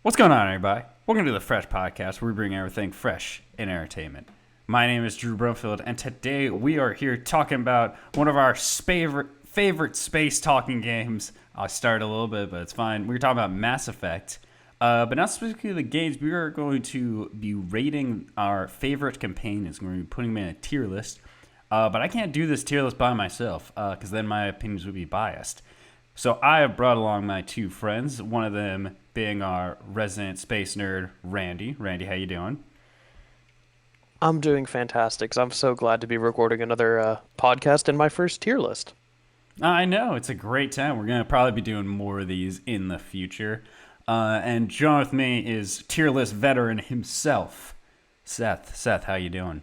What's going on, everybody? Welcome to the Fresh Podcast, where we bring everything fresh in entertainment. My name is Drew Brumfield, and today we are here talking about one of our favorite space talking games. I'll start a little bit, but it's fine. We're talking about Mass Effect, but not specifically the games. We are going to be rating our favorite companions. We're going to be putting them in a tier list, but I can't do this tier list by myself, because then my opinions would be biased. So I have brought along my two friends, one of them being our resident space nerd, Randy. Randy, how you doing? I'm doing fantastic 'cause I'm so glad to be recording another podcast in my first tier list. I know, it's a great time. We're going to probably be doing more of these in the future. And join with me is tier list veteran himself, Seth. Seth, how you doing?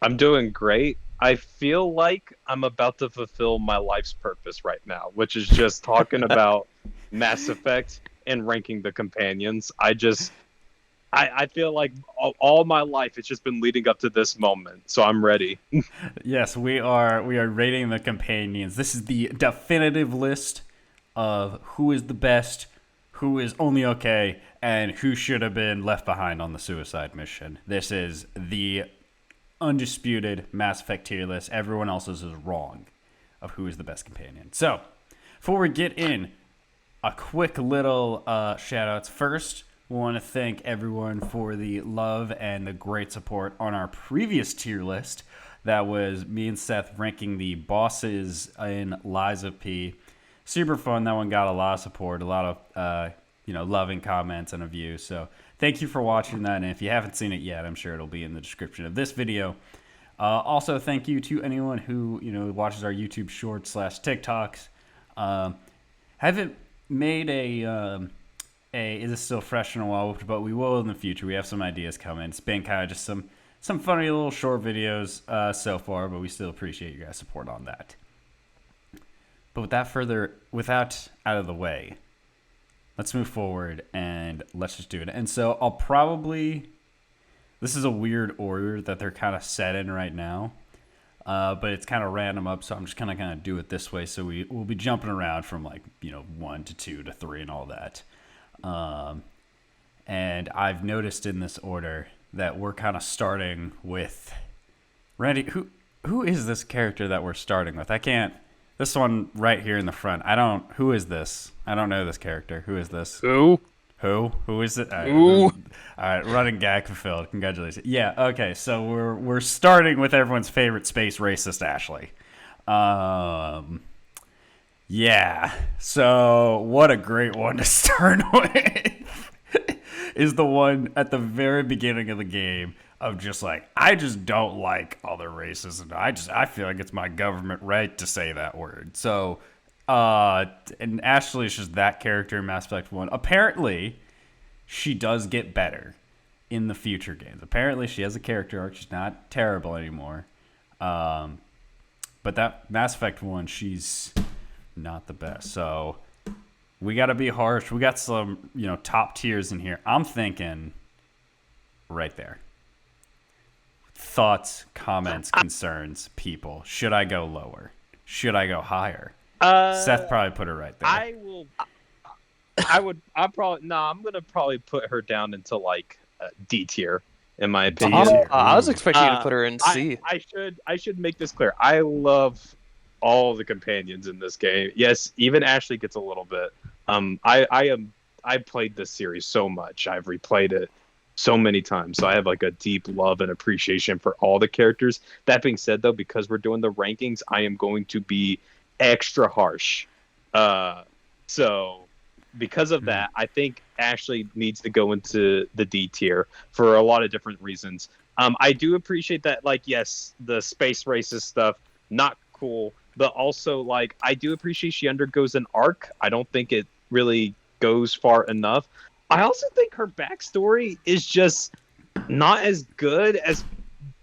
I'm doing great. I feel like I'm about to fulfill my life's purpose right now, which is just talking about Mass Effect and ranking the companions. I feel like all my life it's just been leading up to this moment, so I'm ready. Yes, we are rating the companions. This is the definitive list of who is the best, who is only okay, and who should have been left behind on the suicide mission. This is the undisputed Mass Effect tier list. Everyone else's is wrong of who is the best companion. So, before we get in, a quick little shout outs. First, we want to thank everyone for the love and the great support on our previous tier list. That was me and Seth ranking the bosses in Lies of P. Super fun. That one got a lot of support, a lot of loving comments and a view. So thank you for watching that. And if you haven't seen it yet, I'm sure it'll be in the description of this video. Also, thank you to anyone who watches our YouTube shorts / TikToks. Haven't made a is this still fresh and while, but we will in the future. We have some ideas coming. It's been kind of just some funny little short videos so far, but we still appreciate your guys' support on that. But without out of the way, let's move forward and let's just do it. And so this is a weird order that they're kind of set in right now, but it's kind of random up. So I'm just kind of do it this way. So we'll be jumping around from 1 to 2 to 3 and all that. And I've noticed in this order that we're kind of starting with Randy. Who is this character that we're starting with? This one right here in the front. Who is this? I don't know this character. Who is this? Who? Who is it? Who? All right, running gag fulfilled. Congratulations. Yeah, okay. So we're starting with everyone's favorite space racist, Ashley. Yeah. So what a great one to start with. Is the one at the very beginning of the game of just I just don't like other races, and I feel like it's my government right to say that word. So and Ashley is just that character in Mass Effect 1. Apparently, she does get better in the future games. Apparently, she has a character arc. She's not terrible anymore. But that Mass Effect 1, she's not the best. So we got to be harsh. We got some, top tiers in here. I'm thinking right there. Thoughts, comments, concerns, people. Should I go lower? Should I go higher? Seth probably put her right there. I'm gonna probably put her down into D tier, in my opinion. I was expecting you to put her in C. I should make this clear. I love all the companions in this game. Yes, even Ashley gets a little bit. I played this series so much. I've replayed it so many times, so I have a deep love and appreciation for all the characters. That being said, though, because we're doing the rankings, I am going to be extra harsh. So because of that, I think Ashley needs to go into the D tier for a lot of different reasons. I do appreciate that, yes, the space racist stuff, not cool, but also, I do appreciate she undergoes an arc. I don't think it really goes far enough. I also think her backstory is just not as good as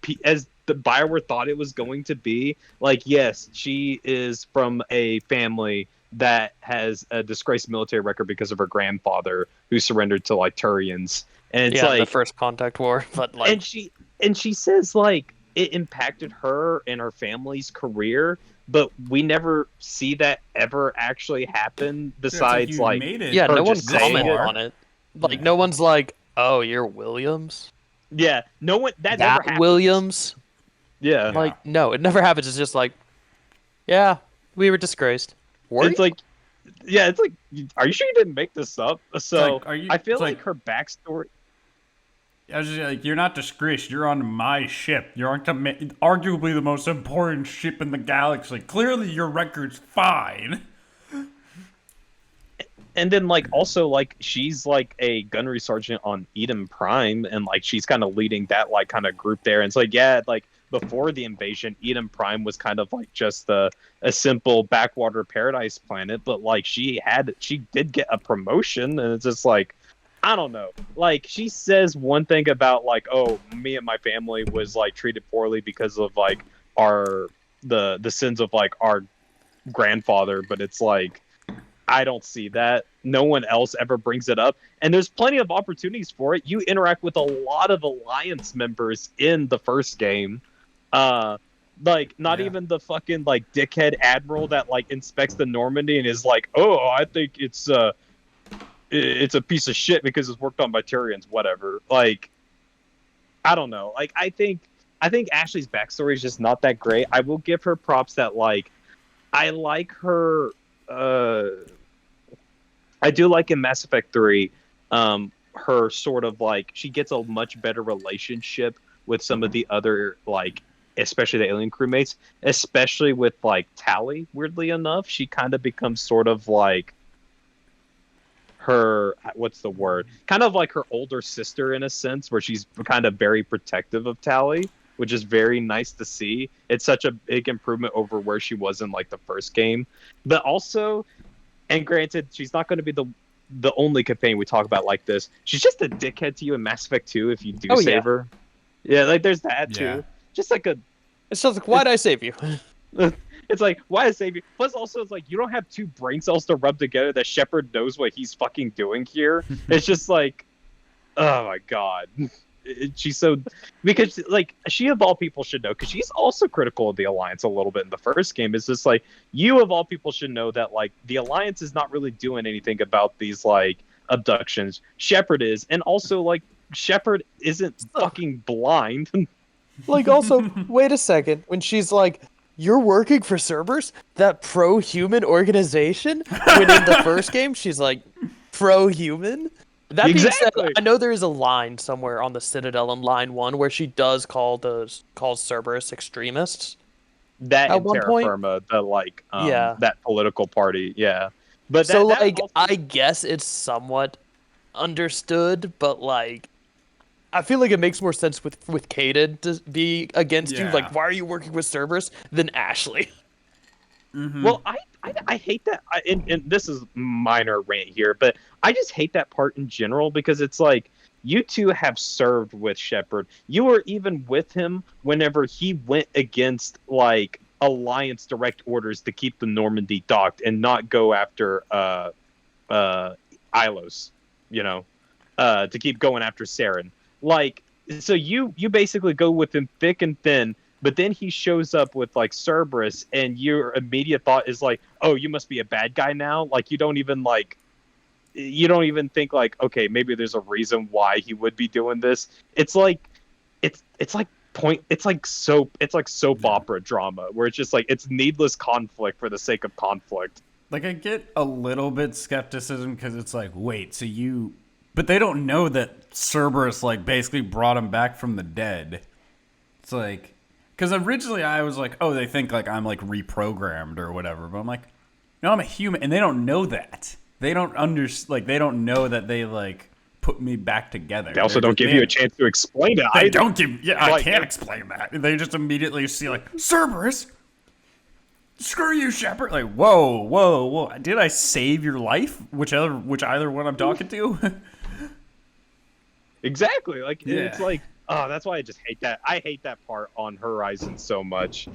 the Bioware thought it was going to be. Yes, she is from a family that has a disgraced military record because of her grandfather who surrendered to Turians. And it's the First Contact War, but and she says it impacted her and her family's career, but we never see that ever actually happen. Besides, you like, made it. Yeah, her no one just saying commented it. on it. Like, Yeah. no one's like, "Oh, you're Williams." Yeah, no one that That never happens. Williams. Yeah. Like, no, it never happens. It's just like, yeah, we were disgraced. Were It's you? like, yeah, it's like, are you sure you didn't make this up? So like, are you- I feel it's like like- her backstory. I was just like, you're not disgraced. You're on my ship. You're on arguably the most important ship in the galaxy. Clearly, your record's fine. And then, like, also, like, she's like a gunnery sergeant on Eden Prime, and like she's kind of leading that like kind of group there. And it's like, yeah, like before the invasion, Eden Prime was kind of like just a simple backwater paradise planet, but like she did get a promotion, and it's just like, I don't know. Like, she says one thing about like, oh, me and my family was like treated poorly because of like the sins of like our grandfather, but it's like, I don't see that. No one else ever brings it up. And there's plenty of opportunities for it. You interact with a lot of Alliance members in the first game. Like, not Yeah. even the fucking, like, dickhead admiral that, like, inspects the Normandy and is like, oh, I think it's a piece of shit because it's worked on by Tyrians, whatever. Like, I don't know. Like, I think Ashley's backstory is just not that great. I will give her props that, like, I like her... I do like in Mass Effect 3, her sort of like, she gets a much better relationship with some of the other, like, especially the alien crewmates, especially with like Tally. Weirdly enough, she kind of becomes sort of like her, what's the word? Kind of like her older sister in a sense, where she's kind of very protective of Tally, which is very nice to see. It's such a big improvement over where she was in like the first game. But also, and granted, she's not going to be the only companion we talk about like this. She's just a dickhead to you in Mass Effect 2 if you do save yeah. her. Yeah, like there's that too. Yeah. Just like a, It's just like, why'd I save you? it's like, why save you? Plus, also, it's like you don't have two brain cells to rub together that Shepard knows what he's fucking doing here. It's just like, oh my god. She's so, because like she of all people should know, because she's also critical of the Alliance a little bit in the first game. It's just like, you of all people should know that like the Alliance is not really doing anything about these like abductions. Shepard is, and also like Shepard isn't fucking blind. Like, also, wait a second. When she's like, "You're working for Cerberus, that pro-human organization," when in the first game she's like, "Pro-human." That being Exactly. said, I know there is a line somewhere on the Citadel in Line 1 where she does calls Cerberus extremists. That At and one Terra point- Firma, the like Yeah. that political party, yeah. But So, that like, also- I guess it's somewhat understood, but, like, I feel like it makes more sense with Kaden to be against you. Yeah. Like, why are you working with Cerberus than Ashley? Well, I hate that. And this is minor rant here, but I just hate that part in general because it's like, you two have served with Shepard. You were even with him whenever he went against like Alliance direct orders to keep the Normandy docked and not go after Ilos, you know, to keep going after Saren. Like, so you basically go with him thick and thin. But then he shows up with like Cerberus, and your immediate thought is like, "Oh, you must be a bad guy now." Like, you don't even think like, okay, maybe there's a reason why he would be doing this. It's like soap opera drama where it's just like, it's needless conflict for the sake of conflict. Like, I get a little bit skepticism because it's like, wait, so you... But they don't know that Cerberus, like, basically brought him back from the dead. It's like... Because originally I was like, oh, they think, like, I'm, like, reprogrammed or whatever. But I'm like, no, I'm a human. And they don't know that. They don't they don't know that they, like, put me back together. They also don't give you a chance to explain it. They either. don't give... Yeah, I Like, can't explain that. They just immediately see, like, Cerberus? Screw you, Shepard! Like, whoa. Did I save your life? Which either one I'm talking to? Exactly. Like, Yeah. it's like, oh, that's why I just hate that. I hate that part on Horizon so much.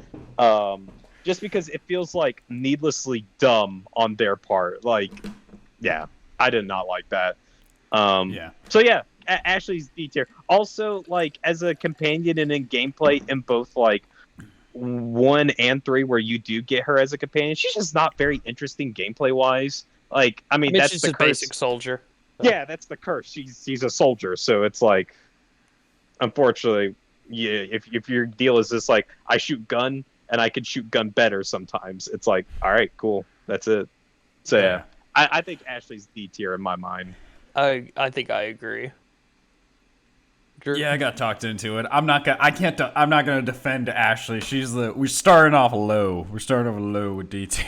Just because it feels like needlessly dumb on their part. Like, yeah, I did not like that. Yeah. So yeah, Ashley's D tier. Also, like, as a companion and in gameplay in both like 1 and 3 where you do get her as a companion, she's just not very interesting gameplay wise. Like, I I mean, mean, that's she's the a curse. basic soldier. Yeah, that's the curse. She's a soldier, so it's like, unfortunately, yeah. If your deal is just like I shoot gun and I can shoot gun better sometimes, it's like, all right, cool, that's it. So yeah, I think Ashley's D tier in my mind. I think I agree. Drew? Yeah, I got talked into it. I'm not gonna. I can't. I'm not gonna defend Ashley. We're starting off low. We're starting off low with DT.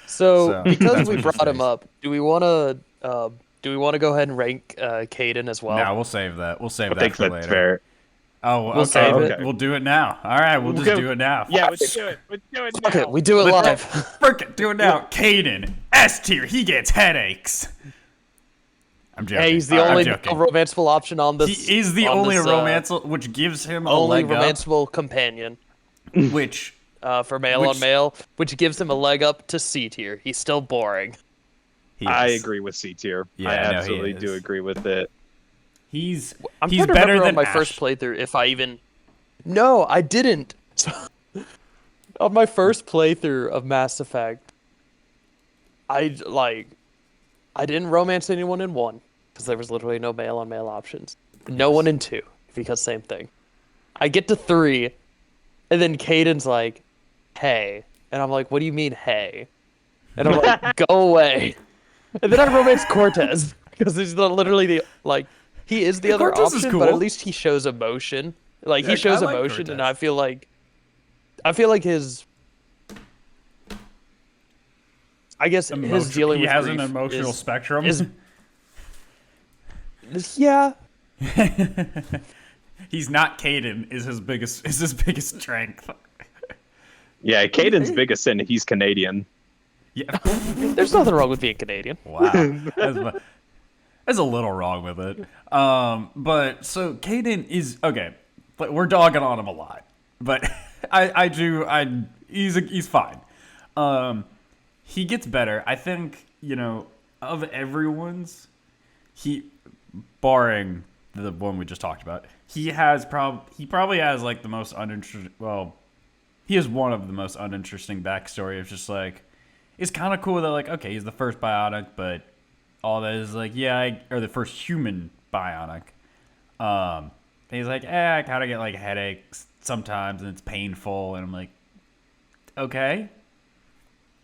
So, So, because that's we what brought she him thinks. up, do we want to go ahead and rank Caden as well? Now we'll save that. We'll save I that think for that's later. fair. Oh, We'll okay. save it. We'll do it now. All right, we'll just Go. do it now. Yeah, let's do it. Let's do it now. Okay, we do it live. Frick it, do it now. Caden, S tier. He gets headaches. I'm joking. Hey, he's the I'm only joking. romanceable option on this. He is the on only this, romance, which gives him a only leg up. romanceable companion Which for male on male, which gives him a leg up to C tier. He's still boring. I is. agree with C tier. Yeah, I no, he absolutely do is. agree with it. He's I'm he's trying to better remember than on my Ash. first playthrough if I even. No, I didn't. On my first playthrough of Mass Effect, I didn't romance anyone in 1 because there was literally no male on male options. No one in 2 because same thing. I get to 3, and then Caden's like, "Hey," and I'm like, "What do you mean, hey?" And I'm like, "Go away." And then I romance Cortez because he's literally he is the other Cortez is option, but at cool. least he shows emotion. Like Yeah, he shows I like emotion, and Cortez. I feel like his. I guess his dealing He with has grief an emotional is, spectrum. is yeah. He's not Caden. Is his biggest strength. Yeah, Caden's biggest sin, he's Canadian. Yeah. There's nothing wrong with being Canadian. Wow. That's a little wrong with it. But so Caden is okay. But we're dogging on him a lot. But he's fine. He gets better. I think, of everyone's, barring the one we just talked about, he probably has like the most uninteresting. Well, he has one of the most uninteresting backstory. It's just like, it's kind of cool that like, okay, he's the first bionic, but all that is like, or the first human bionic. And he's like, I kind of get like headaches sometimes, and it's painful, and I'm like, okay.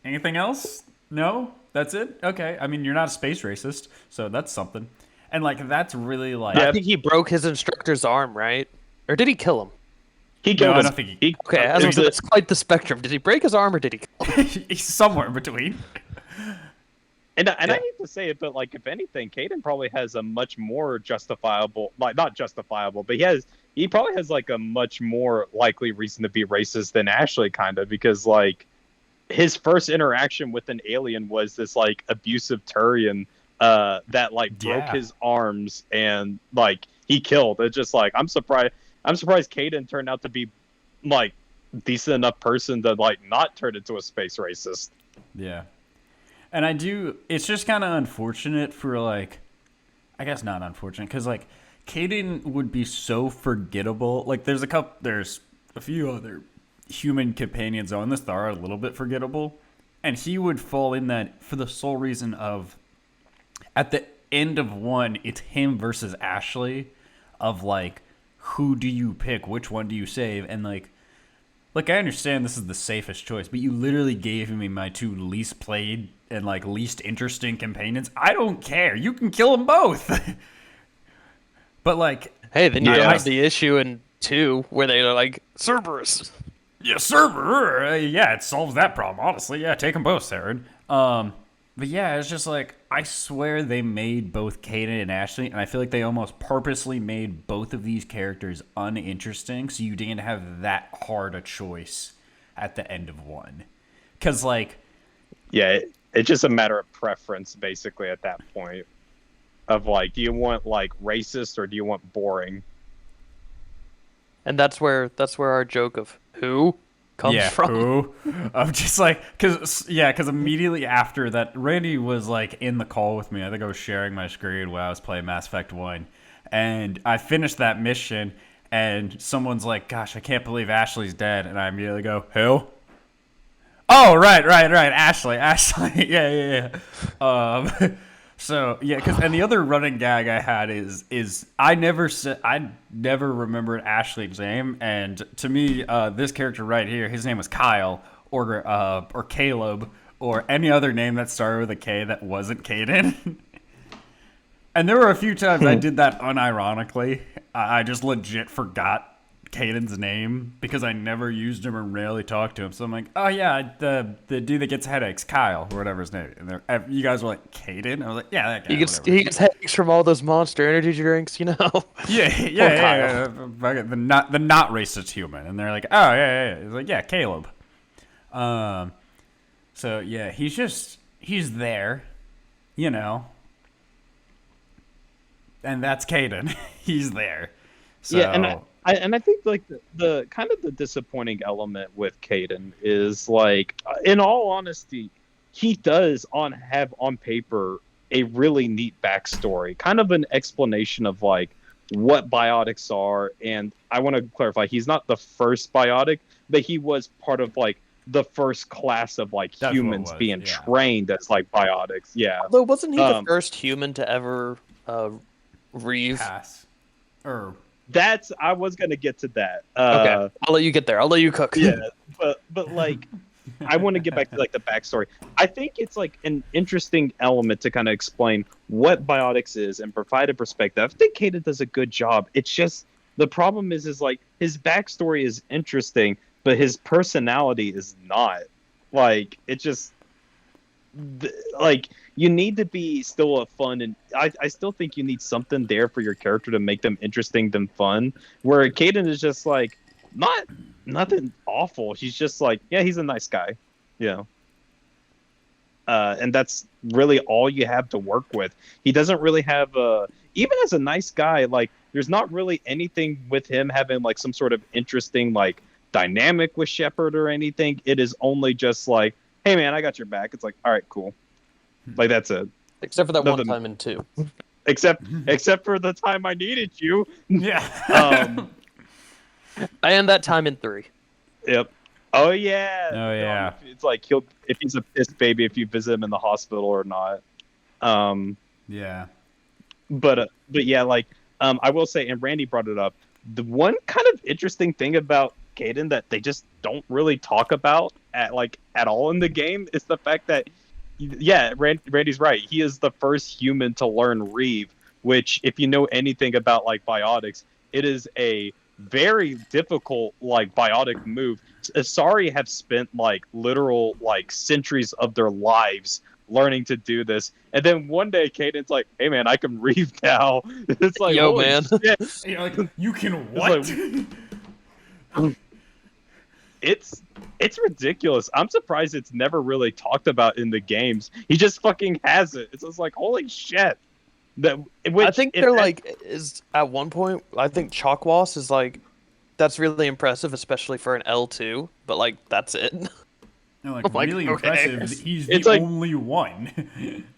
Anything else? No, that's it. Okay. I mean, you're not a space racist, so that's something. And like, that's really like, I think he broke his instructor's arm, right? Or did he kill him? He no, killed I his, don't think Okay, as I said, it's quite the spectrum. Did he break his arm or did he kill him? he's somewhere in between. And I hate to say it, but like if anything, Caden probably has a much more justifiable, like not justifiable, but he probably has like a much more likely reason to be racist than Ashley, kind of, because like his first interaction with an alien was this like abusive Turian that like broke his arms and like he killed. It's just like I'm surprised Caden turned out to be like decent enough person to like not turn into a space racist. Yeah. And it's just kind of unfortunate for like, I guess not unfortunate, because like Caden would be so forgettable. Like there's a few other human companions on this that are a little bit forgettable. And he would fall in that for the sole reason of, at the end of 1, it's him versus Ashley, of like, who do you pick? Which one do you save? And like, I understand this is the safest choice, but you literally gave me my 2 least played and like least interesting companions. I don't care. You can kill them both. But like, Hey, then you Yeah. don't have the issue in 2 where they're like, Cerberus. yeah, server. Yeah, it solves that problem. Honestly, yeah, take them both, Saren. But yeah, it's just like, I swear they made both Caden and Ashley, and I feel like they almost purposely made both of these characters uninteresting, so you didn't have that hard a choice at the end of 1. Because, like... Yeah, it's just a matter of preference, basically, at that point. Of, like, do you want, like, racist or do you want boring? And that's where our joke of who comes from. Who? I'm just like, because immediately after that, Randy was like in the call with me. I think I was sharing my screen while I was playing Mass Effect 1, and I finished that mission, and someone's like, "Gosh, I can't believe Ashley's dead," and I immediately go, "Who?" Oh, right. Ashley. Yeah. So yeah, and the other running gag I had is I never remembered Ashley's name, and to me, this character right here, his name was Kyle or Caleb or any other name that started with a K that wasn't Caden. And there were a few times I did that unironically. I just legit forgot Caden's name because I never used him or rarely talked to him. So I'm like, oh yeah, the dude that gets headaches, Kyle, or whatever his name. And you guys were like, Caden? I was like, yeah, that guy. He gets headaches from all those Monster Energy drinks, you know. Yeah. The not racist human, and they're like, oh yeah. It's like, yeah, Caleb. So yeah, he's there, you know. And that's Caden. He's there. So, yeah, and I think like the kind of the disappointing element with Caden is like, in all honesty, he does have on paper a really neat backstory, kind of an explanation of like what biotics are. And I want to clarify, he's not the first biotic, but he was part of like the first class of like humans being trained as like biotics. Yeah. Although wasn't he the first human to ever Reeve? Pass. I was gonna get to that. Okay, I'll let you get there. I'll let you cook. Yeah, but like, I want to get back to like the backstory. I think it's like an interesting element to kind of explain what biotics is and provide a perspective. I think Caden does a good job. It's just the problem is like his backstory is interesting, but his personality is not. Like it just like. You need to be still a fun, and I still think you need something there for your character to make them interesting than fun. Where Caden is just like nothing awful. He's just like, yeah, he's a nice guy, you know. And that's really all you have to work with. He doesn't really have even as a nice guy, like there's not really anything with him having like some sort of interesting like dynamic with Shepard or anything. It is only just like, hey man, I got your back. It's like, all right, cool. Like that's it. Except for that one time in 2. Except for the time I needed you. Yeah. And that time in 3. Yep. Oh yeah. Oh yeah. It's like if he's a pissed baby if you visit him in the hospital or not. Yeah. But yeah, like I will say, and Randy brought it up. The one kind of interesting thing about Caden that they just don't really talk about at all in the game is the fact that. Yeah, Randy's right. He is the first human to learn Reeve, which, if you know anything about like biotics, it is a very difficult like biotic move. Asari have spent like literal like centuries of their lives learning to do this, and then one day Caden's like, "Hey man, I can Reeve now." It's like, yo man, you're like, you can what? It's ridiculous. I'm surprised it's never really talked about in the games. He just fucking has it. It's just like, holy shit. I think they're like, is at one point, I think Chakwas is like, that's really impressive, especially for an L2, but like, that's it. No, like, really impressive. He's the only one.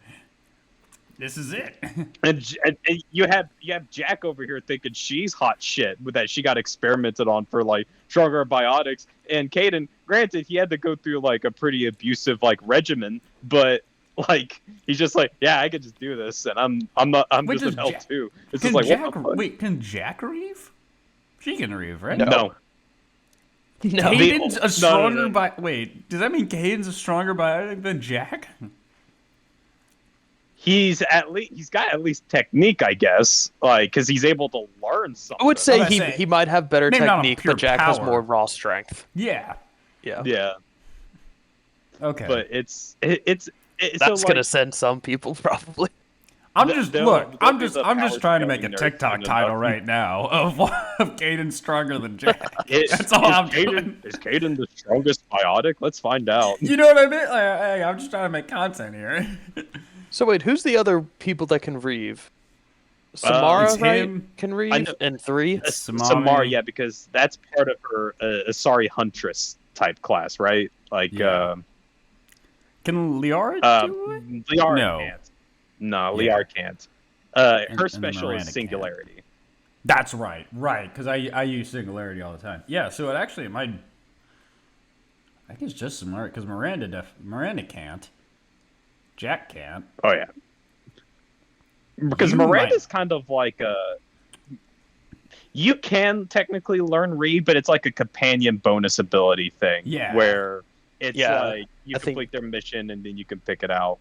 This is it. And you have Jack over here thinking she's hot shit with that she got experimented on for like stronger biotics. And Caden, granted, he had to go through like a pretty abusive like regimen, but like he's just like, yeah, I could just do this, and I'm just an L2. It's just like, can Jack Reeve? She can Reeve, right? No. Caden's a stronger Wait, does that mean Caden's a stronger biotic than Jack? He's got at least technique, I guess, like because he's able to learn something. I would say he might have better technique, but Jack has more raw strength. Yeah. Okay, but it's that's gonna send some people probably. I'm just trying to make a TikTok title right now of Caden stronger than Jack. That's all I'm doing. Is Caden the strongest biotic? Let's find out. You know what I mean? Like, hey, I'm just trying to make content here. So wait, who's the other people that can Reeve? Samara, can Reeve in 3? Samara, yeah, because that's part of her Asari Huntress type class, right? Like, can Liara do it? Liara can't. No, Liara can't. Her special is Singularity. That's right, because I use Singularity all the time. Yeah, so it actually might. I think it's just Miranda, because Miranda can't. Jack can't. Oh yeah, because You Miranda's might. kind of like a. You can technically learn read, but it's like a companion bonus ability thing Yeah. where it's Yeah, like you I think- complete their mission and then you can pick it out.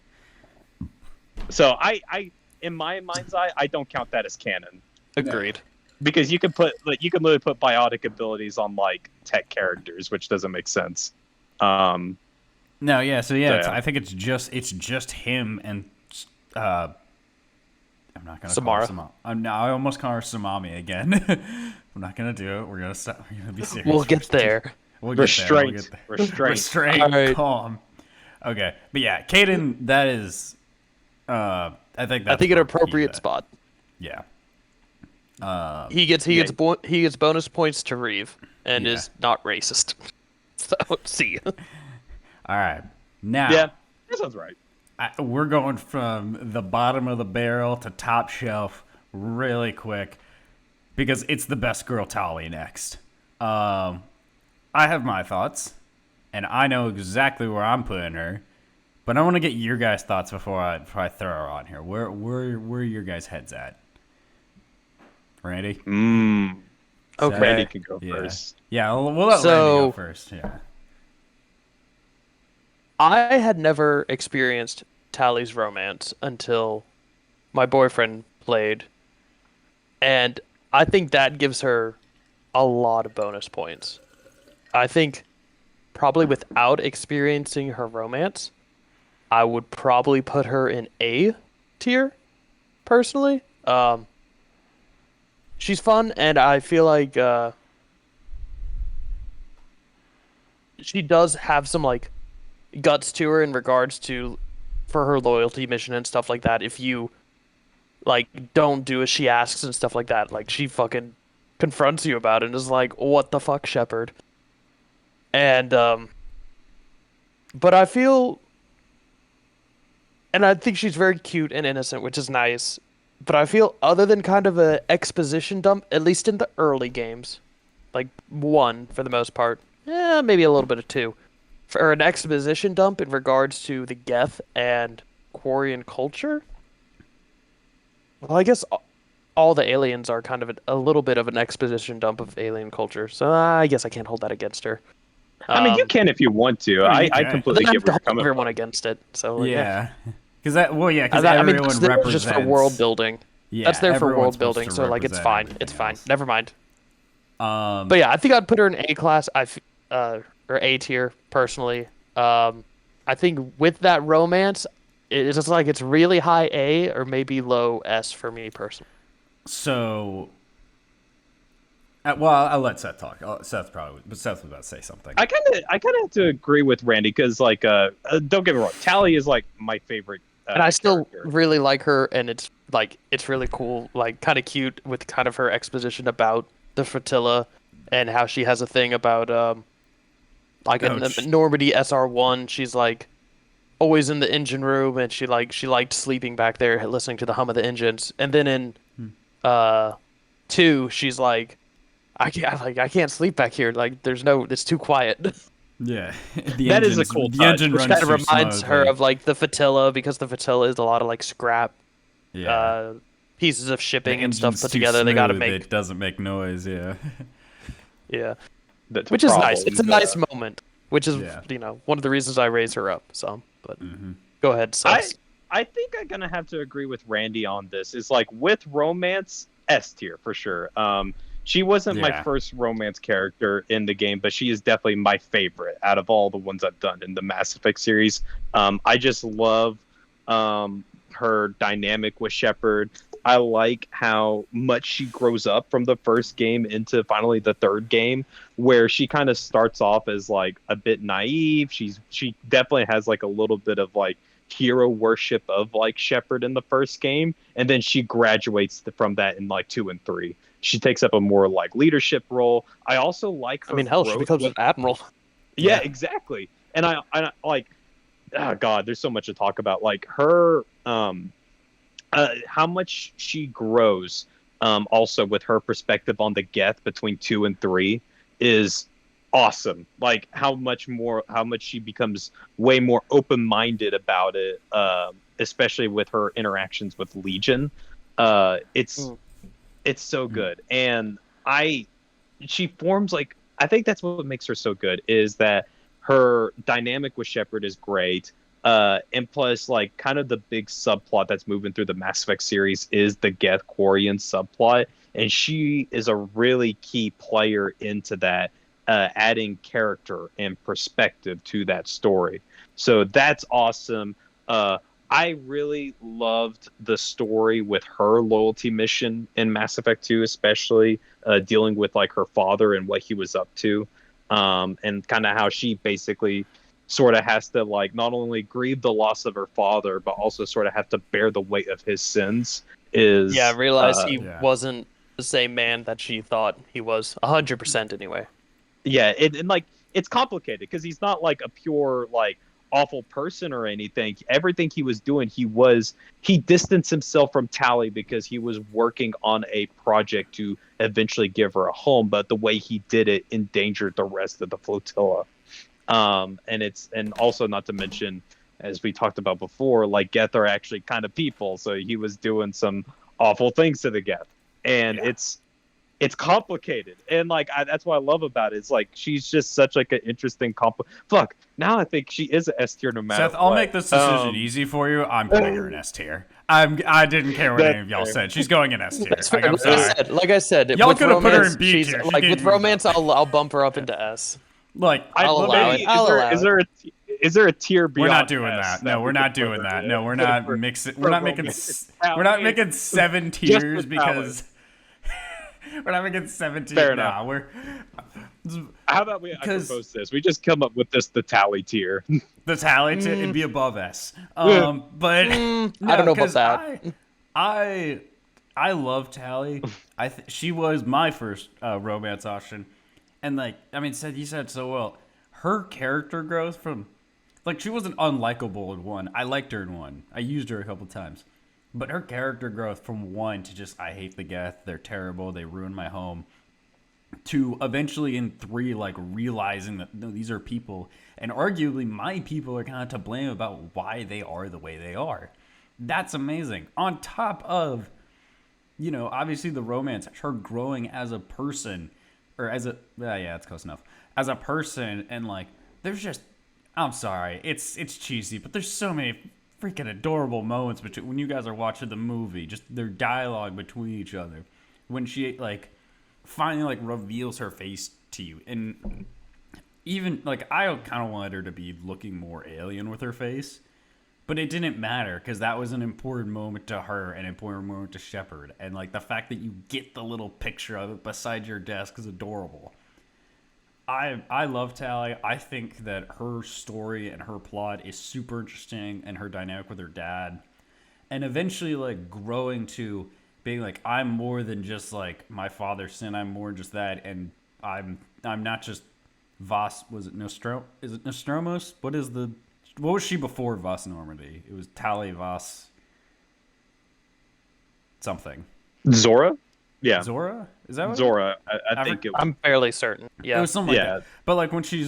So I in my mind's eye, I don't count that as canon Agreed. because you can literally put biotic abilities on like tech characters, which doesn't make sense. No, yeah. So yeah, So, yeah. I think it's just him and I'm not gonna Samara. call her I almost call her Samami again. I'm not gonna do it. We're gonna stop. We're gonna be serious. We'll get there. We'll get there. Restraint. We'll get there. Restraint. Restraint. All right. Calm. Okay, but yeah, Caden. That is. I think that's I think an where appropriate he's at. spot. Yeah. He gets Yeah. he gets bonus points to Reeve and Yeah. is not racist. So see ya. All right. Now. Yeah, that sounds right. We're going from the bottom of the barrel to top shelf really quick because it's the best girl Tali next. I have my thoughts, and I know exactly where I'm putting her, but I want to get your guys' thoughts before I throw her on here. Where are your guys' heads at? Randy? Okay. Randy can go Yeah. first. Yeah, we'll let Randy So- go first. Yeah. I had never experienced Tally's romance until my boyfriend played, and I think that gives her a lot of bonus points. I think probably without experiencing her romance, I would probably put her in A tier, personally. She's fun, and I feel like she does have some like guts to her in regards to for her loyalty mission and stuff like that. If you like don't do as she asks and stuff like that, like she fucking confronts you about it and is like, "What the fuck, Shepard?" And but I feel, and I think she's very cute and innocent, which is nice. But I feel other than kind of a exposition dump, at least in the early games, like 1 for the most part, maybe a little bit of 2. For an exposition dump in regards to the Geth and Quarian culture. Well, I guess all the aliens are kind of a little bit of an exposition dump of alien culture, so I guess I can't hold that against her. I mean, you can if you want to. I mean, you I can. But completely then I get have to where you're hold coming everyone from. against it. So like, Yeah. Because I mean, everyone that's represents just for world building. Yeah, That's there for everyone's world supposed building, to so like it's represent fine. everything It's fine. else. Never mind. But But yeah, I think I'd put her in A class. Or A tier personally. I think with that romance, it's just like it's really high A or maybe low S for me personally. so, well, I'll let Seth talk. Seth was about to say something. I kind of have to agree with Randy because, like, don't get me wrong, Tally is like my favorite. And I still character. really like her, and it's really cool, like kind of cute with kind of her exposition about the flotilla and how she has a thing about like in Ouch. the Normandy SR1, she's like always in the engine room, and she liked sleeping back there, listening to the hum of the engines. And then in 2, she's like, I can't sleep back here. Like it's too quiet. Yeah, That is a cool The touch, engine Which runs kind of too reminds her smoothly. of like the flotilla, because the flotilla is a lot of like scrap Yeah. pieces of The shipping and stuff engine's put too together. They got to smooth, make It doesn't make noise. Yeah. yeah, That's which is problem. nice. It's a nice moment, which is Yeah. one of the reasons I raise her up. So, but Mm-hmm. go ahead, Seth. I think I'm gonna have to agree with Randy on this. It's like with romance, S tier for sure. She wasn't my Yeah. first romance character in the game, but she is definitely my favorite out of all the ones I've done in the Mass Effect series. I just love her dynamic with Shepard. I like how much she grows up from the first game into finally the third game, where she kind of starts off as like a bit naive. She definitely has like a little bit of like hero worship of like Shepard in the first game, and then she graduates from that in like 2 and 3. She takes up a more like leadership role. I also like her. I mean, hell, she growth becomes with- an admiral. yeah, Yeah. exactly. And I like, oh god, there's so much to talk about. Like her, how much she grows also with her perspective on the Geth between 2 and 3 is awesome. Like how much she becomes way more open-minded about it, especially with her interactions with Legion. It's Mm. it's so good. And I she forms like I think that's what makes her so good is that her dynamic with Shepard is great. And plus, like, kind of the big subplot that's moving through the Mass Effect series is the Geth Quarian subplot, and she is a really key player into that, adding character and perspective to that story. So that's awesome. Uh, I really loved the story with her loyalty mission in Mass Effect 2, especially dealing with like her father and what he was up to, and kind of how she basically sort of has to like not only grieve the loss of her father, but also sort of have to bear the weight of his sins. Yeah, Is realize he Yeah. wasn't the same man that she thought he was. 100% anyway. Yeah, and like it's complicated because he's not like a pure like awful person or anything. Everything he was doing, he distanced himself from Tally because he was working on a project to eventually give her a home, but the way he did it endangered the rest of the flotilla. And also not to mention, as we talked about before, like Geth are actually kind of people, so he was doing some awful things to the Geth, and Yeah. it's complicated, and like that's what I love about it. It's like she's just such like an interesting fuck, now I think she is an S tier no matter Seth, I'll what. make this decision easy for you. I'm putting her in S tier. I didn't care what any of y'all fair. said. She's going in S tier. That's Like, fair. I'm Like I sorry. said, Y'all with could have put her romance, in B she's tier. She like gave with you romance, enough. I'll bump her up into S. Like, I'll Well, allow maybe it. I'll allow is it. is there a tier beyond we're not doing S that. No, we we're could not put doing her that. in? No, we're not For- mixing. for We're not making. romance. We're not making 7 tiers for because we're not making 7 tiers. Fair Nah, enough. we're. How about I 'Cause- propose this? We just come up with the tally tier. The talent it'd be above S. But I don't know about 'cause that. I love Tally. She was my first romance option, and like I mean, said you said so well. Her character growth from like she wasn't unlikable in 1. I liked her in 1. I used her a couple times, but her character growth from 1 to just I hate the Geth. They're terrible. They ruined my home. To eventually in 3 like realizing that no, these are people and arguably my people are kind of to blame about why they are the way they are. That's amazing. On top of obviously the romance, her growing as a person or as a yeah, it's close enough. As a person and like there's just I'm sorry, it's cheesy, but there's so many freaking adorable moments between when you guys are watching the movie, just their dialogue between each other. When she like finally like reveals her face to you and even like I kind of wanted her to be looking more alien with her face, but it didn't matter because that was an important moment to her, an important moment to Shepard, and like the fact that you get the little picture of it beside your desk is adorable. I love Tally. I think that her story and her plot is super interesting, and her dynamic with her dad, and eventually like growing to being like I'm more than just like my father's sin. I'm more just that, and I'm not just Voss. Was it Nostro? Is it Nostromos? What was she before Voss Normandy? It was Tally Voss something. Zora? Yeah. Zora? Is that what Zora. I Ever- think it I'm fairly certain. It Yeah. was something like Yeah. that. But like when she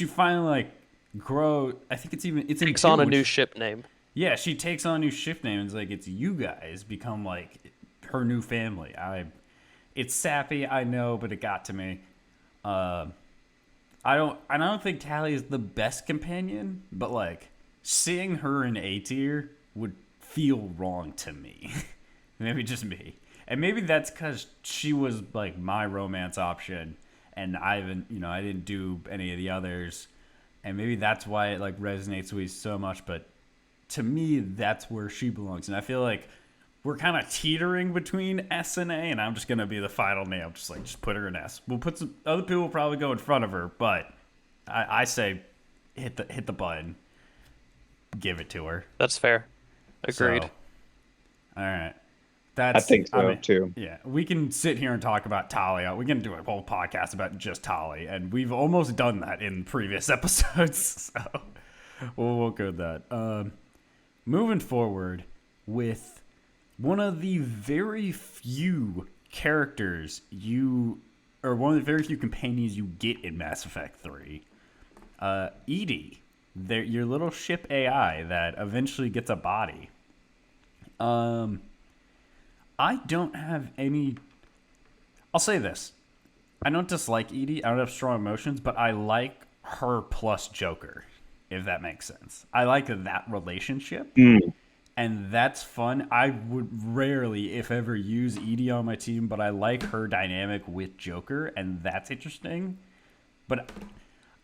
finally like grow, I think it's in Takes two, on a when new she- ship name. Yeah, she takes on a new shift name and it's like it's you guys become like her new family. It's sappy, I know, but it got to me. I don't think Tally is the best companion, but like seeing her in A tier would feel wrong to me. Maybe just me. And maybe that's because she was like my romance option and I didn't do any of the others. And maybe that's why it like resonates with me so much, but to me, that's where she belongs. And I feel like we're kind of teetering between S and A, and I'm just gonna be the final nail. Just put her in S. We'll put some other people will probably go in front of her, but I say hit the button, give it to her. That's fair. Agreed. So, all right, I think so too. Yeah, we can sit here and talk about Talia. We can do a whole podcast about just Tali, and we've almost done that in previous episodes. So we'll go with that. Moving forward with one of the very few characters or one of the very few companions you get in Mass Effect 3. Edie, your little ship AI that eventually gets a body. I don't have any. I'll say this. I don't dislike Edie. I don't have strong emotions, but I like her plus Joker, if that makes sense. I like that relationship, and that's fun. I would rarely, if ever, use Edie on my team, but I like her dynamic with Joker, and that's interesting. But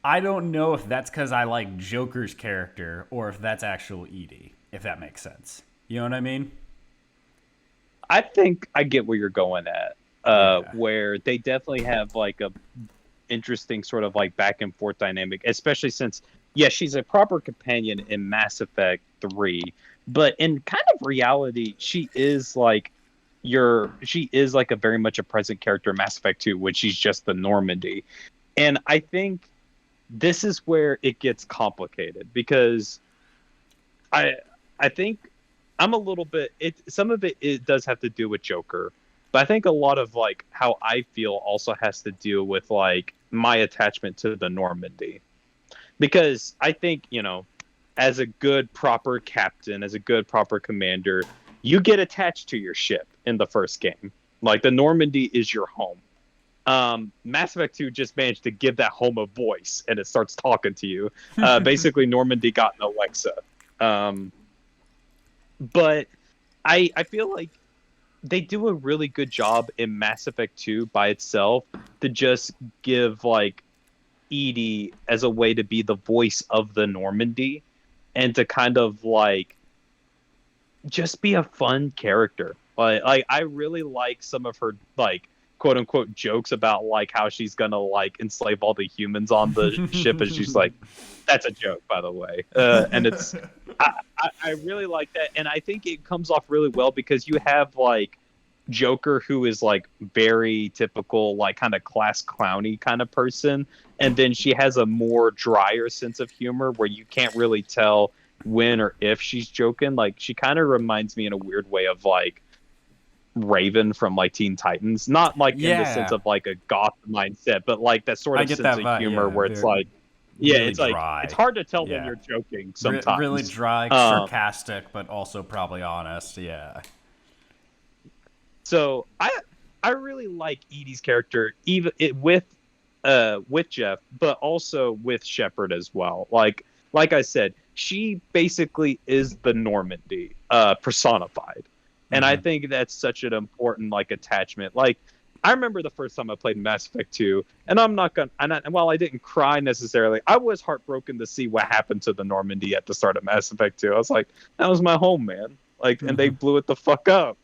I don't know if that's because I like Joker's character or if that's actual Edie, if that makes sense. You know what I mean? I think I get where you're going at. Yeah. Where they definitely have like a interesting sort of like back and forth dynamic, especially since she's a proper companion in Mass Effect 3, but in kind of reality, she is like a very much a present character in Mass Effect 2, when she's just the Normandy. And I think this is where it gets complicated because I think I'm a little bit some of it does have to do with Joker, but I think a lot of like how I feel also has to do with like my attachment to the Normandy. Because I think, as a good proper captain, as a good proper commander, you get attached to your ship in the first game. Like the Normandy is your home. Mass Effect 2 just managed to give that home a voice, and it starts talking to you. Basically, Normandy got an Alexa. But I feel like they do a really good job in Mass Effect 2 by itself to just give like Edie as a way to be the voice of the Normandy and to kind of like just be a fun character. Like I really like some of her like quote unquote jokes about like how she's gonna like enslave all the humans on the ship, and she's like, that's a joke, by the way. And it's I really like that, and I think it comes off really well because you have like Joker, who is like very typical, like kind of class clowny kind of person, and then she has a more drier sense of humor where you can't really tell when or if she's joking. Like she kind of reminds me in a weird way of like Raven from like Teen Titans, not like in the sense of like a goth mindset, but like that sort of sense of humor where it's like, really it's like dry. it's hard to tell when you're joking sometimes. Really dry, sarcastic, but also probably honest. Yeah. So I really like Edie's character, even with Jeff, but also with Shepard as well. Like I said, she basically is the Normandy personified. And I think that's such an important like attachment. Like I remember the first time I played Mass Effect 2, and while I didn't cry necessarily, I was heartbroken to see what happened to the Normandy at the start of Mass Effect 2. I was like, that was my home, man. Like, and they blew it the fuck up.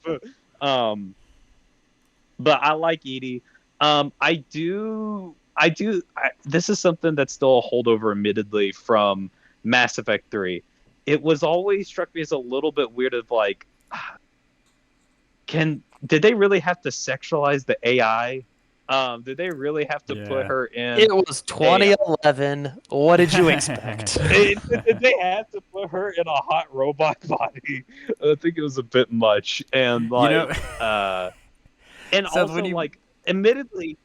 But I like Edie. This is something that's still a holdover, admittedly, from Mass Effect 3. It was always struck me as a little bit weird of like, did they really have to sexualize the AI? Did they really have to put her in? It was 2011. What did you expect? Did they have to put her in a hot robot body? I think it was a bit much. And like, and so also like, admittedly,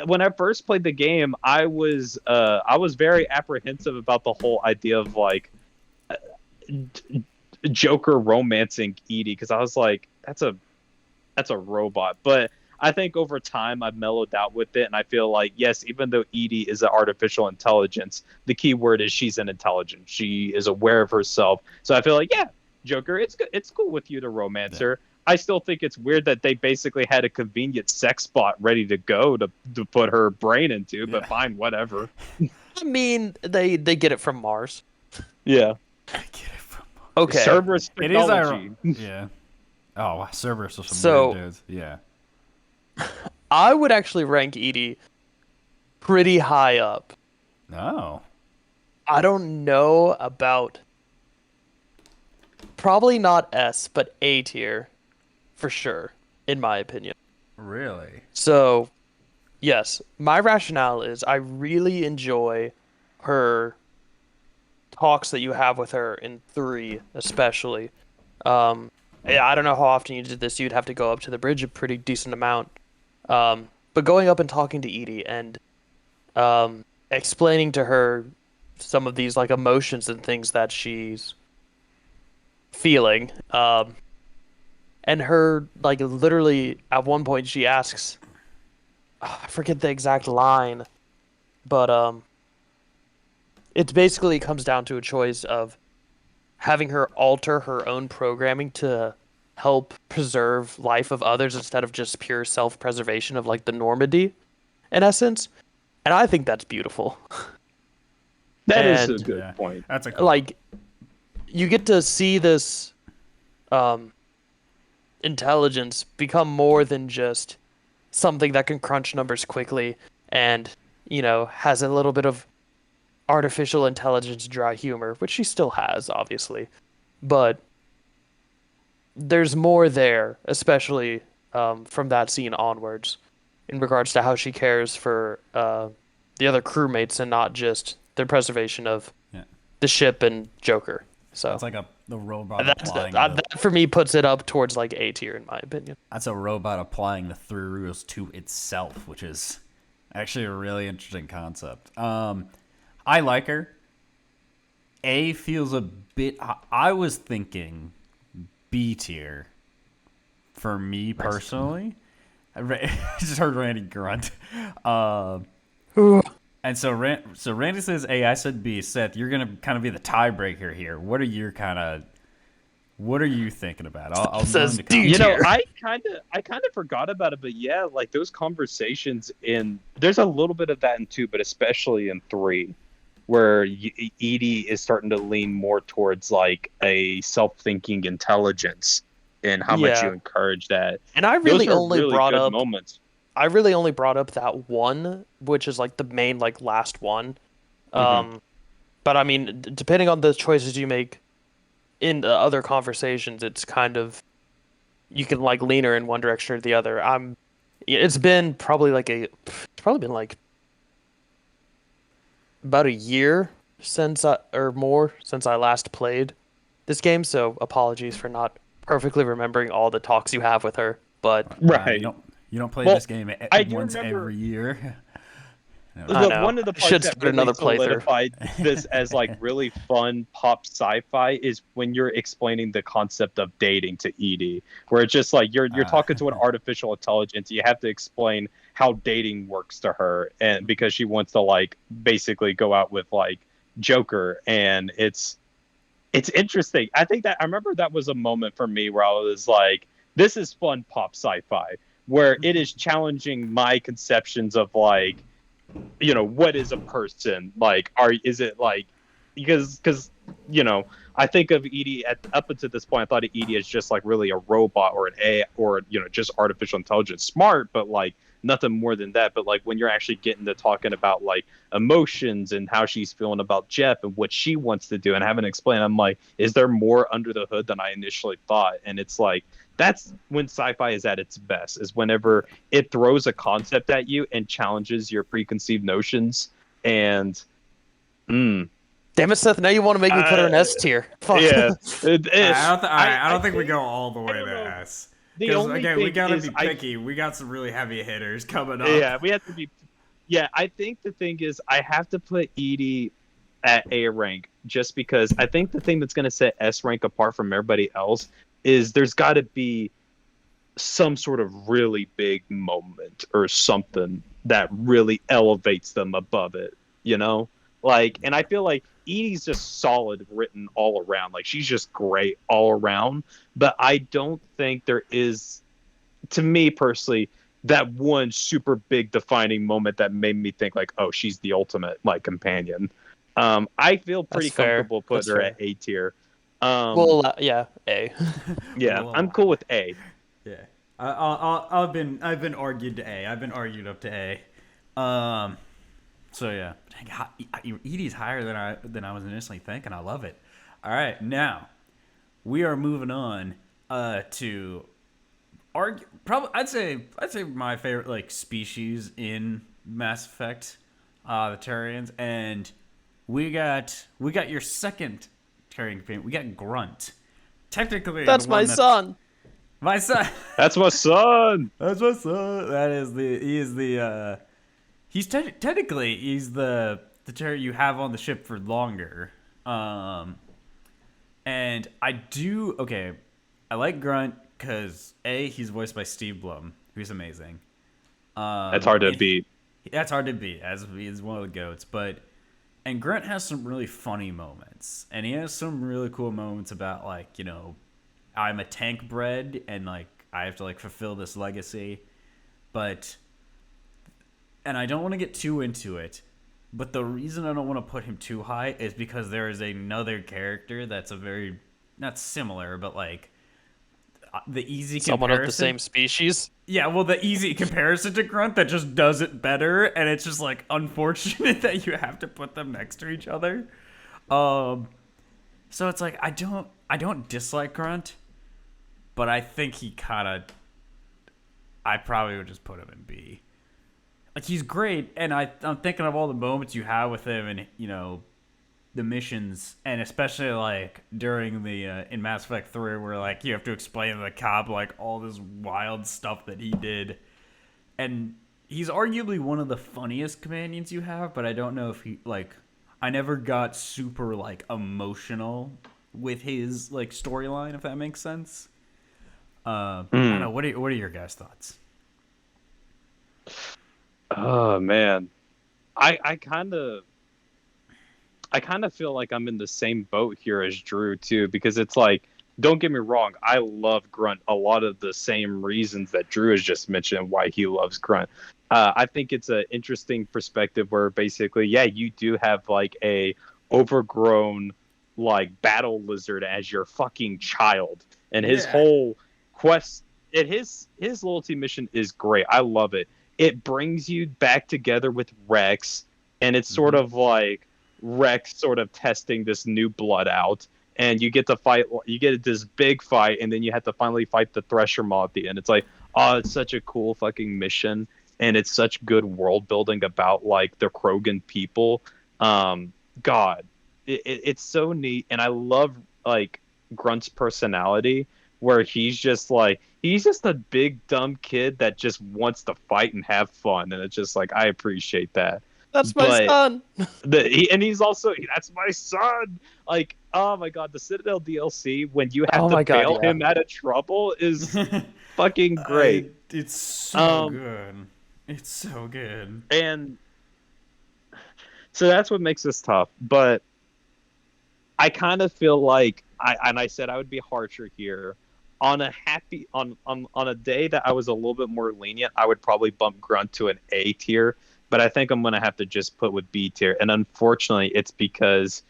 when I first played the game, I was very apprehensive about the whole idea of like Joker romancing Edie, because I was like, that's a robot. But I think over time I've mellowed out with it, and I feel like, yes, even though Edie is an artificial intelligence, the key word is she's an intelligence. She is aware of herself. So I feel like, yeah, Joker, it's good. It's cool with you to romance her. I still think it's weird that they basically had a convenient sex spot ready to go to put her brain into, but fine, whatever. I mean, they get it from Mars. Yeah. I get it from Mars. Okay. Cerberus technology. It is yeah. Oh, Cerberus was some weird dudes. Yeah. I would actually rank Edie pretty high up. Oh. I don't know about, probably not S, but A tier for sure, in my opinion. Really? So, yes, my rationale is I really enjoy her talks that you have with her in 3, especially. Yeah, I don't know how often you did this. You'd have to go up to the bridge a pretty decent amount. But going up and talking to Edie and explaining to her some of these like emotions and things that she's feeling. And her like literally at one point she asks, I forget the exact line, but it basically comes down to a choice of having her alter her own programming to help preserve life of others instead of just pure self-preservation of like the Normandy in essence. And I think that's beautiful. That is a And good Yeah, point. that's a cool. like you get to see this um intelligence become more than just something that can crunch numbers quickly and, has a little bit of artificial intelligence dry humor, which she still has, obviously. But there's more there, especially from that scene onwards, in regards to how she cares for the other crewmates and not just the preservation of Yeah, the ship and Joker. that's So like the robot that's applying the. that for me puts it up towards like A tier in my opinion. That's a robot applying the three rules to itself, which is actually a really interesting concept. I like her. A feels a bit. I was thinking B tier for me personally. I just heard Randy grunt. Ooh. And so Randy says A. I said B. Seth, you're gonna kind of be the tiebreaker here. What are you thinking about? I'll Says join the D You know, tier. I kind of forgot about it, but yeah, like those conversations in there's a little bit of that in two, but especially in three, where Edie is starting to lean more towards like a self-thinking intelligence and how much you Yeah. encourage that. And Those are really good moments. I really only brought up that one, which is like the main like last one. Hmm. Um, but I mean, depending on the choices you make in the other conversations, it's kind of you can like lean her in one direction or the other. It's been probably it's probably been like about a year or more since I last played this game, so apologies for not perfectly remembering all the talks you have with her. But You Right. don't play Well, this game I do once remember. every year. No, I Look, know one of the I parts should that start really another playthrough. solidified this as like really fun pop sci-fi is when you're explaining the concept of dating to Edie, where it's just like you're uh, talking to an artificial intelligence. You have to explain how dating works to her, and because she wants to like basically go out with like Joker, and it's interesting. I think that I remember that was a moment for me where I was like, this is fun pop sci-fi, where it is challenging my conceptions of like what is a person like is it like because I think of Edie up until this point I thought of Edie as just like really a robot or an A or just artificial intelligence, smart but like nothing more than that. But like when you're actually getting to talking about like emotions and how she's feeling about Jeff and what she wants to do and having to explain, I'm like, is there more under the hood than I initially thought? And it's like that's when sci-fi is at its best, is whenever it throws a concept at you and challenges your preconceived notions. And mm, Damn it, Seth! Now you want to make me put her in uh, S tier. Fuck. yeah, I I don't think we think go all the I way don't to know. S. The Because only again, we thing gotta is be picky. We got some really heavy hitters coming up. yeah, we have to be. Yeah, I think the thing is I have to put Edie at A rank just because I think the thing that's going to set S rank apart from everybody else is there's got to be some sort of really big moment or something that really elevates them above it, you know? Like, and I feel like Edie's just solid written all around. Like, she's just great all around. But I don't think there is, to me personally, that one super big defining moment that made me think, like, oh, she's the ultimate, like, companion. I feel That's pretty fair. comfortable That's putting her at fair. A tier. Um, Well, yeah, A. yeah, I'm Well, cool with A. yeah. I've been argued to A. I've been argued up to A. So yeah, dang, Edie's higher than I was initially thinking. I love it. All right, now we are moving on to argue. Probably, I'd say my favorite like species in Mass Effect, the Turians, and we got your second Turian companion. We got Grunt. technically That's the my one that's son. my son. That's my son. That's my son. That is the he is the technically he's the turret you have on the ship for longer. And I do okay. I like Grunt because he's voiced by Steve Blum, who's amazing. That's hard to beat. That's hard to beat, as he's one of the goats. And Grunt has some really funny moments, and he has some really cool moments about like I'm a tank bred, and like I have to like fulfill this legacy, and I don't want to get too into it. But the reason I don't want to put him too high is because there is another character that's a very not similar, but like the easy Someone comparison. of the same species. Yeah, well, the easy comparison to Grunt that just does it better, and it's just like unfortunate that you have to put them next to each other. So it's like I don't dislike Grunt, but I think I probably would just put him in B. Like he's great, and I'm thinking of all the moments you have with him, and the missions, and especially like during the in Mass Effect 3, where like you have to explain to the cop like all this wild stuff that he did, and he's arguably one of the funniest companions you have. But I don't know if I never got super like emotional with his like storyline, if that makes sense. I don't know. What are your guys' thoughts? Oh man, I kind of feel like I'm in the same boat here as Drew too, because it's like, don't get me wrong, I love Grunt a lot of the same reasons that Drew has just mentioned why he loves Grunt. I think it's an interesting perspective where basically, yeah, you do have like a overgrown like battle lizard as your fucking child, and his whole quest, and his loyalty mission is great. I love it. It brings you back together with Rex, and it's sort of like Rex sort of testing this new blood out, and you get to fight. You get this big fight, and then you have to finally fight the Thresher Maw at the end. It's like, oh, it's such a cool fucking mission, and it's such good world building about like the Krogan people. God, it's so neat, and I love like Grunt's personality, where he's just a big dumb kid that just wants to fight and have fun, and it's just like I appreciate that. That's my son. He's also that's my son. Like, oh my god, the Citadel DLC when you have to bail him out of trouble is fucking great. It's so good. It's so good. And so that's what makes this tough. But I kind of feel like I said I would be harsher here. On a day that I was a little bit more lenient, I would probably bump Grunt to an A tier, but I think I'm gonna have to just put with B tier. And unfortunately, it's because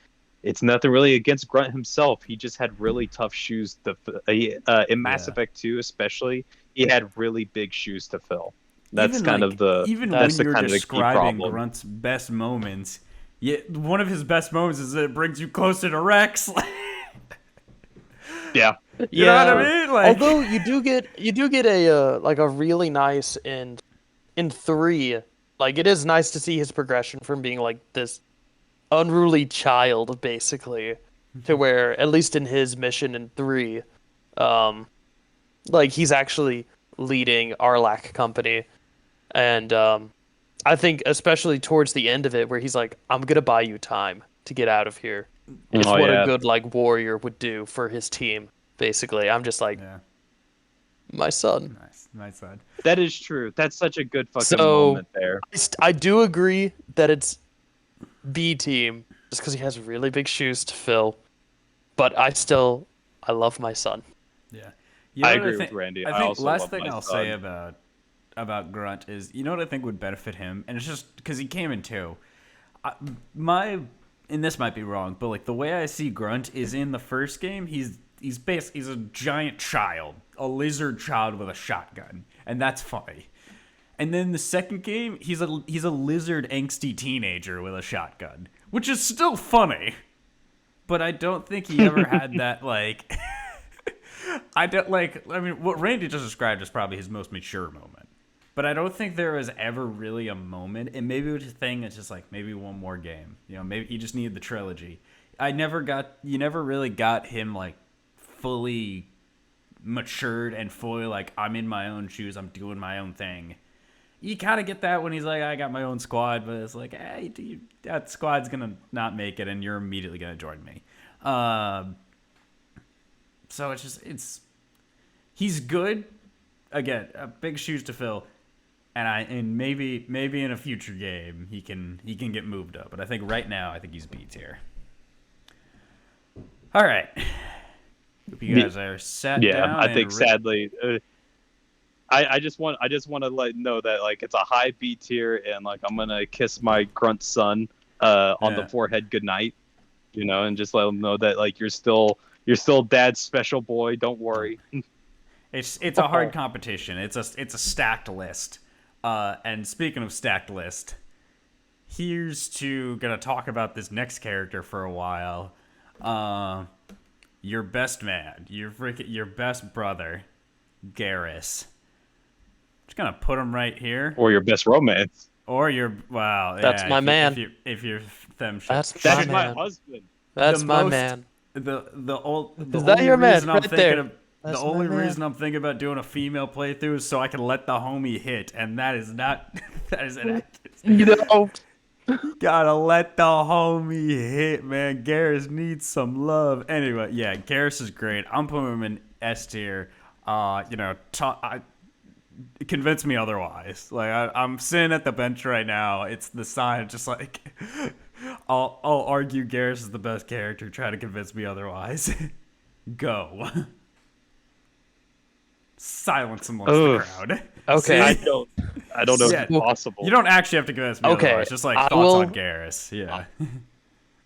it's nothing really against Grunt himself. He just had really tough shoes to in Mass Effect 2 especially. He had really big shoes to fill. That's Even when you're describing Grunt's best moments, one of his best moments is that it brings you closer to Rex. Yeah. You know what I mean? Like, although you do get a like a really nice end in 3. Like it is nice to see his progression from being like this unruly child basically to where at least in his mission in 3, like he's actually leading Arlac company, and I think especially towards the end of it where he's like, I'm gonna buy you time to get out of here. It's what a good like warrior would do for his team. Basically, I'm just like, my son. Nice, my son. That is true. That's such a good fucking moment there. I do agree that it's B team just because he has really big shoes to fill, but I love my son. Yeah, I agree with Randy. I think also last love thing my I'll son. say about Grunt is, you know what I think would benefit him, and it's just because he came in 2. And this might be wrong, but like the way I see Grunt is in the first game, he's a giant child, a lizard child with a shotgun, and that's funny. And then the second game, he's a lizard angsty teenager with a shotgun, which is still funny. But I don't think he ever had that like I mean what Randy just described is probably his most mature moment. But I don't think there was ever really a moment, and maybe it was a thing that's just like maybe one more game. Maybe he just needed the trilogy. You never really got him like fully matured and fully like, I'm in my own shoes, I'm doing my own thing. You kind of get that when he's like, I got my own squad, but it's like, hey, dude, that squad's gonna not make it, and you're immediately gonna join me. So he's good. Again, big shoes to fill, and maybe in a future game he can get moved up. But I think right now he's B tier. All right, hope you guys are sat down. I think sadly, I just want to let know that like it's a high B tier, and like I'm gonna kiss my grunt son on the forehead goodnight, and just let him know that like you're still dad's special boy. Don't worry. It's a hard competition. It's a stacked list. And speaking of stacked list, here's to gonna talk about this next character for a while. Your best man, your best brother, Garrus. Just gonna put him right here. Or your best romance. Or your That's my man. If you're them. That's my husband. That's my man. The Is that your man right there? The only reason I'm thinking about doing a female playthrough is so I can let the homie hit, and that is not. That is an Gotta let the homie hit, man. Garrus needs some love. Anyway, yeah, Garrus is great. I'm putting him in S tier. Convince me otherwise. Like I'm sitting at the bench right now. It's the sign, just like I'll argue Garrus is the best character. Try to convince me otherwise. Go. Silence amongst the crowd. Okay. I don't know if it's possible. You don't actually have to convince me otherwise. Just like thoughts on Garrus. Yeah.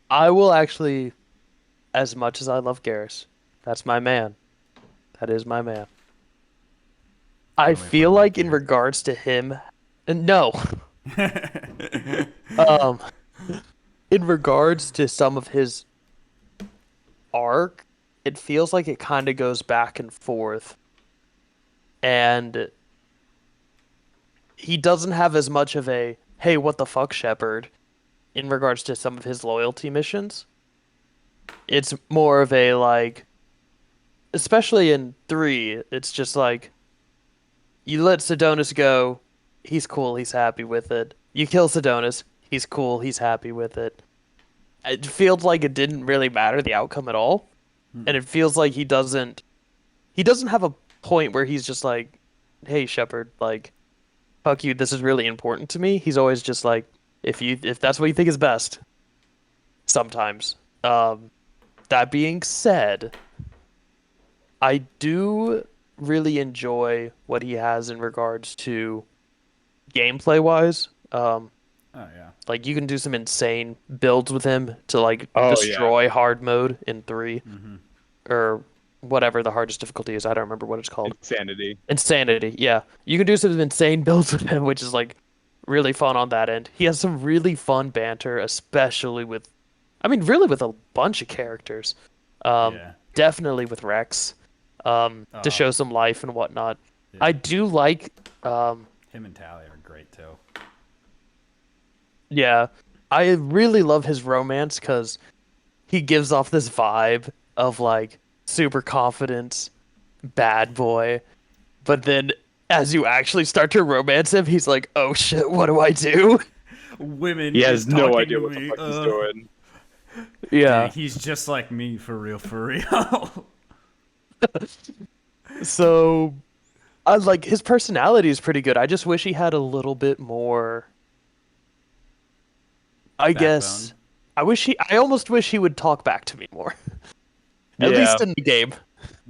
I will actually, as much as I love Garrus, that's my man. That is my man. I feel like in regards to him, no. In regards to some of his arc, it feels like it kind of goes back and forth. And he doesn't have as much of a, hey, what the fuck, Shepard, in regards to some of his loyalty missions. It's more of a, like, especially in 3, it's just like, you let Sidonus go, he's cool, he's happy with it. You kill Sidonus, he's cool, he's happy with it. It feels like it didn't really matter the outcome at all. And it feels like he doesn't have a point where he's just like, hey, Shepard, like, fuck you, this is really important to me. He's always just like, if that's what you think is best. Sometimes. That being said, I do really enjoy what he has in regards to gameplay wise. Like you can do some insane builds with him to like destroy hard mode in 3. Or whatever the hardest difficulty is. I don't remember what it's called. Insanity, yeah. You can do some insane builds with him, which is like really fun on that end. He has some really fun banter, especially with really with a bunch of characters. Definitely with Rex. To show some life and whatnot. Yeah. I do like him and Tally are great too. Yeah. I really love his romance because he gives off this vibe of like super confident bad boy, but then as you actually start to romance him, he's like, oh shit, what do I do? Women. He has no idea what the fuck he's doing. Yeah. He's just like me, for real. So I like his personality is pretty good. I just wish he had a little bit more, I guess. I almost wish he would talk back to me more. At least in the game.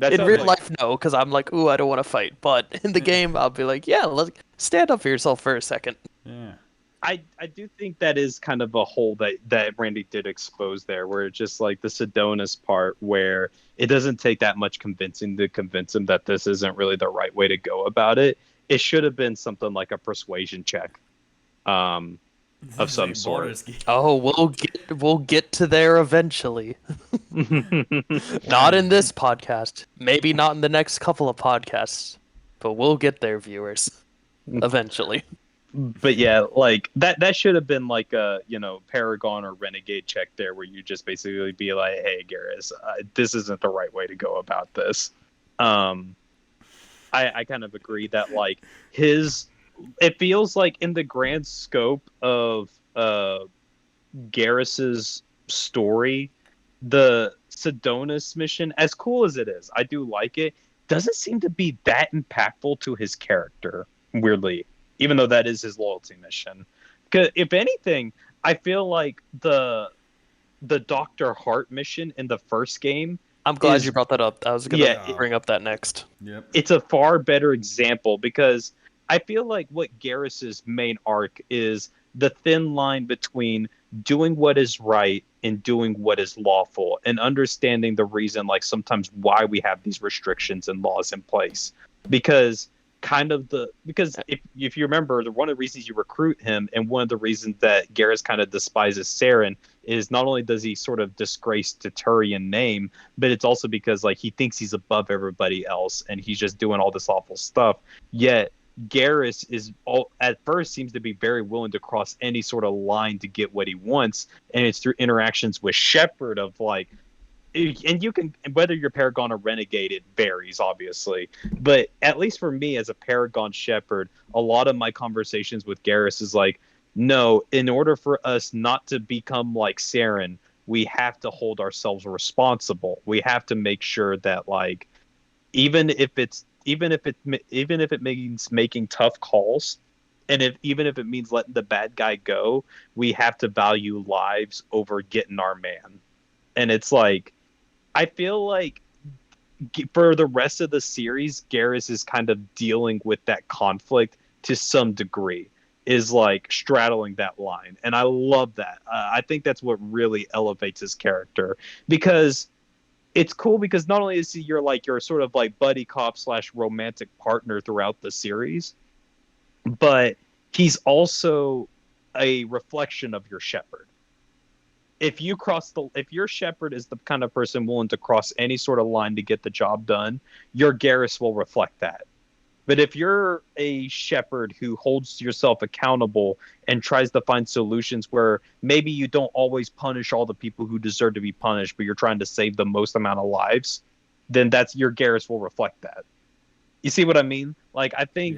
In real life, no, because I'm like, ooh, I don't want to fight. But in the game, I'll be like, yeah, let's stand up for yourself for a second. Yeah. I do think that is kind of a hole that Randy did expose there, where it's just like the Sidonus part, where it doesn't take that much convincing to convince him that this isn't really the right way to go about it. It should have been something like a persuasion check. Of some sort. Oh, we'll get to there eventually. Not in this podcast. Maybe not in the next couple of podcasts. But we'll get there, viewers. Eventually. But yeah, like that should have been like a, you know, Paragon or Renegade check there, where you just basically be like, hey, Garrus, this isn't the right way to go about this. Um, I kind of agree that like his, it feels like in the grand scope of Garrus's story, the Sedonis mission, as cool as it is, I do like it, doesn't seem to be that impactful to his character, weirdly, even though that is his loyalty mission. Because if anything, I feel like the Dr. Hart mission in the first game I'm glad you is, brought that up. I was gonna yeah, bring up that next. Yep. it's a far better example because I feel like what Garrus's main arc is the thin line between doing what is right and doing what is lawful and understanding the reason like sometimes why we have these restrictions and laws in place. Because because if you remember, one of the reasons you recruit him and one of the reasons that Garrus kind of despises Saren is not only does he sort of disgrace the Turian name, but it's also because like he thinks he's above everybody else and he's just doing all this awful stuff. Yet Garrus is all at first seems to be very willing to cross any sort of line to get what he wants, and it's through interactions with Shepard of like, and you can, whether you're Paragon or Renegade, it varies obviously, but at least for me as a Paragon Shepard, a lot of my conversations with Garrus is like, no, in order for us not to become like Saren, we have to hold ourselves responsible. We have to make sure that like even if it's even if it means making tough calls, and if even if it means letting the bad guy go, we have to value lives over getting our man. And it's like I feel like for the rest of the series, Garrus is kind of dealing with that conflict to some degree, is like straddling that line, and I love that. I think that's what really elevates his character because it's cool because not only is he your sort of like buddy cop slash romantic partner throughout the series, but he's also a reflection of your shepherd. If your shepherd is the kind of person willing to cross any sort of line to get the job done, your Garrus will reflect that. But if you're a shepherd who holds yourself accountable and tries to find solutions where maybe you don't always punish all the people who deserve to be punished, but you're trying to save the most amount of lives, then that's your Garrus will reflect that. You see what I mean? Like Yeah.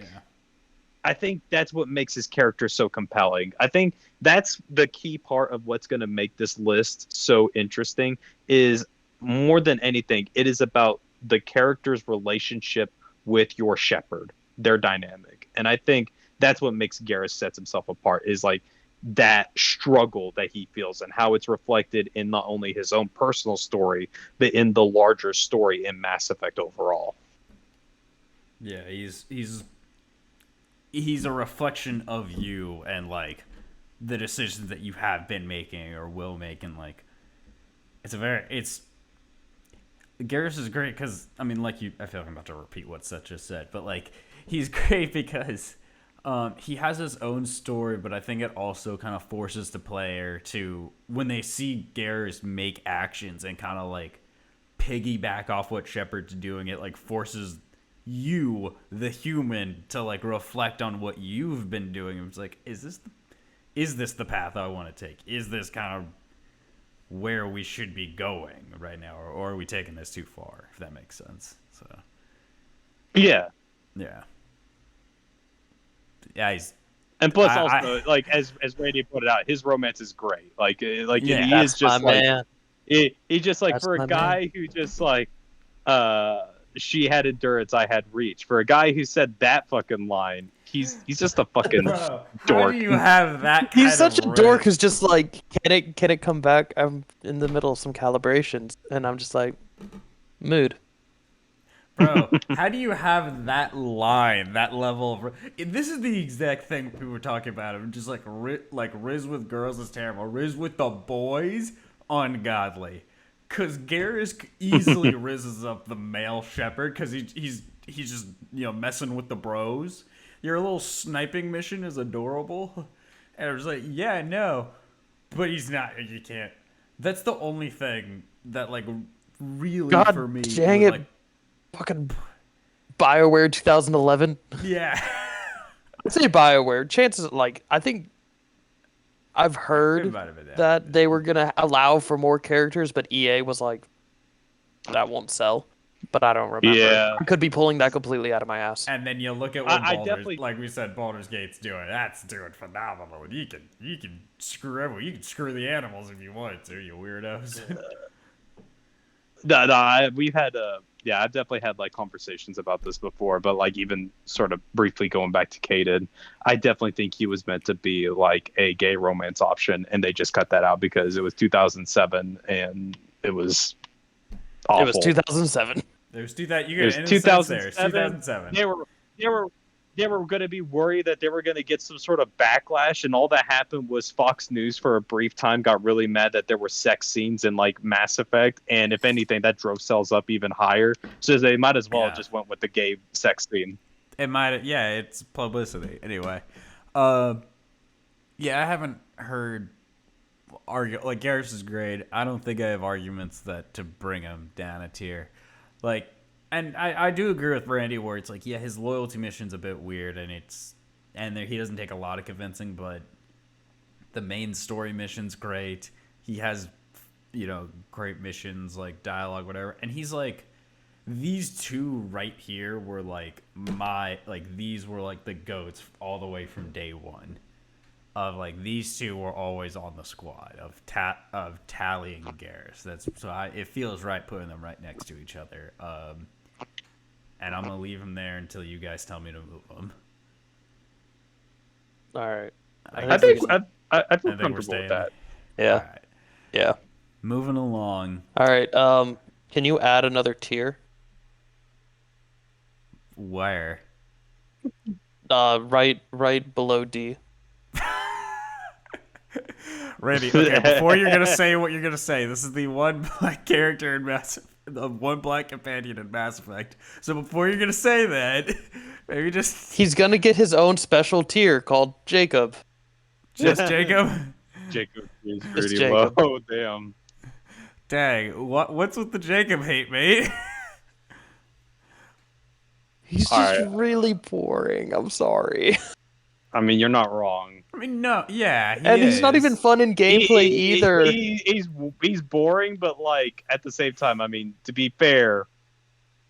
I think that's what makes his character so compelling. I think that's the key part of what's going to make this list so interesting is more than anything, it is about the character's relationship with your shepherd, their dynamic. And I think that's what makes Garrus sets himself apart is like that struggle that he feels and how it's reflected in not only his own personal story, but in the larger story in Mass Effect overall. Yeah, he's a reflection of you and like the decisions that you have been making or will make, and like it's Garrus is great because I mean, like I feel like I'm about to repeat what Seth just said, but like he's great because he has his own story, but I think it also kind of forces the player to when they see Garrus make actions and kind of like piggyback off what Shepard's doing, it like forces you, the human, to like reflect on what you've been doing. It's like, is this the path I want to take? Is this kind of where we should be going right now, or are we taking this too far? If that makes sense. So Yeah. yeah, yeah, he's And plus, also, like as Randy put it out, his romance is great. Yeah, he is just my like man. he just like That's for a my guy man. who just like she had endurance, I had reach. For a guy who said that fucking line, he's just a fucking bro. How dork. do you have that? He's kind such of a dork range? who's just like, can it come back? I'm in the middle of some calibrations, and I'm just like, mood. Bro, how do you have that line, that level of? This is the exact thing people were talking about. I'm just like, Riz with girls is terrible. Riz with the boys, ungodly. Cause Garrus easily rizzes up the male shepherd because he's just messing with the bros. Your little sniping mission is adorable, and I was like, yeah, no, but he's not. You can't. That's the only thing that like really for God me dang would it. like Fucking BioWare 2011. yeah. I'd say BioWare. Chances, I think I've It heard might have been that they were gonna allow for more characters, but EA was like, that won't sell. But I don't remember. Yeah, I could be pulling that completely out of my ass. And then you look at what I Baldur's, definitely like we said, Baldur's Gate's doing. That's doing phenomenal. You can screw everyone. You can screw the animals if you want to. You weirdos. we've had yeah, I've definitely had like conversations about this before, but like even sort of briefly going back to Caden, I definitely think he was meant to be like a gay romance option, and they just cut that out because it was 2007 and it was awful. It was 2007. There's two that you It was get in a sense there. It's 2007. 2007. They were going to be worried that they were going to get some sort of backlash, and all that happened was Fox News for a brief time got really mad that there were sex scenes in like Mass Effect, and if anything, that drove sales up even higher. So they might as well have just went with the gay sex scene. It might. Yeah, it's publicity anyway. Yeah, I haven't heard like Garrus is great. I don't think I have arguments that to bring him down a tier. Like, and I do agree with Randy where it's like, yeah, his loyalty mission's a bit weird, and he doesn't take a lot of convincing, but the main story mission's great. He has, great missions like dialogue, whatever, and he's like, these two right here were like these were like the goats all the way from day one. Of like these two were always on the squad of Tally and Garrus. It feels right putting them right next to each other. And I'm gonna leave them there until you guys tell me to move them. All right. I think I feel I think we're comfortable staying. with that. Yeah. All right. Yeah. Moving along. All right. Can you add another tier? Where? Right below D. Randy, okay, before you're gonna say what you're gonna say, this is the one black character in the one black companion in Mass Effect. So before you're gonna say that, maybe just He's gonna get his own special tier called Jacob. Jacob. Jacob is pretty Jacob. low. Damn. Dang, what's with the Jacob hate, mate? He's just All right. really boring. I'm sorry. I mean, you're not wrong. I mean, no, yeah, And he's not even fun in gameplay either. He's boring, but like at the same time, I mean, to be fair,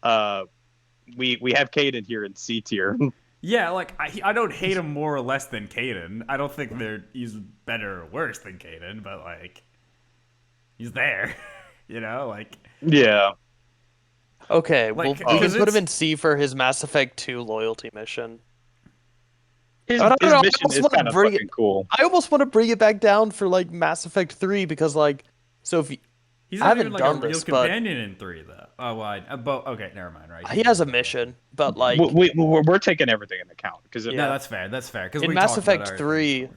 we have Caden here in C tier. Yeah, like I don't hate him more or less than Caden. I don't think he's better or worse than Caden, but like he's there, like Yeah. Okay, Like, well, we can 'cause put him it's- in C for his Mass Effect 2 loyalty mission. His I don't know, I mission almost is wanna kind of bring it- fucking cool. I almost want to bring it back down for like Mass Effect 3 because so if he's I not haven't even like done a real this, but- companion in 3 though. Oh, well, okay, never mind. Right? he has a mission, but like We're taking everything into account because No, that's fair. That's fair. Because in Mass Effect 3,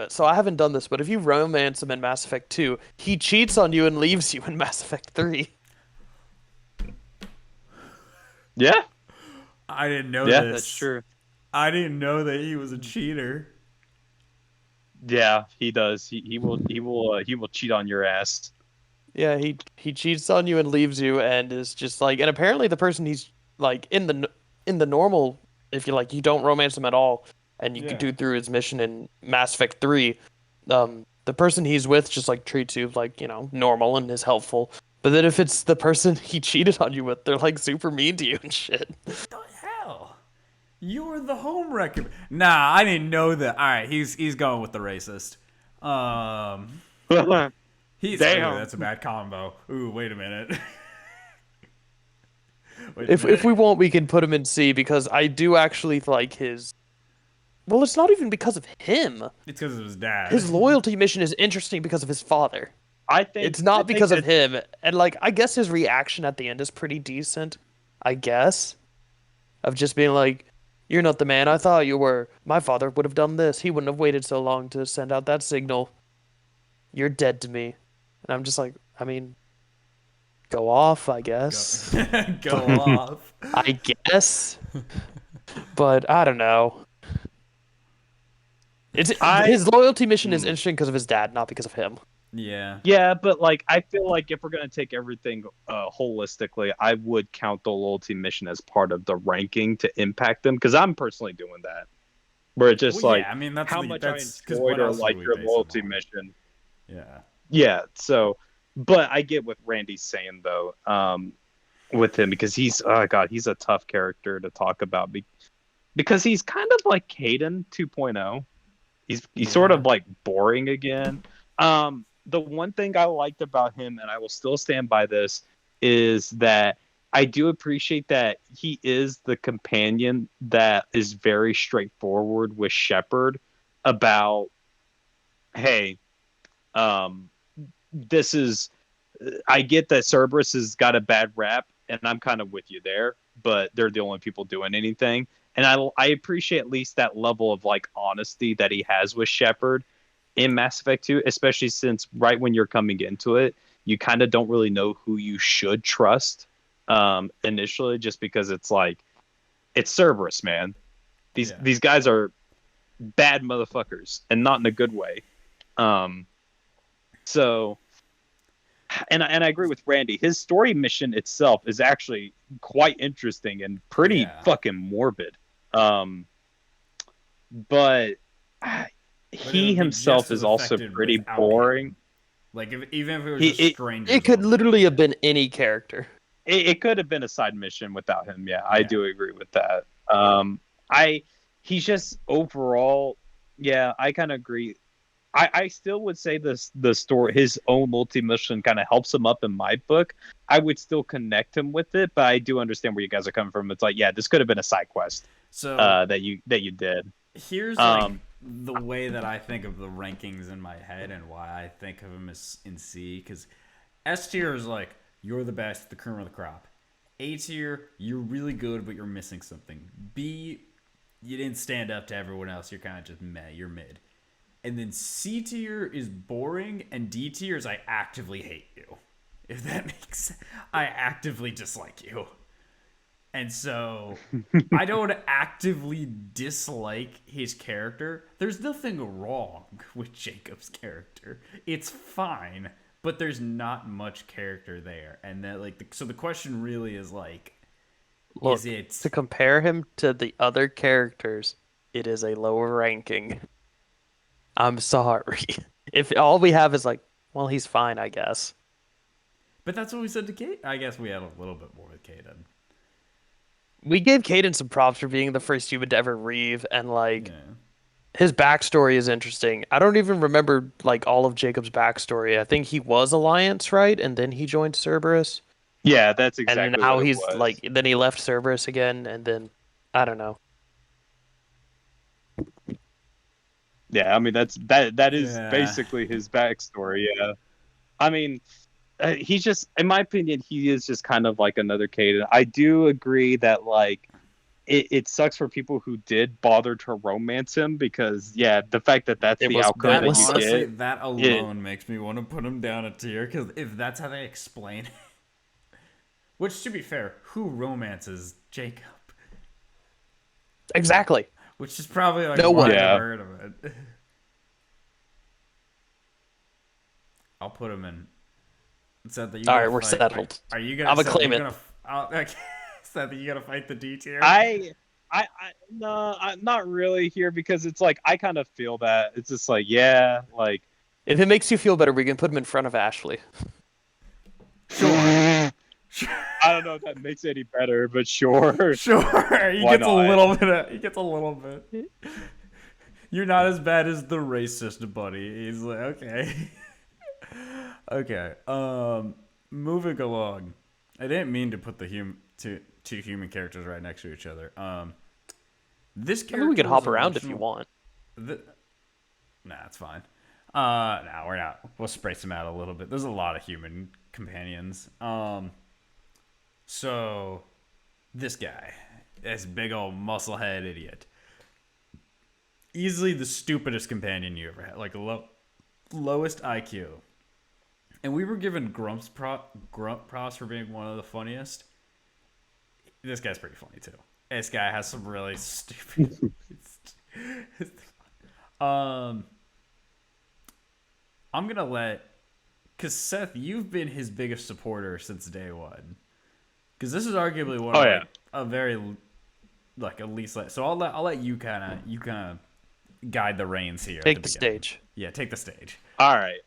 so I haven't done this, but if you romance him in Mass Effect 2, he cheats on you and leaves you in Mass Effect 3. yeah, I didn't know yeah, this. that's true. I didn't know that he was a cheater. Yeah, he does. He will cheat on your ass. Yeah, he cheats on you and leaves you and is just like, and apparently the person he's like in the normal, if you like, you don't romance him at all and you Yeah. can do through his mission in Mass Effect 3, the person he's with just like treats you like, normal and is helpful. But then if it's the person he cheated on you with, they're like super mean to you and shit. What the hell? You were the home wrecker. Nah, I didn't know that. All right, he's going with the racist. He's Damn. Ooh, that's a bad combo. Ooh, wait a minute. If we want, we can put him in C because I do actually like his. Well, it's not even because of him. It's because of his dad. His loyalty mission is interesting because of his father. I think It's not because of him. And like, I guess his reaction at the end is pretty decent. I guess. Of just being like, "You're not the man I thought you were. My father would have done this. He wouldn't have waited so long to send out that signal. You're dead to me." And I'm just like, I mean, go off, I guess. Go off. I guess. But I don't know. His loyalty mission is interesting because of his dad, not because of him. Yeah. Yeah, but like I feel like if we're gonna take everything holistically, I would count the loyalty mission as part of the ranking to impact them because I'm personally doing that. Where it's Well, just like yeah. I mean, how much I that's because enjoyed what or else would like we your base them loyalty on? mission. Yeah. Yeah, so but I get what Randy's saying though, with him because he's oh god, he's a tough character to talk about because he's kind of like Caden 2.0. He's sort Yeah. of like boring again. The one thing I liked about him, and I will still stand by this, is that I do appreciate that he is the companion that is very straightforward with Shepard about, hey, um, this is. I get that Cerberus has got a bad rap, and I'm kind of with you there, but they're the only people doing anything. And I appreciate at least that level of like honesty that he has with Shepard in Mass Effect 2, especially since right when you're coming into it, you kind of don't really know who you should trust initially, just because it's like it's Cerberus, man. Yeah. These guys are bad motherfuckers, and not in a good way. Um, so, and I agree with Randy. His story mission itself is actually quite interesting and pretty Yeah. fucking morbid. Um, but But it he would be himself just as is also effective pretty without him. boring. Like even if it was He just It strangers could looking literally into have it. been any character. it could have been a side mission without him. Yeah, I Yeah. do agree with that. I he's just overall, yeah, I kind of agree. I still would say the story, his own multi mission, kind of helps him up in my book. I would still connect him with it, but I do understand where you guys are coming from. It's like, yeah, this could have been a side quest So that you did. here's like Um, the way that I think of the rankings in my head and why I think of them as in C. Because S tier is like you're the best, the cream of the crop. A tier, you're really good, but you're missing something. B, you didn't stand up to everyone else. You're kind of just meh. You're mid. And then C tier is boring, and D tier is I actively hate you. If that makes sense. I actively dislike you. And so I don't actively dislike his character. There's nothing wrong with Jacob's character. It's fine, but there's not much character there. And that so the question really is like is Look, it to compare him to the other characters, it is a lower ranking. I'm sorry. If all we have is like, well, he's fine, I guess. but that's what we said to Kate. I guess we had a little bit more with Kaden. We gave Caden some props for being the first human to ever reave, and like Yeah. his backstory is interesting. I don't even remember like all of Jacob's backstory. I think he was Alliance, right? And then he joined Cerberus. yeah, that's And exactly what now it he's was. like then he left Cerberus again and then I don't know. Yeah, I mean that is Yeah. basically his backstory. Yeah, I mean, he's just, in my opinion, he is just kind of like another Caden. I do agree that like it sucks for people who did bother to romance him because yeah, the fact that that's It the was outcome That that you pointless. honestly, get, that it alone makes me want to put him down a tier because if that's how they explain it, which to be fair, who romances Jacob? Exactly. Which is probably like No why I one. never yeah. heard of it. I'll put him in. Said that you All gonna right, we're fight. settled. Are you gonna? I'm gonna Said that claim you're it. gonna. Okay. Said that you gotta fight the D tier. I no, I'm not really here because it's like I kind of feel that it's just like yeah, like If it makes you feel better, we can put him in front of Ashley. Sure. I don't know if that makes it any better, but sure, Sure. He why gets a not? little bit. He gets a little bit. You're not as bad as the racist buddy. He's like, okay. Okay. Moving along. I didn't mean to put the two human characters right next to each other. This I mean, we character could was hop around if you original. want. Th- nah, it's fine. No, we're not. We'll space them out a little bit. There's a lot of human companions. So this guy, this big old musclehead idiot, easily the stupidest companion you ever had, like lowest IQ. And we were given grunt props for being one of the funniest. This guy's pretty funny too. This guy has some really stupid. um, I'm gonna let Because Seth, you've been his biggest supporter since day one. Because this is arguably one Oh of yeah. like a very like at least like. So I'll let you kind of guide the reins here. Take at the beginning. stage. Yeah, take the stage. All right,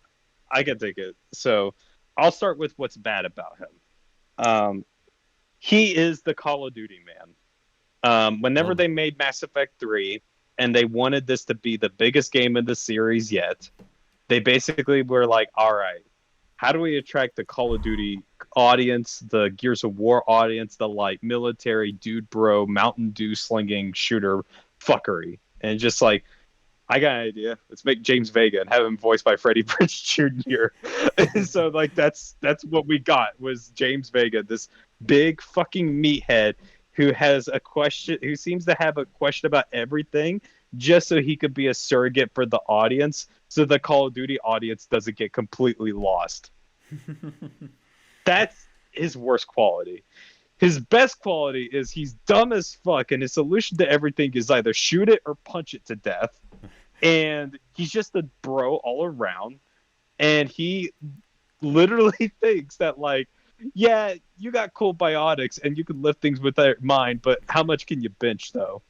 I can take it. So I'll start with what's bad about him. He is the Call of Duty man. Whenever they made Mass Effect 3 and they wanted this to be the biggest game in the series yet, they basically were like, all right, how do we attract the Call of Duty audience, the Gears of War audience, the like military dude bro, Mountain Dew slinging shooter fuckery? And just like, I got an idea. Let's make James Vega and have him voiced by Freddie Prinze Jr. So like that's what we got was James Vega, this big fucking meathead who has a question, who seems to have a question about everything, just so he could be a surrogate for the audience, so the Call of Duty audience doesn't get completely lost. That's his worst quality. His best quality is he's dumb as fuck, and his solution to everything is either shoot it or punch it to death. And he's just a bro all around. And he literally thinks that, like, yeah, you got cool biotics and you can lift things with their mind, but how much can you bench, though?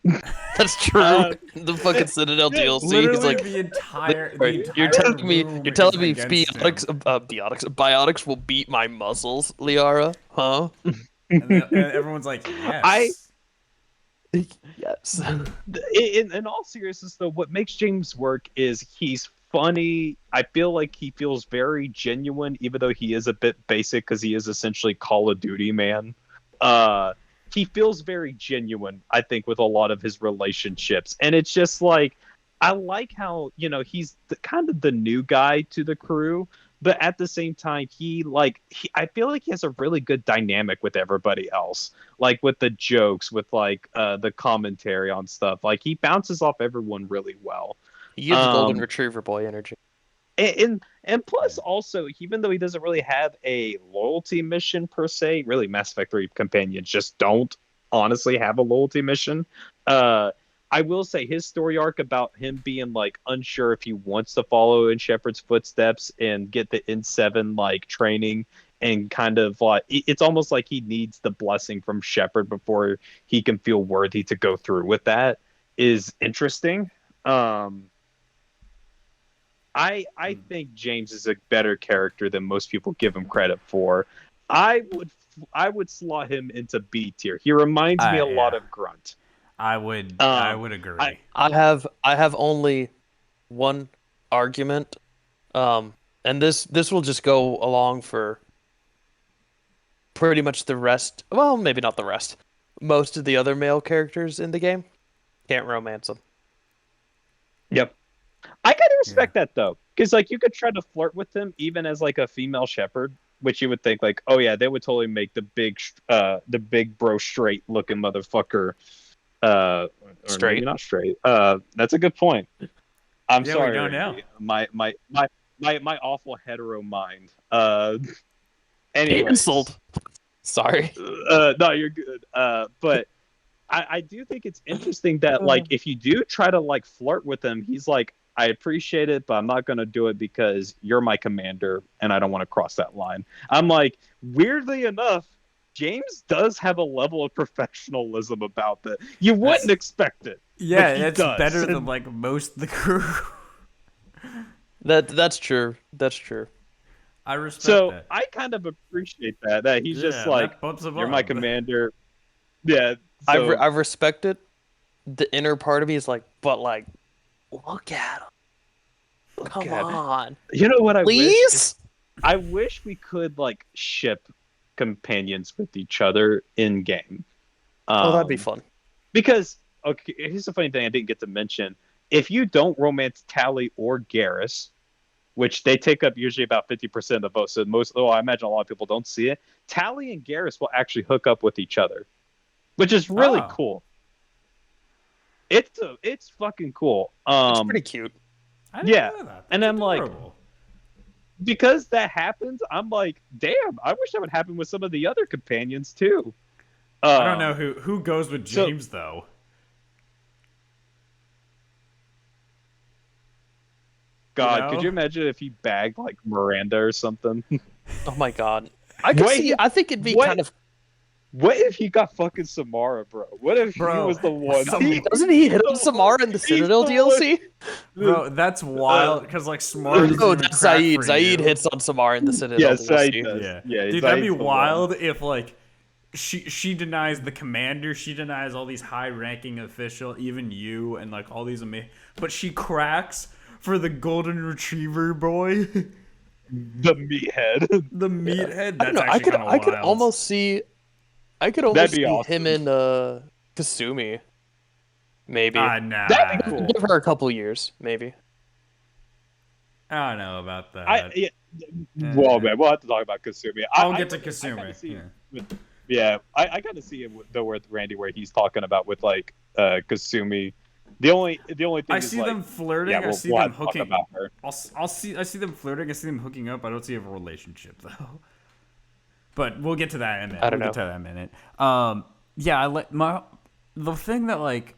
That's true. The fucking Citadel yeah, DLC. He's Literally like, the entire you're telling me room you're telling is me against biotics will beat my muscles, Liara? Huh? and everyone's like, yes. Yes. In all seriousness, though, what makes James work is he's funny. I feel like he feels very genuine, even though he is a bit basic because he is essentially Call of Duty man. He feels very genuine, I think, with a lot of his relationships, and it's just like I like how he's kind of the new guy to the crew, but at the same time, I feel like he has a really good dynamic with everybody else, like with the jokes, with like the commentary on stuff. Like he bounces off everyone really well. He gives golden retriever boy energy. And plus also, even though he doesn't really have a loyalty mission per se, really Mass Effect 3 companions just don't honestly have a loyalty mission. I will say his story arc about him being like unsure if he wants to follow in Shepard's footsteps and get the N7 like training, and kind of like it's almost like he needs the blessing from Shepard before he can feel worthy to go through with that, is interesting. I think James is a better character than most people give him credit for. I would slot him into B tier. He reminds me a lot of Grunt. I would agree. I have only one argument, and this will just go along for pretty much the rest. Well, maybe not the rest. Most of the other male characters in the game can't romance them. Yep. I kind of respect that though, because like you could try to flirt with him even as like a female shepherd, which you would think like, oh yeah, they would totally make the big bro straight looking motherfucker, or Straight. maybe not straight. That's a good point. I'm sorry, we don't know. Randy. My awful hetero mind. Anyways, Cancelled. Sorry. no, you're good. But I do think it's interesting that like if you do try to like flirt with him, he's like, I appreciate it, but I'm not going to do it because you're my commander and I don't want to cross that line. I'm like, weirdly enough, James does have a level of professionalism about that. You wouldn't expect it. Yeah, but it's better than like most of the crew. That's true. That's true. I respect so that. I kind of appreciate that he's just Yeah, like, that bumps him you're my up. commander. Yeah. So, I respect it. The inner part of me is like, but like, look at him. Come on. you know what I wish? Please? I wish we could like ship companions with each other in game. Oh, that'd be fun. Because okay, here's the funny thing I didn't get to mention: if you don't romance Tally or Garrus, which they take up usually about 50% of the vote, so I imagine a lot of people don't see it. Tally and Garrus will actually hook up with each other, which is really cool. It's fucking cool. It's pretty cute. I didn't know that. That's and I'm adorable. like, because that happens, I'm like, damn, I wish that would happen with some of the other companions too. I don't know who goes with James though. God, know? could you imagine if he bagged like Miranda or something? Oh my god. I could What see. if- I think it'd be what- kind of. What if he got fucking Samara, bro? What if he Bro, was the one? Doesn't he hit on Samara in the Citadel DLC? Bro, that's wild because like Smart Or isn't no, even that's cracked Zaid. for Zaid you. hits on Samara in the Citadel Yes, Zaid DLC. does. Yeah, Yeah, dude, that'd be Zaid's the one. wild if like she denies the commander, she denies all these high-ranking official, even you, and like all these amazing. But she cracks for the golden retriever boy, The meathead. the meathead. I don't That's know. actually kind of I wild. could almost see. I could almost That'd be see awesome. him and Kasumi. Maybe. Nah. That'd be cool. Give her a couple years, maybe. I don't know about that. Well, man, we'll have to talk about Kasumi. I'll get to I kinda Kasumi. see Yeah. him with- yeah, I kind of see him though with Randy, where he's talking about with like Kasumi. The only thing I is, see like, them flirting. Yeah, I we'll, see we'll them have to talk hooking. about her. I see them flirting. I see them hooking up. I don't see a relationship though. But we'll get to that in a minute. I don't We'll get know. to that in a minute. Yeah, the thing that like,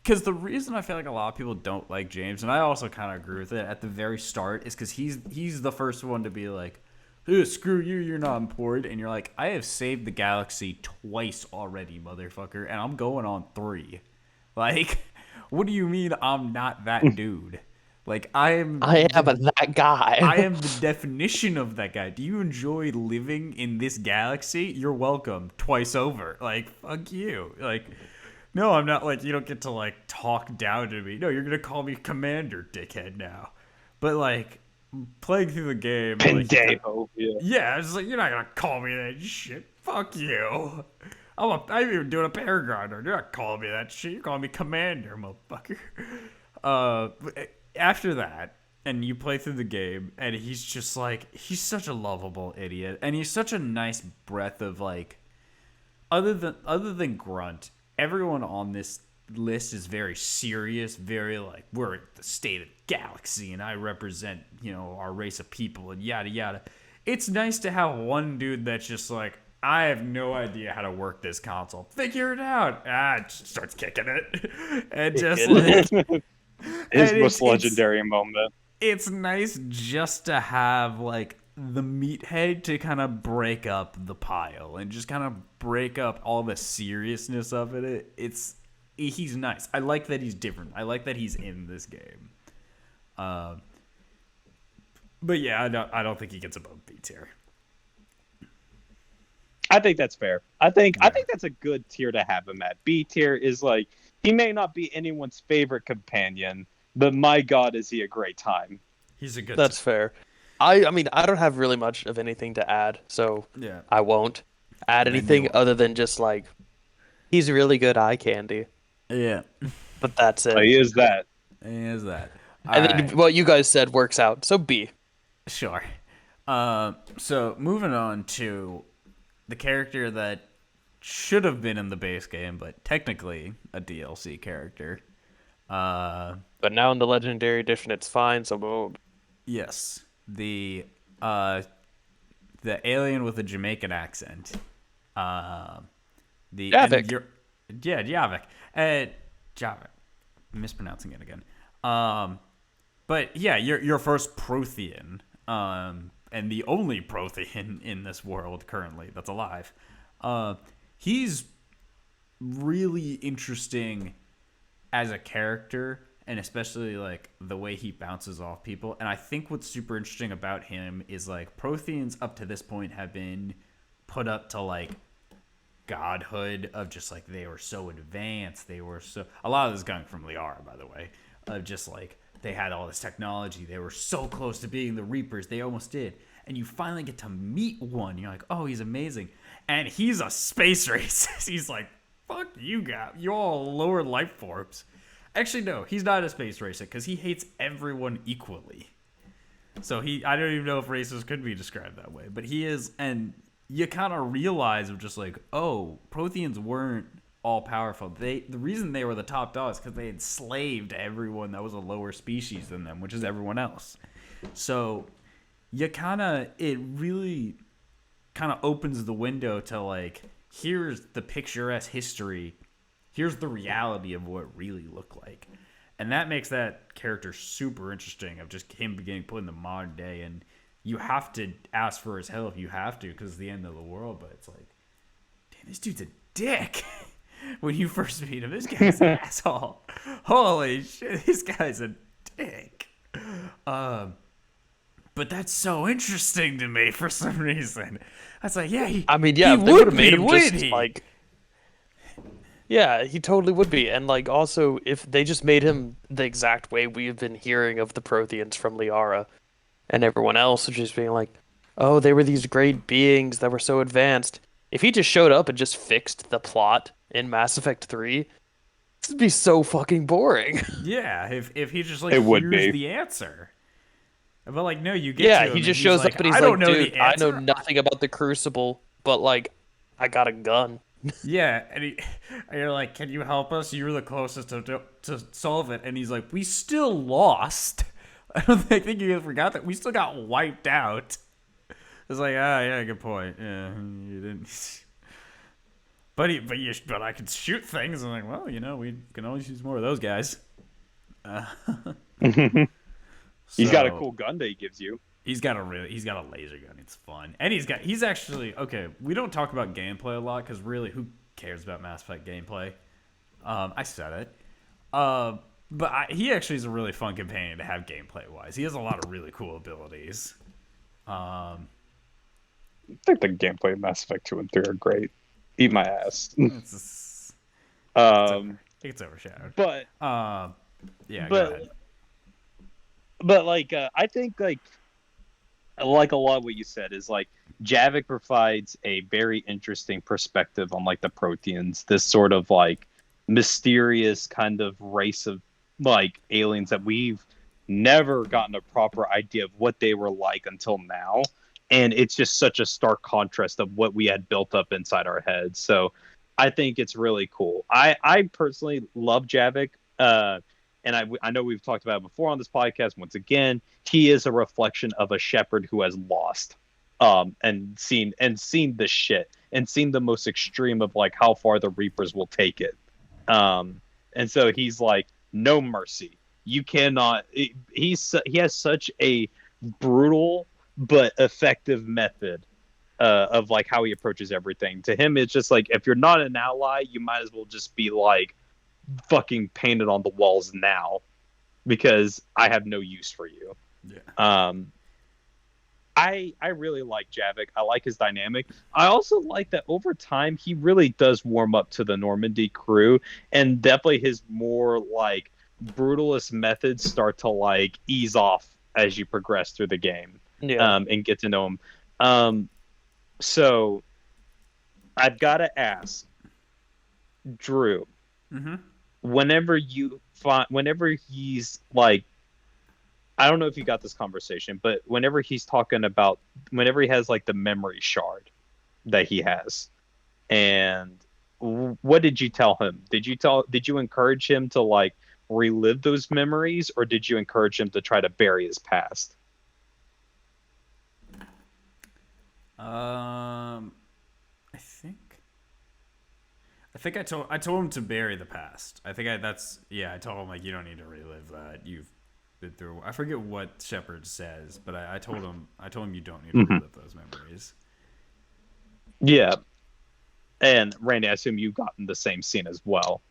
because the reason I feel like a lot of people don't like James, and I also kind of agree with it at the very start, is because he's the first one to be like, "Ugh, screw you, you're not important," and you're like, "I have saved the galaxy twice already, motherfucker, and I'm going on 3. Like, what do you mean I'm not that dude? Like, I am that guy. I am the definition of that guy. Do you enjoy living in this galaxy? You're welcome twice over. Like, fuck you. Like, no, I'm not like, you don't get to like talk down to me. No, you're gonna call me Commander, dickhead now. But like, playing through the game, like, Pendejo. Yeah. yeah, it's like, you're not gonna call me that shit. Fuck you. I'm even doing a paragon. You're not calling me that shit. You're calling me Commander, motherfucker. After that, and you play through the game, and he's just like, he's such a lovable idiot, and he's such a nice breath of like, other than Grunt, everyone on this list is very serious, very like, we're at the state of the galaxy, and I represent, our race of people, and yada yada. It's nice to have one dude that's just like, I have no idea how to work this console. Figure it out. Just starts kicking it, and just like. His And most legendary moment. It's nice just to have like the meathead to kind of break up the pile and just kind of break up all the seriousness of it. He's nice. I like that he's different. I like that he's in this game. But yeah, I don't think he gets above B tier. I think that's fair. I think that's a good tier to have him at. B tier is like, he may not be anyone's favorite companion, but my God, is he a great time? He's a good. That's fair. I mean, I don't have really much of anything to add, so Yeah. I won't add anything other than just like, he's really good eye candy. Yeah. But that's it. He is that. He is that. And then Alright. what you guys said works out. So B. Sure. So moving on to the character that should have been in the base game, but technically a DLC character. But now in the Legendary Edition, it's fine. So boom. Yes, the alien with a Jamaican accent. The Javik. Javik. Javik. Mispronouncing it again. But yeah, your first Prothean, and the only Prothean in this world currently that's alive. He's really interesting as a character, and especially like the way he bounces off people. And I think what's super interesting about him is like Protheans up to this point have been put up to like godhood of just like they were so advanced, they were so, a lot of this is coming from Liara, by the way, of just like they had all this technology, they were so close to being the Reapers, they almost did. And you finally get to meet one, you're like, oh, he's amazing, and he's a space racist. He's like, fuck you guys, you all lower life forms. Actually, no, he's not a space racist because he hates everyone equally. So I don't even know if racist could be described that way, but he is. And you kind of realize of just like, oh, Protheans weren't all powerful. The reason they were the top dogs because they enslaved everyone that was a lower species than them, which is everyone else. So it really kind of opens the window to like, here's the picturesque history, here's the reality of what it really looked like. And that makes that character super interesting of just him getting put in the modern day, and you have to ask for his help. You have to because it's the end of the world. But it's like, damn, this dude's a dick. When you first meet him, this guy's an asshole. Holy shit, this guy's a dick. But that's so interesting to me for some reason. I was like, yeah, Yeah, he if they would would have made be, him would just he? like, yeah, he totally would be. And like, also, if they just made him the exact way we've been hearing of the Protheans from Liara, and everyone else just being like, oh, they were these great beings that were so advanced. If he just showed up and just fixed the plot in Mass Effect 3, this would be so fucking boring. Yeah, if he just like It would here's be. the answer. But like, no, you get Yeah, to him he and just he's shows like, up and he's I like, don't know dude, the I know answer. nothing about the Crucible, but like, I got a gun. Yeah, and you're like, can you help us? You're the closest to solve it. And he's like, we still lost. I think you forgot that we still got wiped out. It's like, yeah, good point. Yeah, you didn't. But I could shoot things. I'm like, well, we can always use more of those guys. He's got a So, cool gun that he gives you. he's got a laser gun. It's fun, and he's actually okay. We don't talk about gameplay a lot because really, who cares about Mass Effect gameplay? I said it. He actually is a really fun companion to have gameplay wise. He has a lot of really cool abilities. I think the gameplay of Mass Effect 2 and 3 are great. Eat my ass. It gets overshadowed. But Yeah, go but ahead. but like I think like a lot of what you said is like Javik provides a very interesting perspective on like the Proteans, this sort of like mysterious kind of race of like aliens that we've never gotten a proper idea of what they were like until now. And it's just such a stark contrast of what we had built up inside our heads. So I think it's really cool. I personally love Javik. And I know we've talked about it before on this podcast. Once again, he is a reflection of a shepherd who has lost, and seen the shit and seen the most extreme of like how far the Reapers will take it. And so he's like, no mercy. You cannot. He has such a brutal but effective method of like how he approaches everything. To him, it's just like if you're not an ally, you might as well just be like fucking painted on the walls now because I have no use for you. Yeah. I really like Javik. I like his dynamic. I also like that over time he really does warm up to the Normandy crew, and definitely his more like brutalist methods start to like ease off as you progress through the game. Yeah. And get to know him. So I've got to ask Drew, Mm-hmm. whenever he's like, I don't know if you got this conversation, but whenever he's talking about, whenever he has like the memory shard that he has, and what did you tell him? Did you encourage him to like relive those memories, or did you encourage him to try to bury his past? I think I told him to bury the past. I told him like you don't need to relive that. You've been through. I forget what Shepard says, but I told him you don't need to relive those memories. Yeah. And Randy, I assume you've gotten the same scene as well.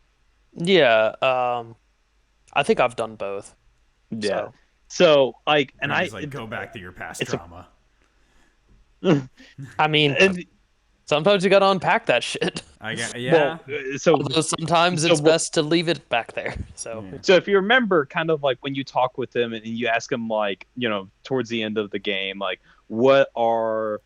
Yeah. I think I've done both. Yeah. So like, and Randy's like go back to your past trauma. I mean, and sometimes you gotta unpack that shit. Yeah. Although sometimes it's best to leave it back there. So So if you remember, kind of like when you talk with him and you ask him, like, towards the end of the game, like, what are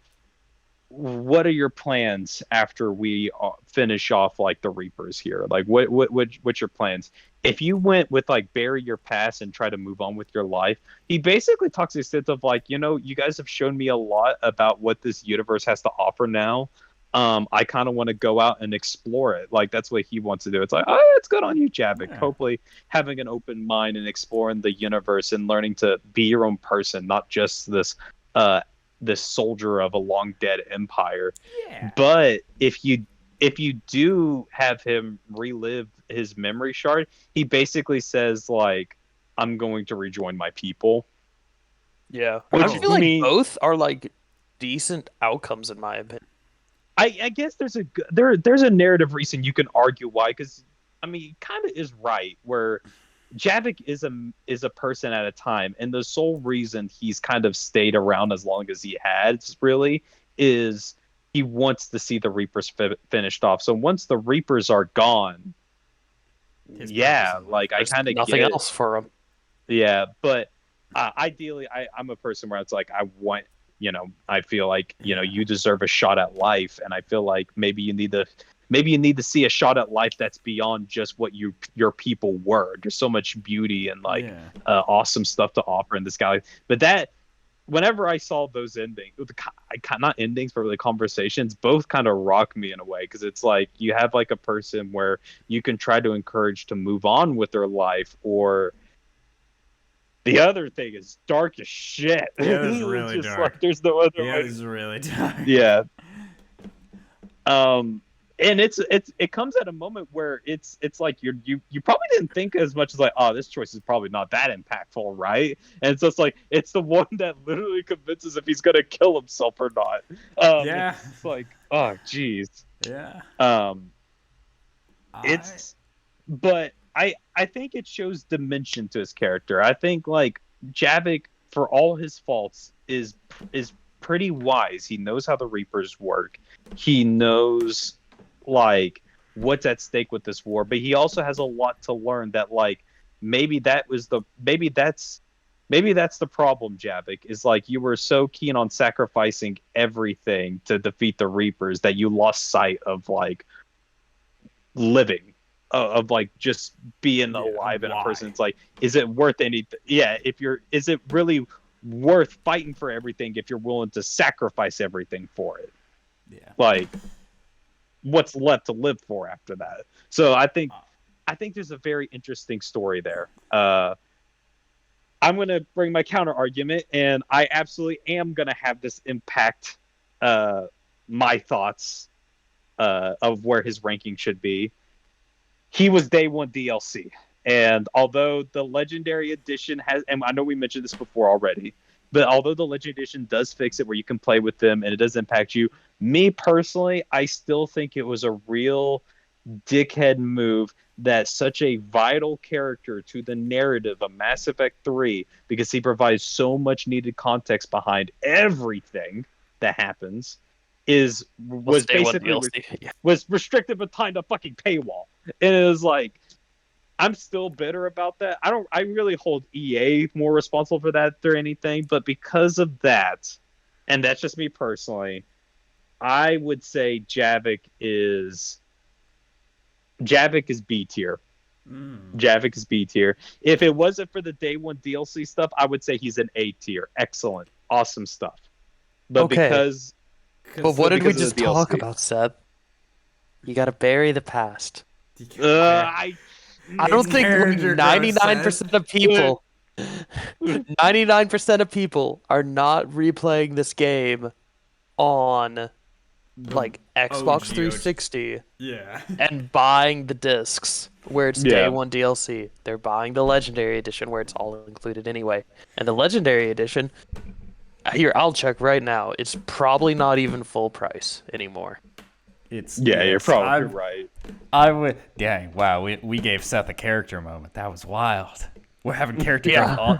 your plans after we finish off like the Reapers here? Like, what's your plans? If you went with like bury your past and try to move on with your life, he basically talks to the extent of like, you guys have shown me a lot about what this universe has to offer now. I kind of want to go out and explore it. Like that's what he wants to do. It's like, oh, it's good on you, Javik. Yeah. Hopefully, having an open mind and exploring the universe and learning to be your own person, not just this soldier of a long dead empire. Yeah. But if if you do have him relive his memory shard, he basically says like, "I'm going to rejoin my people." Yeah, Which I feel like means both are like decent outcomes in my opinion. I guess there's a narrative reason you can argue why, because I mean, he kind of is right where Javik is a person at a time, and the sole reason he's kind of stayed around as long as he has really is he wants to see the Reapers finished off. So once the Reapers are gone, yeah, like I There's kind of nothing get else for them. yeah, but ideally, I'm a person where it's like I want, I feel like you deserve a shot at life, and I feel like maybe you need to see a shot at life that's beyond just what your people were. There's so much beauty and like awesome stuff to offer in this galaxy. But that whenever I saw those endings, not endings, but really conversations, both kind of rock me in a way because it's like you have like a person where you can try to encourage to move on with their life or. The other thing is dark as shit. Yeah, it's really just dark. Like, there's no other Yeah, way. it's really dark. Yeah. And it comes at a moment where it's like you probably didn't think as much as like, oh, this choice is probably not that impactful, right? And so it's like it's the one that literally convinces if he's gonna kill himself or not. Yeah. It's like, oh, geez. Yeah. But I think it shows dimension to his character. I think like Javik, for all his faults, is pretty wise. He knows how the Reapers work. He knows like what's at stake with this war, but he also has a lot to learn that like maybe that's the problem, Javik, is like you were so keen on sacrificing everything to defeat the Reapers that you lost sight of like living, of like just being alive in a person. It's like, is it worth anything? Yeah, is it really worth fighting for everything if you're willing to sacrifice everything for it? Yeah. Like, what's left to live for after that? So I think there's a very interesting story there. I'm gonna bring my counter argument, and I absolutely am gonna have this impact my thoughts of where his ranking should be. He was day one DLC. And although the Legendary Edition has, and I know we mentioned this before already, but although the Legendary Edition does fix it where you can play with them and it does impact you, me personally, I still think it was a real dickhead move that such a vital character to the narrative of Mass Effect 3, because he provides so much needed context behind everything that happens, was basically was restricted behind a fucking paywall. And it was like, I'm still bitter about that. I really hold EA more responsible for that or anything, but because of that, and that's just me personally, I would say Javik is B tier. Javik is B tier. If it wasn't for the day one DLC stuff, I would say he's an A tier. Excellent, awesome stuff. But because But what did we just talk about, Seth? You gotta bury the past. I don't think 99% of people 99% of people are not replaying this game on like Xbox 360 and buying the discs where it's day one DLC. They're buying the Legendary Edition where it's all included anyway. And the Legendary Edition, here, I'll check right now. It's probably not even full price anymore. You're probably right. I would. Dang! Wow, we gave Seth a character moment. That was wild. We're having character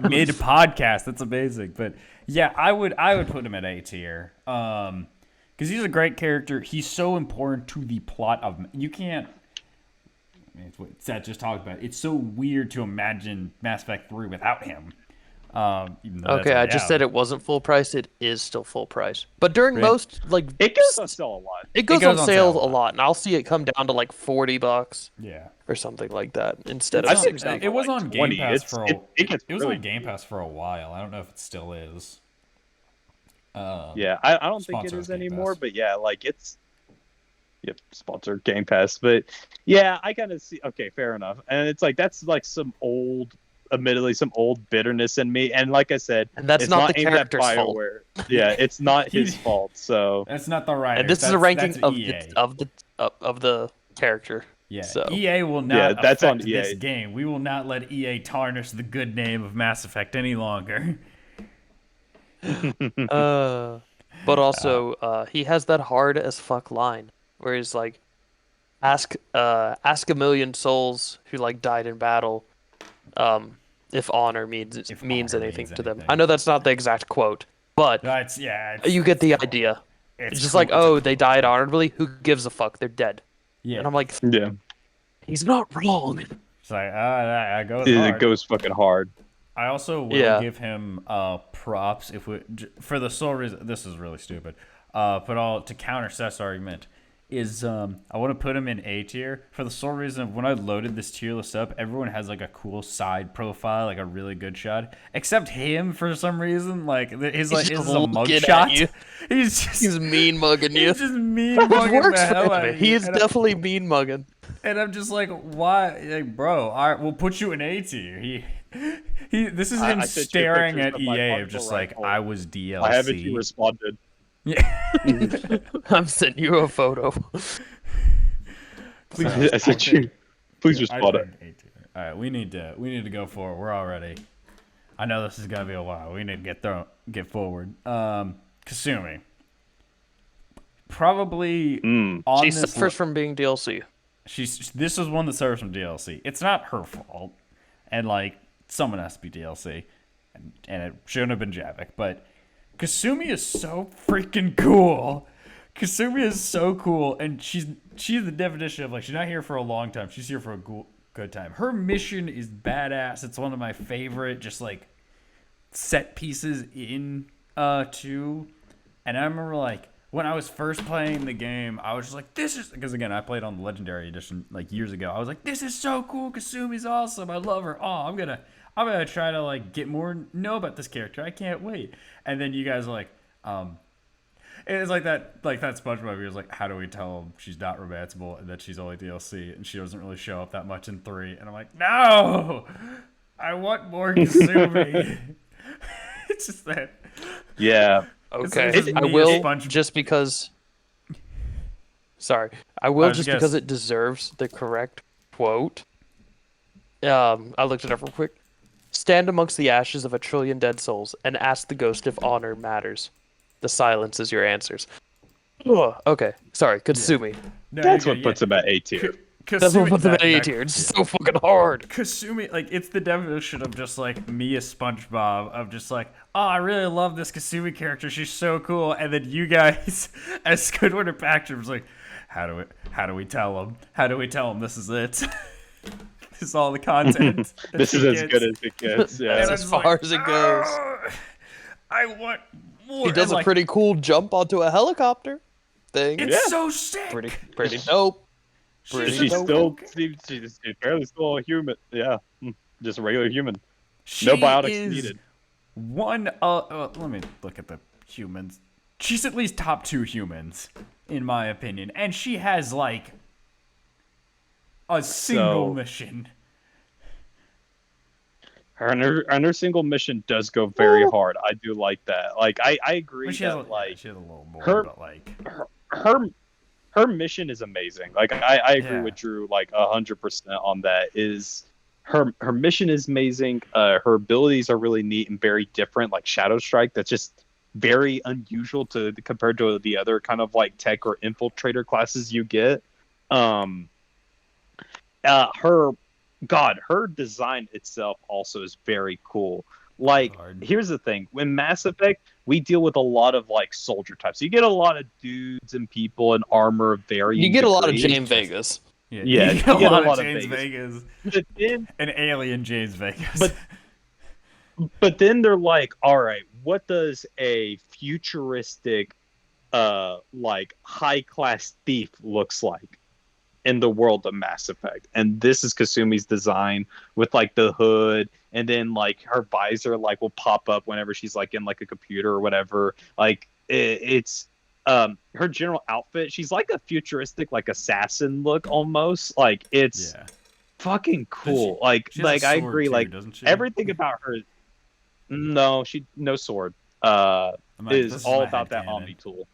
mid podcast. That's amazing. But yeah, I would put him at A tier. Because he's a great character. He's so important to the plot of. You can't. I mean, it's what Seth just talked about. It's so weird to imagine Mass Effect 3 without him. Okay, I just said it wasn't full price. It is still full price. But during most it goes on sale a lot. It goes on sale a lot, and I'll see it come down to like $40. Yeah, or something like that instead of $60. It was on Game Pass for it was on Game Pass for a while. I don't know if it still is. I don't think it is anymore. But yeah, like it's sponsored Game Pass. But yeah, I kind of see. Okay, fair enough. And it's like that's like admittedly some old bitterness in me, and like I said, and that's it's not the character's fault. Yeah, it's not his fault. So that's not the writer. And this is a ranking of of the character. Yeah, So EA will Yeah, not that's on affect this EA. game. We will not let EA tarnish the good name of Mass Effect any longer. uh but also he has that hard as fuck line where he's like ask a million souls who like died in battle if honor If means honor anything means to them. I anything. know that's not the exact quote, but That's you get it's the cool. idea. It's It's just cool. like, It's a oh, cool they died idea. honorably. Who gives a fuck? They're dead. Yeah, And I'm like, Yeah, he's not wrong. it's like that goes it hard. goes fucking hard. I also will Yeah. give him props if we for the sole reason this is really stupid. But all to counter Seth's argument is I want to put him in A tier for the sole reason of when I loaded this tier list up, everyone has like a cool side profile, like a really good shot, except him for some reason. Like his He's like just is a mug looking at shot. you. He's mean mugging you. he's just mean It mugging works the for hell out him. of He you. is And definitely mean mugging. and I'm just like, why, like, bro? All right, we'll put you in A tier. He. This is him I sent you staring pictures at of my EA of partial just like, rifle. I was DLC. Why haven't you responded? Yeah. I'm sending you a photo. Please I sent you. Please I respond it. tried A tier. All right, we need to go forward. We're already. I know this is gonna be a while. We need to get forward. Kasumi. Probably on She this. suffers from being DLC. This is one that suffers from DLC. It's not her fault, and like someone has to be DLC, and it shouldn't have been Javik. But Kasumi is so freaking cool. Kasumi is so cool, and she's the definition of like she's not here for a long time. She's here for a good time. Her mission is badass. It's one of my favorite just like set pieces in 2. And I remember like when I was first playing the game, I was just like, this is because again I played on the Legendary Edition like years ago. I was like, this is so cool. Kasumi's awesome. I love her. Oh, I'm gonna try to like get more know about this character. I can't wait. And then you guys are like, it's like that SpongeBob. He was like, how do we tell him she's not romanceable and that she's only DLC and she doesn't really show up that much in 3? And I'm like, no, I want more Kasumi. It's just that. Yeah. Okay, This is I me will as Sponge- just because. Sorry, I will was just guess- because it deserves the correct quote. I looked it up real quick. Stand amongst the ashes of a trillion dead souls and ask the ghost if honor matters. The silence is your answers. Ugh, okay, sorry, Katsumi. No, That's you're what good, puts him at A tier. That's what puts them that- at A that- tier. It's so fucking hard. Kasumi, like, it's the definition of just like me as SpongeBob, of just like, oh, I really love this Kasumi character. She's so cool. And then you guys, as Squidward and Patrick, was like, how do we tell him? How do we tell him this is it? This is all the content. that This she is as gets. good as it gets. And Yeah. I'm as just far as it goes. "Ugh, I want more. He does And, a like, pretty cool jump onto a helicopter thing. It's Yeah. so sick. Pretty dope. Pretty She's dope. she's apparently still a human. Yeah. Just a regular human. She No biotics is needed. One, let me look at the humans. She's at least top 2 humans, in my opinion, and she has like a single So- mission. Her single mission does go very hard. I do like that. Like I agree But she has, that like she has a little more, her- but like her mission is amazing. Like I agree Yeah. with Drew like 100% on that. Is her mission is amazing. Her abilities are really neat and very different. Like Shadow Strike, that's just very unusual to compared to the other kind of like tech or infiltrator classes you get. Her design itself also is very cool. Like, Hard. here's the thing: when Mass Effect, we deal with a lot of like soldier types. You get a lot of dudes and people in armor of varying. You get a lot of degrees. James Vegas. Yeah, Yeah, you get a you get lot of James Vegas. But then, An alien James Vegas. But- but then they're like, all right, what does a futuristic, like high class thief looks like in the world of Mass Effect? And this is Kasumi's design with like the hood, and then like her visor like will pop up whenever she's like in like a computer or whatever. Like it's her general outfit. She's like a futuristic like assassin look almost. Like it's yeah. fucking cool. She has a I sword agree. too, Like doesn't she? everything about her. No, no sword. This Is is all my about that headcanon. Omni tool.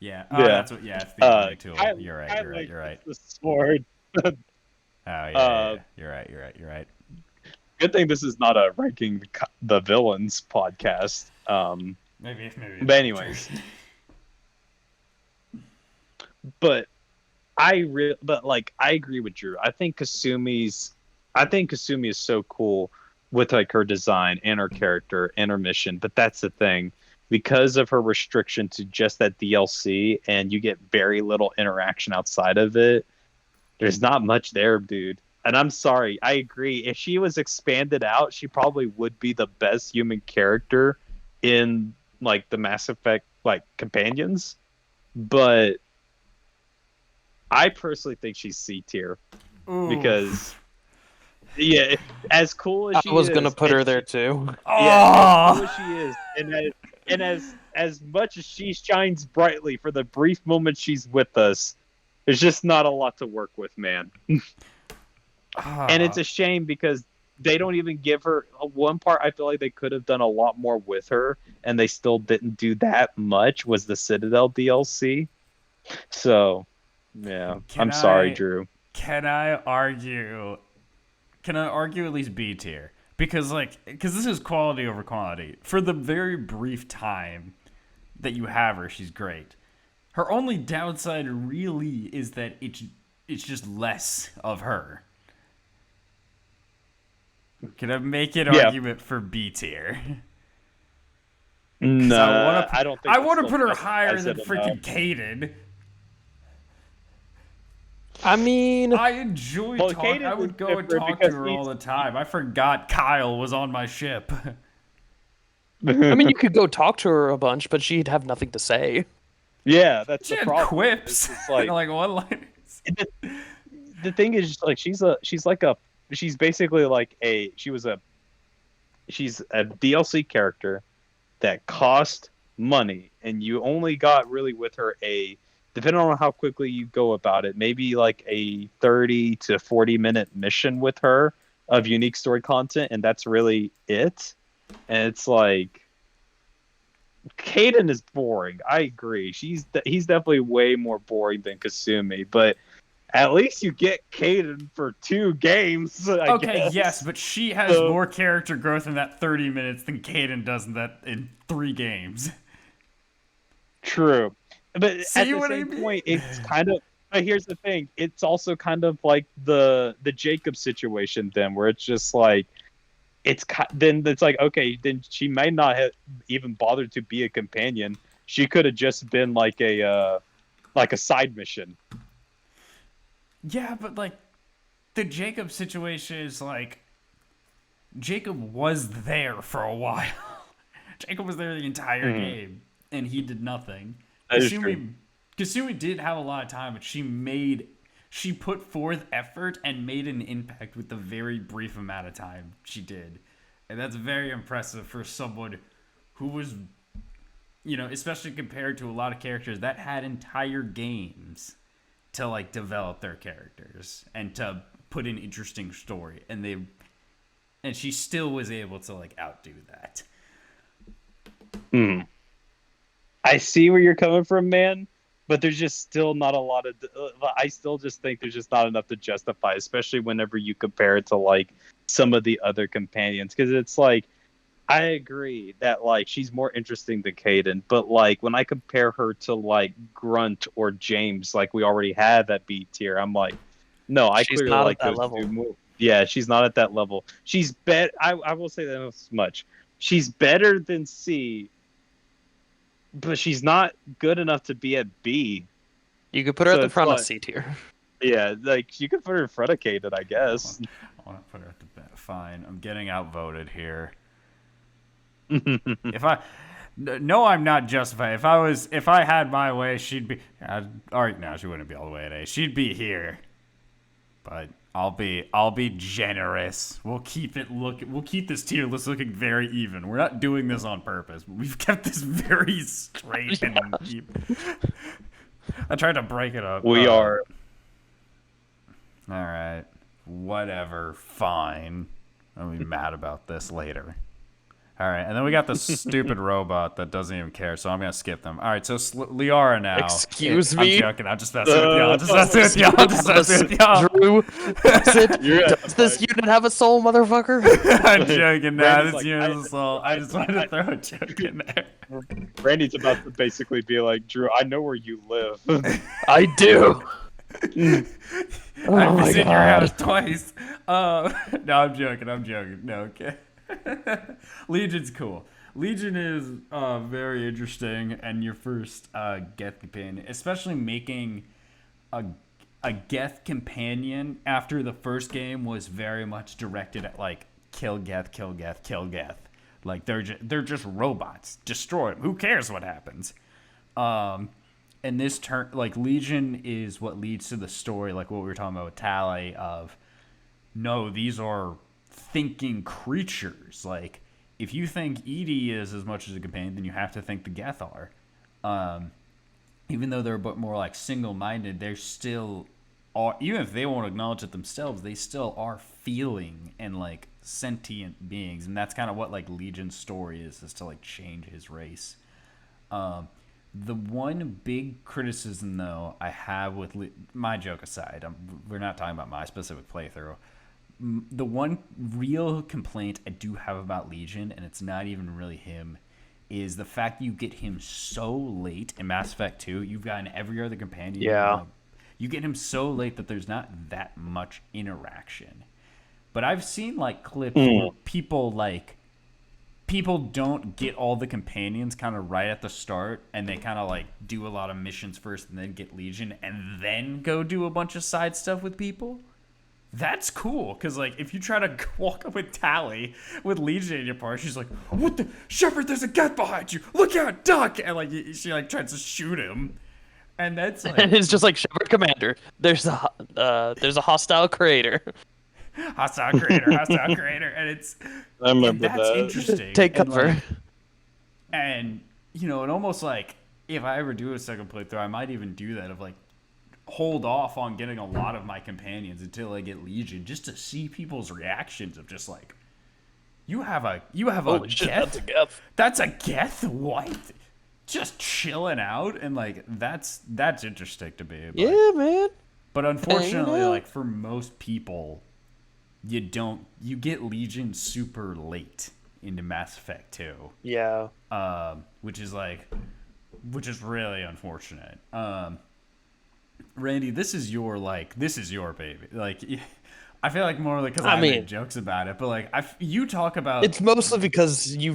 Yeah. Oh, Yeah. that's what. Yeah, it's the army tool. I, You're right. I You're right. like You're right. the sword. Oh yeah, yeah, Uh, yeah. You're right. You're right. You're right. Good thing this is not a ranking the villains podcast. Maybe it's But anyways, but I agree with Drew. I think Kasumi is so cool with like her design and her character and her mission. But that's the thing, because of her restriction to just that DLC, and you get very little interaction outside of it. There's not much there, dude. And I'm sorry, I agree. If she was expanded out, she probably would be the best human character in like the Mass Effect like companions. But I personally think she's C tier Ooh. because yeah, as cool as she I was is, gonna put her and there too. yeah, as cool Oh. as she is, and as much as she shines brightly for the brief moment she's with us, there's just not a lot to work with, man. And it's a shame because they don't even give her one part. I feel like they could have done a lot more with her, and they still didn't do that much. Was the Citadel DLC? So, yeah, I'm sorry, Drew. Can I argue? Can I argue at least B tier? Because this is quality over quantity. For the very brief time that you have her, she's great. Her only downside really is that it's just less of her. Can I make an Yeah. argument for B tier? No, I don't think I want to that's put her what higher says than it freaking enough. Caden. I mean, I enjoy Well, talking. Caden I would is go and different talk to because her all he's- the time. I forgot Kyle was on my ship. I mean, you could go talk to her a bunch, but she'd have nothing to say. Yeah, that's She the had problem. quips, It's like like one-liners. the thing is, like, she's basically like she's a DLC character that cost money, and you only got really with her depending on how quickly you go about it, maybe like a 30 to 40-minute mission with her of unique story content, and that's really it. And it's like Caden is boring. I agree. He's definitely way more boring than Kasumi, but at least you get Caden for 2 games. I guess. Yes, but she has more character growth in that 30 minutes than Caden does in 3 games. True, but See at the what I same mean? point, it's kind of. But here's the thing: it's also kind of like the Jacob situation, then, where it's just like then it's like, okay, then she might not have even bothered to be a companion. She could have just been like a side mission. Yeah, but like the Jacob situation is like Jacob was there for a while. Jacob was there the entire game, and he did nothing. That is true. Kasumi did have a lot of time, but she put forth effort and made an impact with the very brief amount of time she did. And that's very impressive for someone who was, especially compared to a lot of characters that had entire games to like develop their characters and to put an interesting story. And she still was able to like outdo that. I see where you're coming from, man, but there's just still not a lot of. I still just think there's just not enough to justify, especially whenever you compare it to like some of the other companions, because it's like I agree that like she's more interesting than Caden, but like when I compare her to like Grunt or James, like we already have at B tier, I'm like, no, I She's clearly not at like that those level. two more. Yeah, she's not at that level. She's I will say that as much. She's better than C, but she's not good enough to be at B. You could put her So at the it's front of like- C tier. Yeah, like you could put her in front of Caden, I guess. I want to put her at the back. Fine, I'm getting outvoted here. No, I'm not justified. If I had my way, she'd be. All right, now she wouldn't be all the way at A. She'd be here, but I'll be generous. We'll keep this tier list looking very even. We're not doing this on purpose, but we've kept this very straight and deep. I tried to break it up. We are. All right. Whatever. Fine. I'll be mad about this later. All right, and then we got the stupid robot that doesn't even care, so I'm gonna skip them. All right, so Liara now. Excuse I'm me? joking. I'm just messing with y'all. I'm just messing with y'all. I'm just messing with y'all. Drew, You're at does this unit have a soul, motherfucker? I'm joking now. Randy's This like, unit is assault. I just wanted to throw a joke in there. Randy's about to basically be like, Drew, I know where you live. I do. Oh I've my been in your house god. twice. No, I'm joking. I'm joking. No, okay. Legion's cool. Legion is very interesting, and your first Geth companion, especially making a Geth companion after the first game was very much directed at like kill Geth, kill Geth, kill Geth. Like they're just robots. Destroy them. Who cares what happens? And this turn, like Legion is what leads to the story, like what we were talking about with Tally. Of no, these are thinking creatures. Like if you think Edie is as much as a companion, then you have to think the Geth are. Even though they're a bit more like single-minded, they're still are. Even if they won't acknowledge it themselves, they still are feeling and like sentient beings, and that's kind of what like Legion's story is to like change his race. The one big criticism, though, I have with my joke aside, we're not talking about my specific playthrough. The one real complaint I do have about Legion, and it's not even really him, is the fact you get him so late in Mass Effect 2. You've gotten every other companion. Yeah. You get him so late that there's not that much interaction. But I've seen like clips where people don't get all the companions kind of right at the start, and they kind of like do a lot of missions first and then get Legion and then go do a bunch of side stuff with people. That's cool, because like if you try to walk up with Tally with Legion in your part, she's like, "What the Shepard? There's a Geth behind you! Look out, duck!" And like she like tries to shoot him, and that's like And it's just like Shepard Commander. There's a hostile creator. hostile creator, and it's I remember that's that. interesting. Take And, cover. like, and you know, and almost like if I ever do a second playthrough, I might even do that of like hold off on getting a lot of my companions until I get Legion, just to see people's reactions of just like, you have a Holy shit, that's a Geth. That's a Geth? What? Just chilling out, and like that's interesting to me. But, Yeah, man. but unfortunately, know. like for most people, you get Legion super late into Mass Effect 2. Yeah. Which is really unfortunate. Randy, this is your baby. Like, I feel like more like because I mean, made jokes about it, but like you talk about It's mostly because you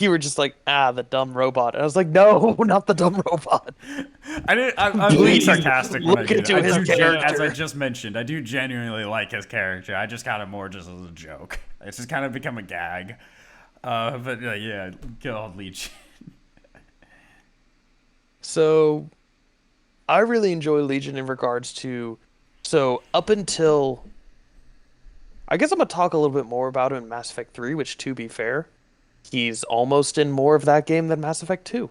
were just like, the dumb robot. And I was like, no, not the dumb robot. I'm being Please, sarcastic when I look do into that. his character. As I just mentioned, I do genuinely like his character. I just kind of more just as a joke. It's just kind of become a gag. But yeah, good old Leech. So, I really enjoy Legion in regards to, up until, I guess I'm gonna talk a little bit more about him in Mass Effect 3, which, to be fair, he's almost in more of that game than Mass Effect 2.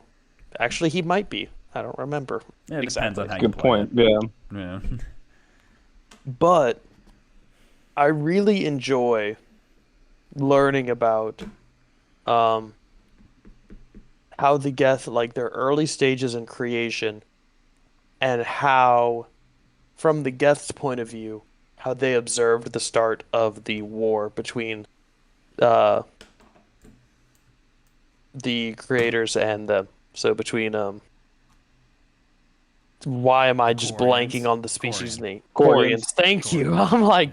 Actually, he might be. I don't remember. Yeah, it depends on how you Good play point. it. Yeah. Yeah. But I really enjoy learning about how the Geth, like their early stages in creation, and how, from the Geth's point of view, how they observed the start of the war between the creators and them. So between why am I just Quarians. blanking on the species Quarian. name? Quarians. Quarians. Thank you. I'm like,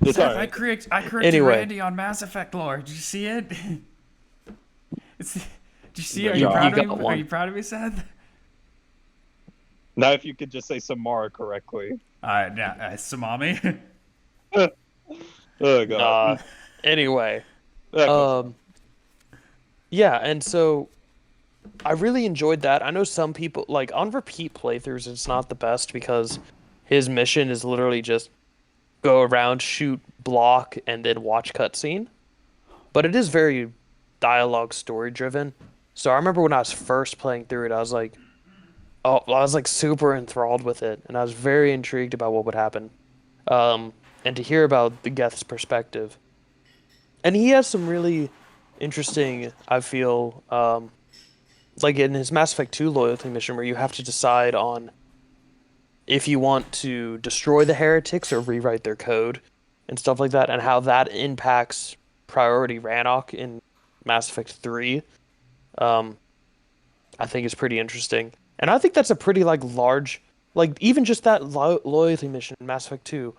It's Seth, alright. I corrected Anyway. Randy on Mass Effect lore. Did you see it? Did you see it? Are Good you job. proud You of got me? one. Are you proud of me, Seth? Now, if you could just say Samara correctly. Samami. Oh god. anyway. Okay. Yeah, and so I really enjoyed that. I know some people, like, on repeat playthroughs, it's not the best because his mission is literally just go around, shoot, block, and then watch cutscene. But it is very dialogue story driven. So I remember when I was first playing through it, I was like super enthralled with it, and I was very intrigued about what would happen. And to hear about the Geth's perspective. And he has some really interesting, I feel, like in his Mass Effect 2 loyalty mission where you have to decide on if you want to destroy the heretics or rewrite their code and stuff like that, and how that impacts priority Rannoch in Mass Effect 3. Um, I think is pretty interesting. And I think that's a pretty like large, like even just that loyalty mission in Mass Effect 2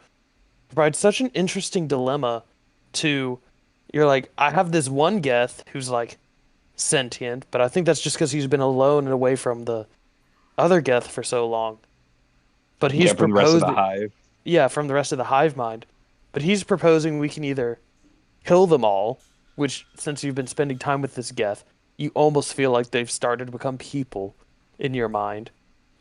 provides such an interesting dilemma to you're like, I have this one Geth who's like sentient, but I think that's just because he's been alone and away from the other Geth for so long. But he's Yeah, from the rest of proposed, the hive. yeah, from the rest of the hive mind. But he's proposing we can either kill them all, which since you've been spending time with this Geth, you almost feel like they've started to become people in your mind,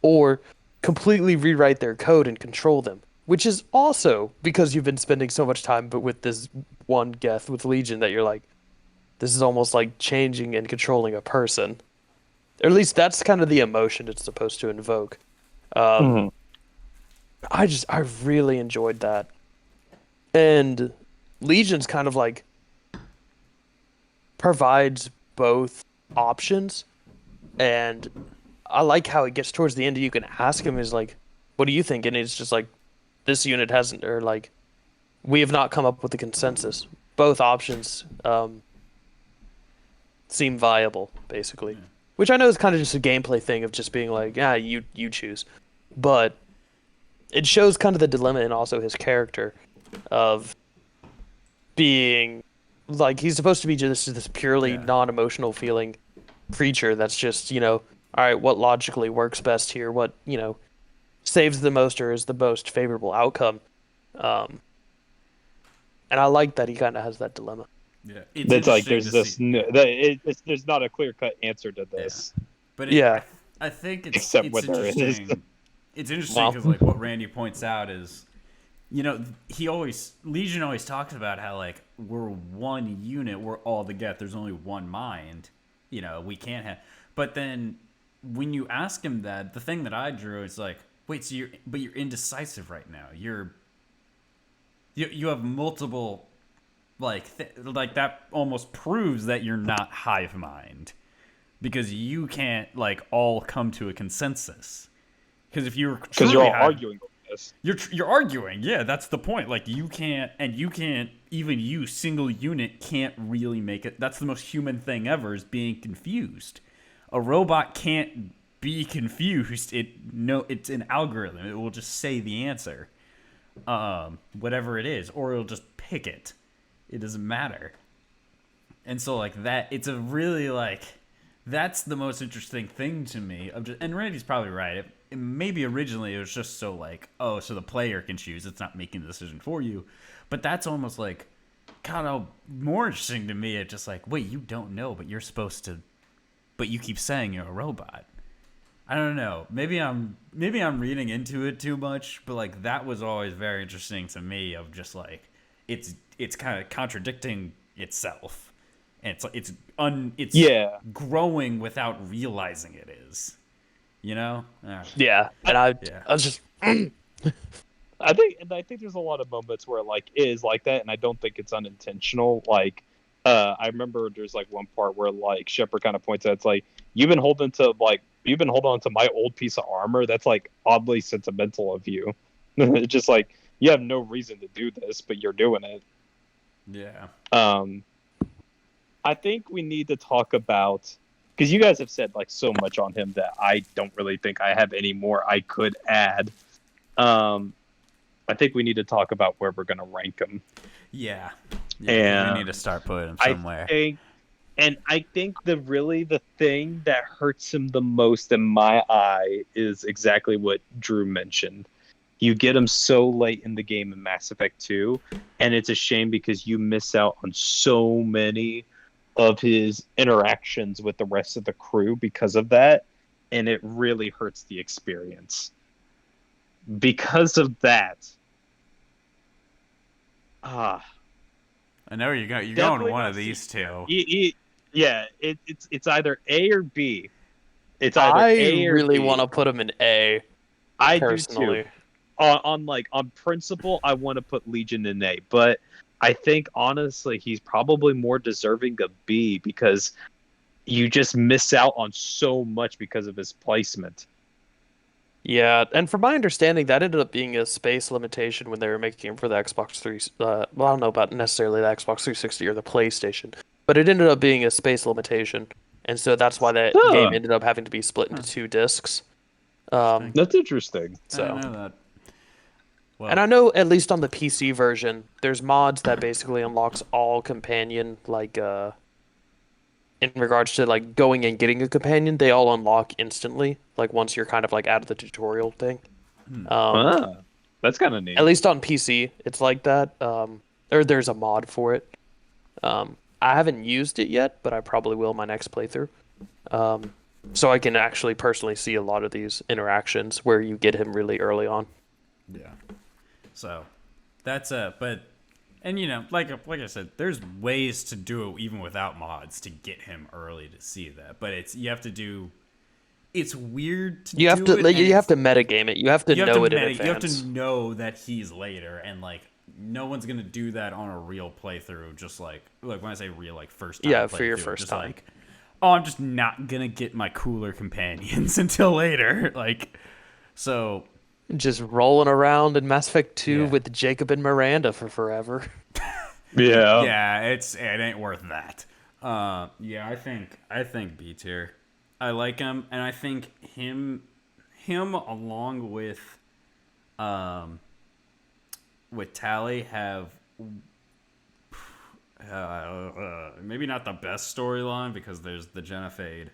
or completely rewrite their code and control them, which is also because you've been spending so much time but with this one Geth with Legion that you're like, this is almost like changing and controlling a person. Or at least that's kind of the emotion it's supposed to invoke. Um, Mhm. I really enjoyed that. And Legion's kind of like provides both options, and I like how it gets towards the end and you can ask him is like, what do you think? And it's just like this unit hasn't, or like we have not come up with a consensus. Both options seem viable, basically. Which I know is kind of just a gameplay thing of just being like, yeah, you choose. But it shows kind of the dilemma and also his character of being like he's supposed to be just this purely Yeah. non-emotional feeling creature that's just, all right, what logically works best here, what, saves the most or is the most favorable outcome. Um, and I like that he kind of has that dilemma. Yeah, it's That's like interesting there's to this see. there's not a clear cut answer to Yeah, this, but Yeah. I think except it's when there is. interesting. It's interesting Well, because like what Randy points out is, Legion always talks about how like we're one unit, we're all together. There's only one mind. We can't have. But then when you ask him that, the thing that I drew is like, wait, so you're indecisive right now. You have multiple like that almost proves that you're not hive mind because you can't like all come to a consensus. Because if you're Because you're truly all hive, arguing over this. you're arguing. Yeah, that's the point. Like you can't even you single unit can't really make it. That's the most human thing ever is being confused. A robot can't be confused. It's an algorithm. It will just say the answer, whatever it is, or it'll just pick it. It doesn't matter. And so like that, it's a really like that's the most interesting thing to me. And Randy's probably right. Maybe originally it was just so like, oh, so the player can choose. It's not making the decision for you. But that's almost like kind of more interesting to me. It's just like, wait, you don't know, but you're supposed to. But you keep saying you're a robot. I don't know. Maybe I'm reading into it too much, but like that was always very interesting to me. Of just like, it's kind of contradicting itself, and it's Yeah, growing without realizing it is. yeah. And Yeah. I was just, I think there's a lot of moments where like it is like that, and I don't think it's unintentional. Like, I remember there's like one part where like Shepard kind of points out, it's like you've been holding on to my old piece of armor. That's like oddly sentimental of you. It's just like you have no reason to do this, but you're doing it. Yeah. I think we need to talk about because you guys have said like so much on him that I don't really think I have any more I could add. I think we need to talk about where we're gonna rank him. Yeah. And we need to start putting him I somewhere. think the thing that hurts him the most in my eye is exactly what Drew mentioned. You get him so late in the game in Mass Effect 2, and it's a shame because you miss out on so many of his interactions with the rest of the crew because of that, and it really hurts the experience. Because of that, ah, I know you're going definitely one not of C these two. yeah, it's either A or B. It's either I A or really B. want to put him in A, I do too. personally. On principle, I want to put Legion in A, but I think honestly he's probably more deserving of B because you just miss out on so much because of his placement. Yeah, and from my understanding, that ended up being a space limitation when they were making it for the Xbox 3. Well, I don't know about necessarily the Xbox 360 or the PlayStation, but it ended up being a space limitation, and so that's why that game Huh, ended up having to be split into two discs. Interesting. that's interesting. I didn't So, know that. and Well, I know at least on the PC version, there's mods that basically unlocks all companion, like in regards to like going and getting a companion, they all unlock instantly, like once you're kind of like out of the tutorial thing. Um, Ah, that's kind of At neat. least on PC, it's like that. Or there's a mod for it. I haven't used it yet, but I probably will my next playthrough. Um, so I can actually personally see a lot of these interactions where you get him really early on. yeah. So that's but and like I said, there's ways to do it even without mods to get him early to see that. But you have to do. It's weird to You have do to it, and you have to metagame it. You have to know it in you have to advance. know that he's later, and like no one's gonna do that on a real playthrough. Just like when I say real, like first time Yeah, playthrough, for your first just time. like, oh, I'm just not gonna get my cooler companions until later. Like, so Just rolling around in Mass Effect 2 yeah, with Jacob and Miranda for forever. Yeah. yeah, it ain't worth that. Yeah, I think B tier. I like him, and I think him along um with Tally have maybe not the best storyline because there's the Jenna Fade.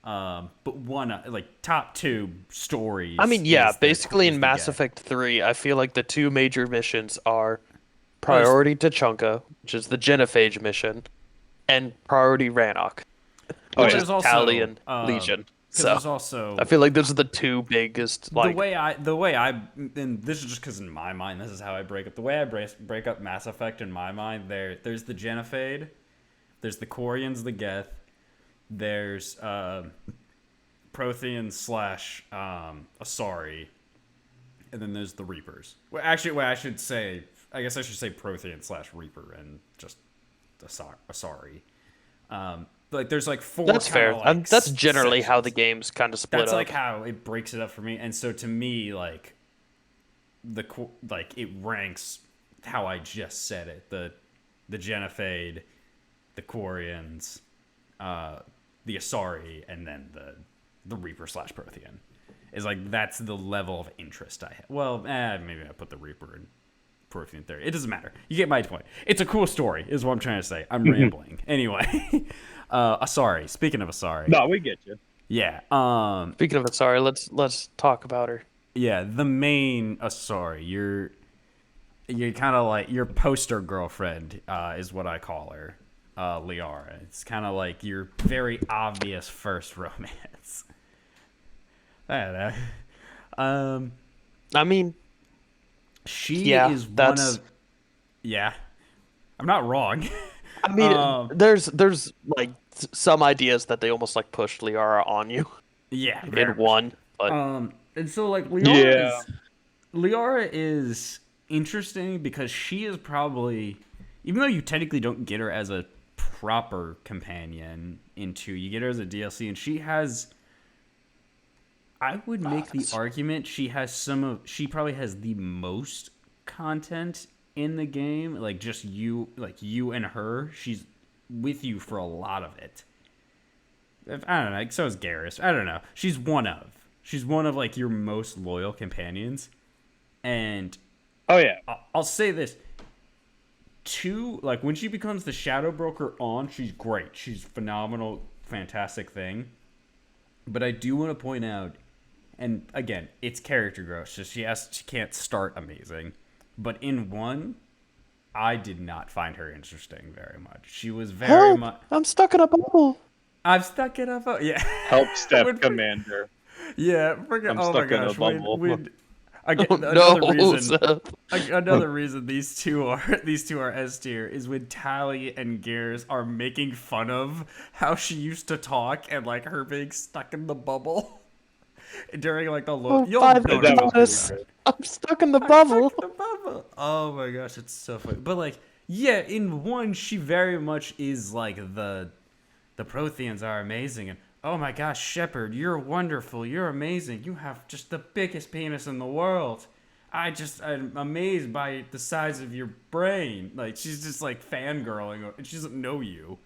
But one like top two stories. I mean, yeah, basically is in the Mass gay. Effect 3, I feel like the two major missions are Oh, Priority Tachanka, which is the Genophage mission, and Priority Rannoch, Oh well, which yeah. is there's Tally also and Legion. because So there's also I feel like those are the two biggest, the like, way I and this is just because in my mind this is how I break up the way I break up Mass Effect in my mind. There's the Genophade, there's the Quarians, the Geth, there's Prothean slash Asari, and then there's the Reapers. Well, actually, what I should say, I guess I should say Prothean slash Reaper and just Asari. Like there's like four that's kind fair. of like That's generally how the sections. game's kind of split That's up. like how it breaks it up for me, and so to me, like like it ranks how I just said it: the Genophade, the Quarians, the Asari, and then the Reaper slash Prothean. Is like that's the level of interest I have. Well, maybe I put the Reaper in Prothean there. It doesn't matter. You get my point. It's a cool story, is what I'm trying to say. I'm rambling. Anyway, Asari. Speaking of Asari, No, we get you. yeah. Speaking of it, sorry, let's talk about her. Yeah, the main Asari, you're kind of like your poster girlfriend, is what I call her, Liara. It's kind of like your very obvious first romance. I don't know. I mean, She yeah, is one that's. of, yeah, I'm not wrong. I mean, um, there's like some ideas that they almost like pushed Liara on you yeah, very in much. one, but And so like Yeah. Liara is interesting because she is probably, even though you technically don't get her as a proper companion into, you get her as a DLC, and she has. I would make the argument she probably has the most content in the game, like just you and her. She's with you for a lot of it. I don't know. So is Garrus. I don't know. She's one of like your most loyal companions, and Oh yeah. I'll say this. Like when she becomes the Shadow Broker she's great. She's phenomenal, fantastic thing. But I do want to point out, and again, it's character growth. So she can't start amazing. But in one, I did not find her interesting very much. She was very help! much. I'm stuck in a bubble. I've stuck it up. Yeah. Help Steph When- Commander. Yeah. I'm Oh my stuck in a gosh. bubble. Again, Oh, another no, reason. Seth. Another reason these two are S tier is when Tally and Gears are making fun of how she used to talk and like her being stuck in the bubble during like the low. Oh, You'll five know That what I'm was talking minutes. about. pretty I'm stuck in the I'm bubble. stuck in the bubble. Oh my gosh, it's so funny. But like Yeah, in one, she very much is like the Protheans are amazing, and oh my gosh, Shepard, you're wonderful, you're amazing, you have just the biggest penis in the world. I'm amazed by the size of your brain. Like she's just like fangirling, and she doesn't know you,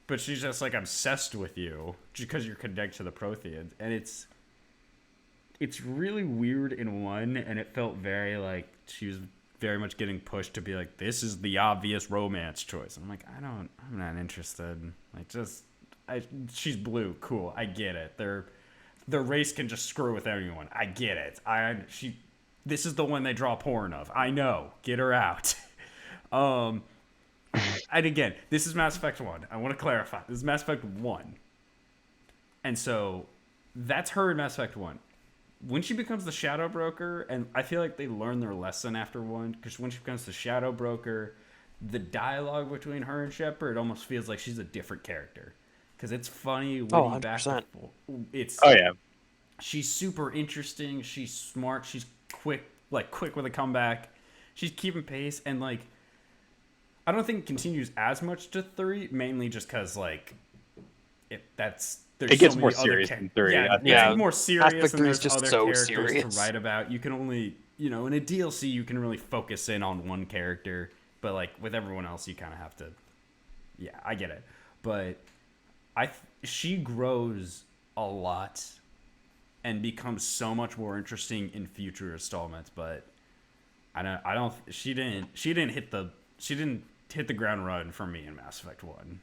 but she's just like obsessed with you because you're connected to the Protheans, and it's really weird in one, and it felt very like she was very much getting pushed to be like, this is the obvious romance choice. And I'm like, I'm not interested. Like, she's blue, cool, I get it. Their race can just screw with anyone. I get it. This is the one they draw porn of. I know. Get her out. And again, this is Mass Effect 1. I want to clarify. This is Mass Effect 1. And so that's her in Mass Effect 1. When she becomes the Shadow Broker, and I feel like they learn their lesson after 1, because when she becomes the Shadow Broker, the dialogue between her and Shepard almost feels like she's a different character. Because it's funny, witty, back and forth. Oh yeah. She's super interesting. She's smart. She's quick with a comeback. She's keeping pace, and like, I don't think it continues as much to 3, mainly just because like, it gets more serious in 3. Yeah, it's more serious, and there's just other so characters serious to write about. You can only, in a DLC, you can really focus in on one character, but like with everyone else, you kind of have to. Yeah, I get it, but she grows a lot and becomes so much more interesting in future installments. But she didn't hit the ground run for me in Mass Effect 1.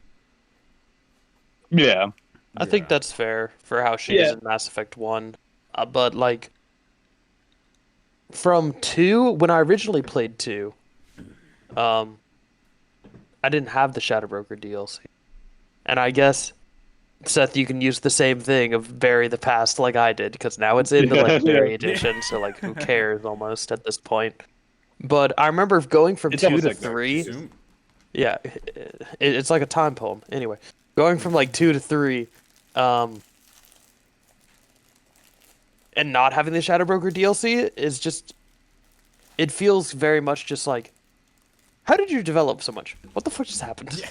Yeah. I think that's fair for how she is in Mass Effect 1. But, like, from 2, when I originally played 2, I didn't have the Shadow Broker DLC. And I guess, Seth, you can use the same thing of bury the past like I did, because now it's in the Legendary Edition, so, like, who cares almost at this point. But I remember going from 2 to 3... Yeah, it's like a time poem. Anyway, going from, like, 2 to 3... and not having the Shadow Broker DLC is just, it feels very much just like, how did you develop so much? What the fuck just happened? Yeah.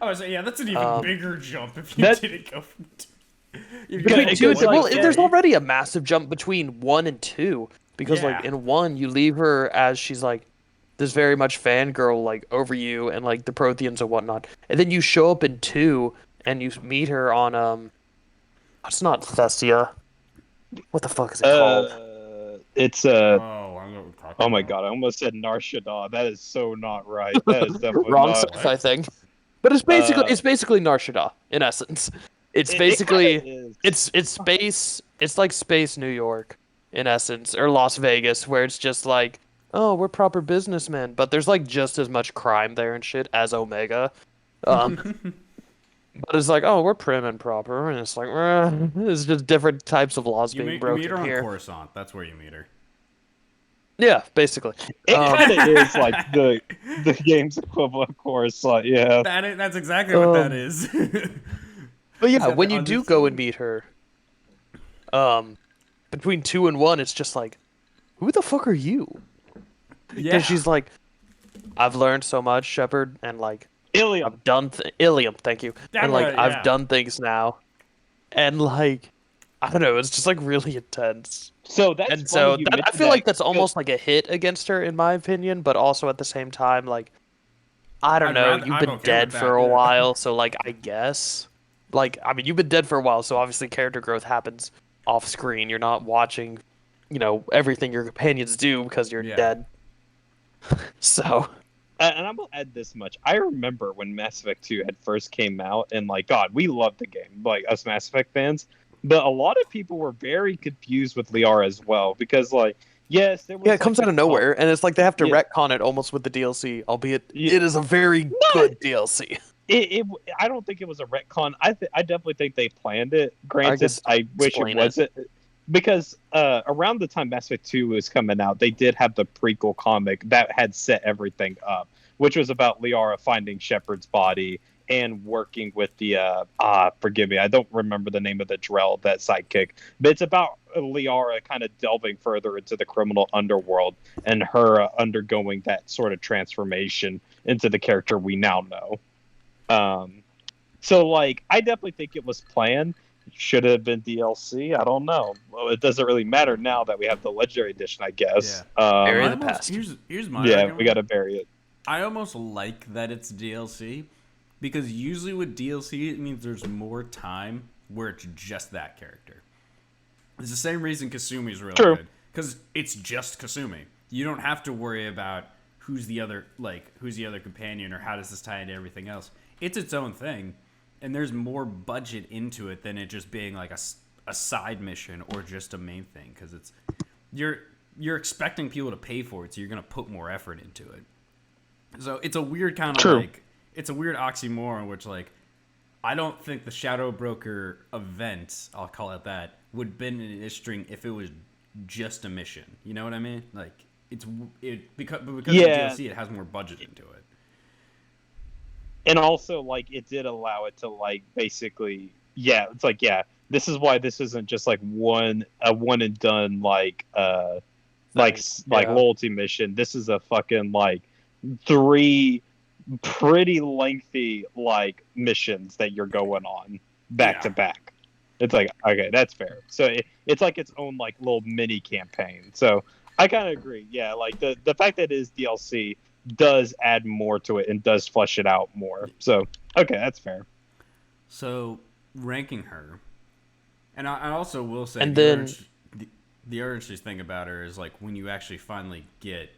I was like, that's an even bigger jump if you didn't go from 2. There's already a massive jump between 1 and 2 because like in 1 you leave her as she's like this very much fangirl like over you and like the Protheans and whatnot, and then you show up in 2 and you meet her on it's not Thestia. What the fuck is it called? It's oh my god! I almost said Nar Shaddaa. That is so not right. That is definitely wrong stuff, I think. But it's basically Nar Shaddaa in essence. It's basically it's space. It's like space New York in essence, or Las Vegas, where it's just like, oh, we're proper businessmen, but there's like just as much crime there and shit as Omega. But it's like, oh, we're prim and proper, and it's like, it's just different types of laws being broken here. You meet her here. on Coruscant. That's where you meet her. Yeah, basically. It kind of is like the game's equivalent of Coruscant. Yeah, that's exactly what that is. But yeah, when you do go and meet her, between 2 and 1, it's just like, who the fuck are you? Yeah, because she's like, I've learned so much, Shepard, and like. Ilium. I've done Ilium, thank you. And like I've done things now, and like I don't know, it's just like really intense. So that's I feel like that's almost like a hit against her in my opinion, but also at the same time, like I don't know, you've been dead for a while, so like I guess, like I mean you've been dead for a while, so obviously character growth happens off screen. You're not watching, everything your companions do because you're dead. So. And I'm gonna add this much. I remember when Mass Effect 2 had first came out, and like, God, we loved the game, like us Mass Effect fans. But a lot of people were very confused with Liara as well, because like, yes, there was. Yeah, it comes out of nowhere, and it's like they have to retcon it almost with the DLC, albeit it is a very good DLC. I don't think it was a retcon. I definitely think they planned it. Granted, I wish it wasn't. Because around the time Mass Effect 2 was coming out, they did have the prequel comic that had set everything up, which was about Liara finding Shepard's body and working with the forgive me, I don't remember the name of the Drell, that sidekick, but it's about Liara kind of delving further into the criminal underworld and her undergoing that sort of transformation into the character we now know. So like, I definitely think it was planned. Should have been DLC. I don't know. Well, it doesn't really matter now that we have the Legendary Edition, I Yeah. guess. Bury I the almost past. here's my Yeah, we argument. gotta bury it. I almost like that it's DLC because usually with DLC it means there's more time where it's just that character. It's the same reason Kasumi is really True. good because it's just Kasumi. You don't have to worry about who's the other companion or how does this tie into everything else. It's its own thing, and there's more budget into it than it just being like a side mission or just a main thing because it's you're expecting people to pay for it, so you're gonna put more effort into it. So it's a weird kind of True. like it's a weird oxymoron, which like I don't think the Shadow Broker event, I'll call it that, would have been interesting if it was just a mission. You know what I mean? Like because Yeah. of DLC, it has more budget into it. And also, like, it did allow it to, like, basically, yeah, it's like, yeah, this is why this isn't just like a one and done like Yeah. loyalty mission. This is a fucking like 3 pretty lengthy like missions that you're going on back to back. It's like, okay, that's fair. So it's like its own like little mini campaign. So I kind of agree. Yeah, like the fact that it is DLC does add more to it and does flesh it out more. So okay, that's fair. So ranking her, and I also will say, And then the other interesting thing about her is like when you actually finally get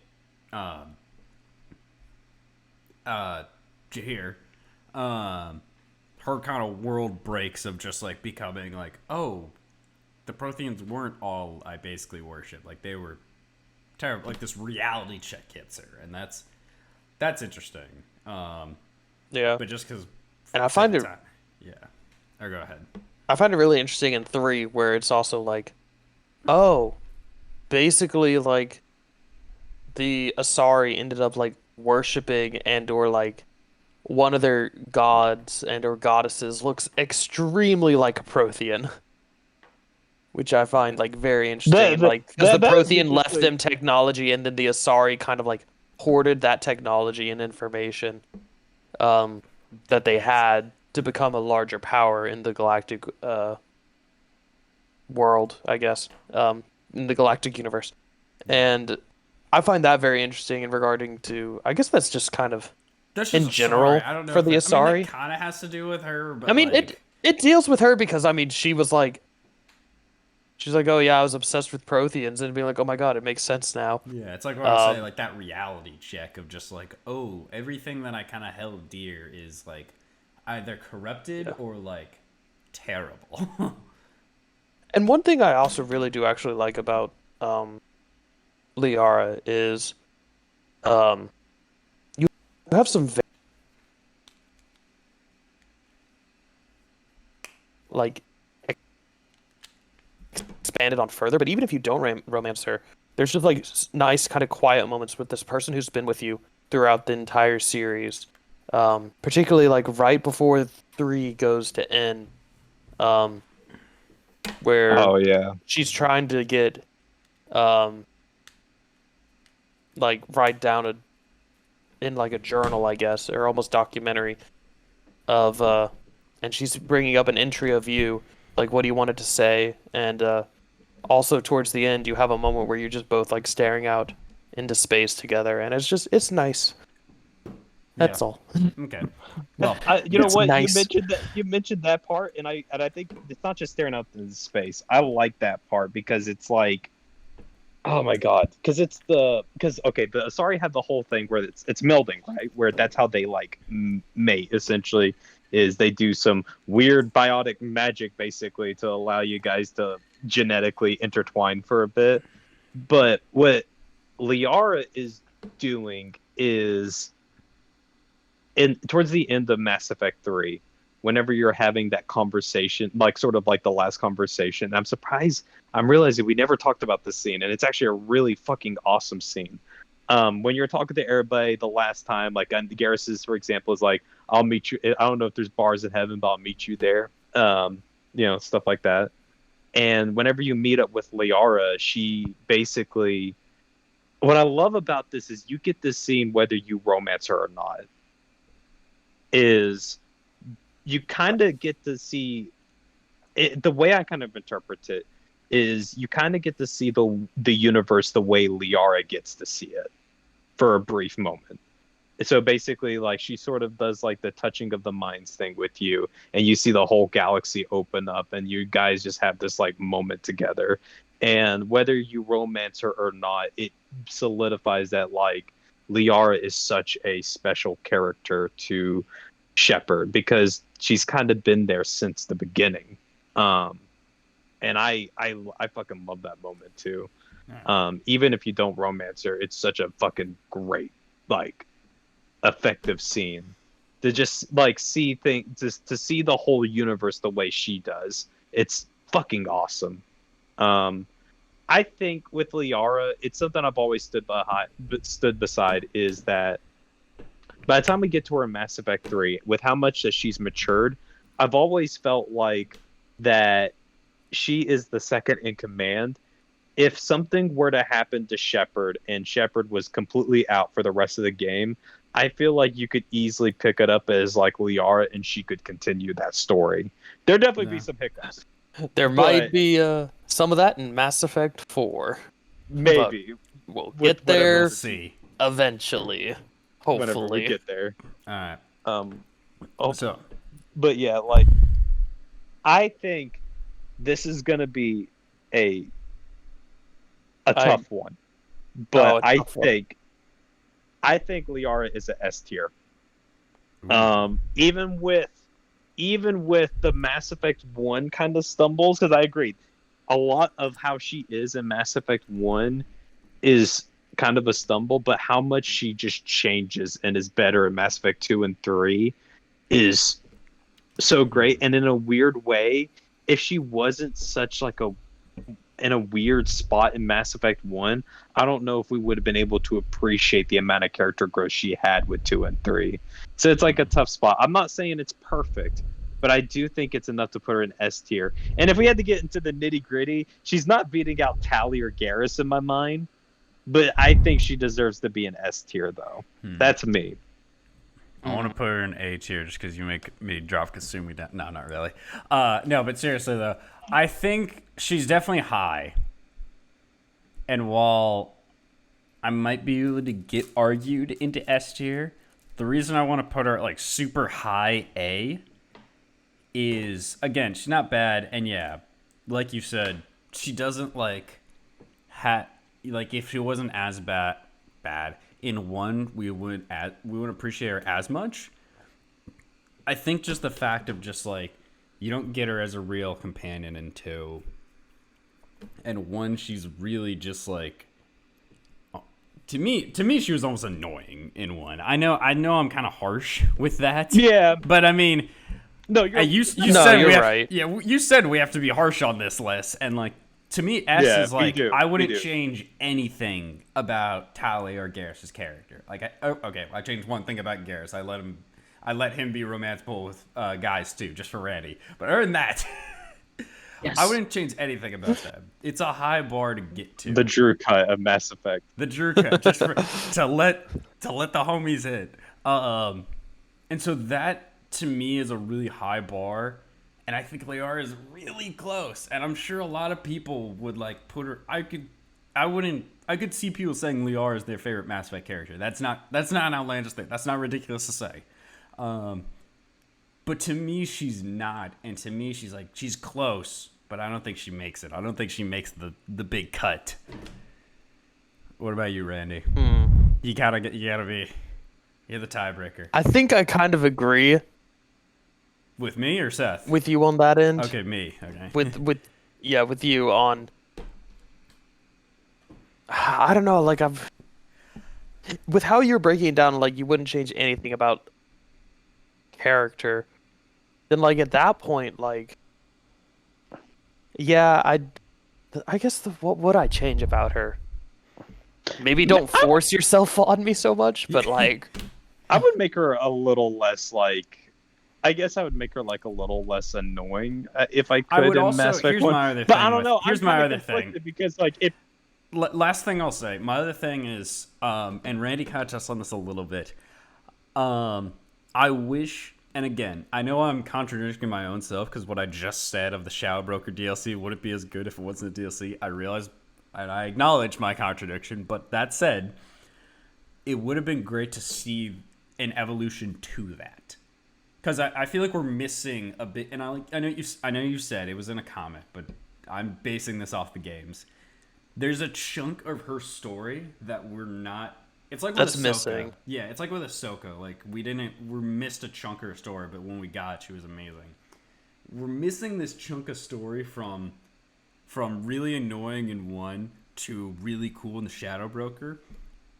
Jahir, her kind of world breaks of just like becoming like, oh, the Protheans weren't all I basically worship. Like they were terrible. Like this reality check hits her, and that's interesting. Yeah. But just because, And I find it yeah. Or go ahead. I find it really interesting in 3 where it's also like, oh, basically like the Asari ended up like worshiping and or like one of their gods and or goddesses looks extremely like a Prothean, which I find like very interesting. Like because the that is Prothean left interesting. them technology and then the Asari kind of like hoarded that technology and information that they had to become a larger power in the galactic world, I guess, in the galactic universe. And I find that very interesting in regarding to, I guess that's just kind of That's in just general Asari. I don't know for if the that, I mean, Asari. that kind of has to do with her, but I mean, like, it deals with her because I mean, she was like, she's like, oh yeah, I was obsessed with Protheans, and being like, oh my god, it makes sense now. yeah, it's like what I was saying, Um, like that reality check of just like, oh, everything that I kind of held dear is like either corrupted Yeah. or like terrible. And one thing I also really do actually like about Liara is um, you have some like expanded on further, but even if you don't romance her, there's just like nice kind of quiet moments with this person who's been with you throughout the entire series. Particularly like right before 3 goes to end, um, where Oh yeah. she's trying to get um, like write down in like a journal, I guess, or almost documentary of and she's bringing up an entry of you, like what you wanted to say, and also towards the end you have a moment where you're just both like staring out into space together, and it's nice. That's Yeah. all. Okay. Well, You know It's what, nice. you mentioned that part, and I think it's not just staring out into space. I like that part because it's like, oh my god, because okay, the Asari have the whole thing where it's melding, right? Where that's how they like mate essentially, is they do some weird biotic magic basically to allow you guys to genetically intertwine for a bit. But what Liara is doing is in towards the end of Mass Effect 3, whenever you're having that conversation, like sort of like the last conversation, I'm surprised. I'm realizing we never talked about this scene, and it's actually a really fucking awesome scene. When you're talking to everybody the last time, like Garrus's, for example, is like, "I'll meet you. I don't know if there's bars in heaven, but I'll meet you there." Stuff like that. And whenever you meet up with Liara, she basically what I love about this is you get this scene whether you romance her or not. Is you kind of get to see it, the way I kind of interpret it is you kind of get to see the universe the way Liara gets to see it for a brief moment. So basically, like, she sort of does like the touching of the minds thing with you, and you see the whole galaxy open up, and you guys just have this like moment together. And whether you romance her or not, it solidifies that like Liara is such a special character to Shepard because she's kind of been there since the beginning. And I fucking love that moment too. Even if you don't romance her, it's such a fucking great, like, effective scene to just like see things, just to see the whole universe the way she does. It's fucking awesome. I think with Liara, it's something I've always stood beside is that by the time we get to her in Mass Effect 3, with how much that she's matured, I've always felt like that she is the second in command. If something were to happen to Shepard and Shepard was completely out for the rest of the game, I feel like you could easily pick it up as like Liara and she could continue that story. There'd definitely be some hiccups. There might be some of that in Mass Effect 4. Maybe. We'll get there We'll see. eventually. Hopefully. Whenever we get there. All right. So, but yeah, like, I think this is gonna be a tough one, but I think Liara is a S tier. Even with the Mass Effect 1 kind of stumbles, because I agree, a lot of how she is in Mass Effect 1 is kind of a stumble, but how much she just changes and is better in Mass Effect 2 and 3 is so great. And in a weird way, if she wasn't such like in a weird spot in Mass Effect 1, I don't know if we would have been able to appreciate the amount of character growth she had with 2 and 3. So it's like a tough spot. I'm not saying it's perfect, but I do think it's enough to put her in S tier. And if we had to get into the nitty gritty, she's not beating out Tali or Garrus in my mind, but I think she deserves to be an S tier though. That's me. I want to put her in A tier just because you make me drop Kasumi down. No, not really. No, but seriously though, I think she's definitely high. And while I might be able to get argued into S tier, the reason I want to put her like super high A is, again, she's not bad, and yeah, like you said, she doesn't like like if she wasn't as bad in 1, we wouldn't appreciate her as much. I think just the fact of just like you don't get her as a real companion in 2, and 1 she's really just like, to me she was almost annoying in 1. I know I'm kind of harsh with that. Yeah, but I mean, no, you you're right. Yeah, you said we have to be harsh on this list, and like, to me, S is like, I wouldn't change anything about Tali or Garrus's character. Like, I changed one thing about Garrus. I let him be romanceable with guys too, just for Randy. But other than that, yes. I wouldn't change anything about that. It's a high bar to get to. The Drew cut of Mass Effect. The Drew cut, just to let the homies hit. And so that to me is a really high bar. And I think Liara is really close, and I'm sure a lot of people would like put her. I could see people saying Liara is their favorite Mass Effect character. That's not an outlandish thing. That's not ridiculous to say. But to me, she's not, and to me, she's close, but I don't think she makes it. I don't think she makes the big cut. What about you, Randy? You gotta be. You're the tiebreaker. I think I kind of agree. With me or Seth? With you on that end. Okay, me. Okay. With you on. I don't know, like with how you're breaking it down, like you wouldn't change anything about character. Then like at that point, like, yeah, I guess what would I change about her? Maybe don't force yourself on me so much, but like, I would make her a little less like. I guess I would make her like a little less annoying if I could in Mass Effect 1. But I don't know. Here's my other thing. Because like last thing I'll say. My other thing is, and Randy kind of touched on this a little bit. I wish, and again, I know I'm contradicting my own self because what I just said of the Shadow Broker DLC wouldn't be as good if it wasn't a DLC. I realize, and I acknowledge my contradiction, but that said, it would have been great to see an evolution to that. Because I feel like we're missing a bit, and I know you said it was in a comic, but I'm basing this off the games. There's a chunk of her story that we're not. It's like with That's Ahsoka. missing. Yeah, it's like with Ahsoka. Like we missed a chunk of her story, but when we got it, she was amazing. We're missing this chunk of story from really annoying in 1 to really cool in the Shadow Broker.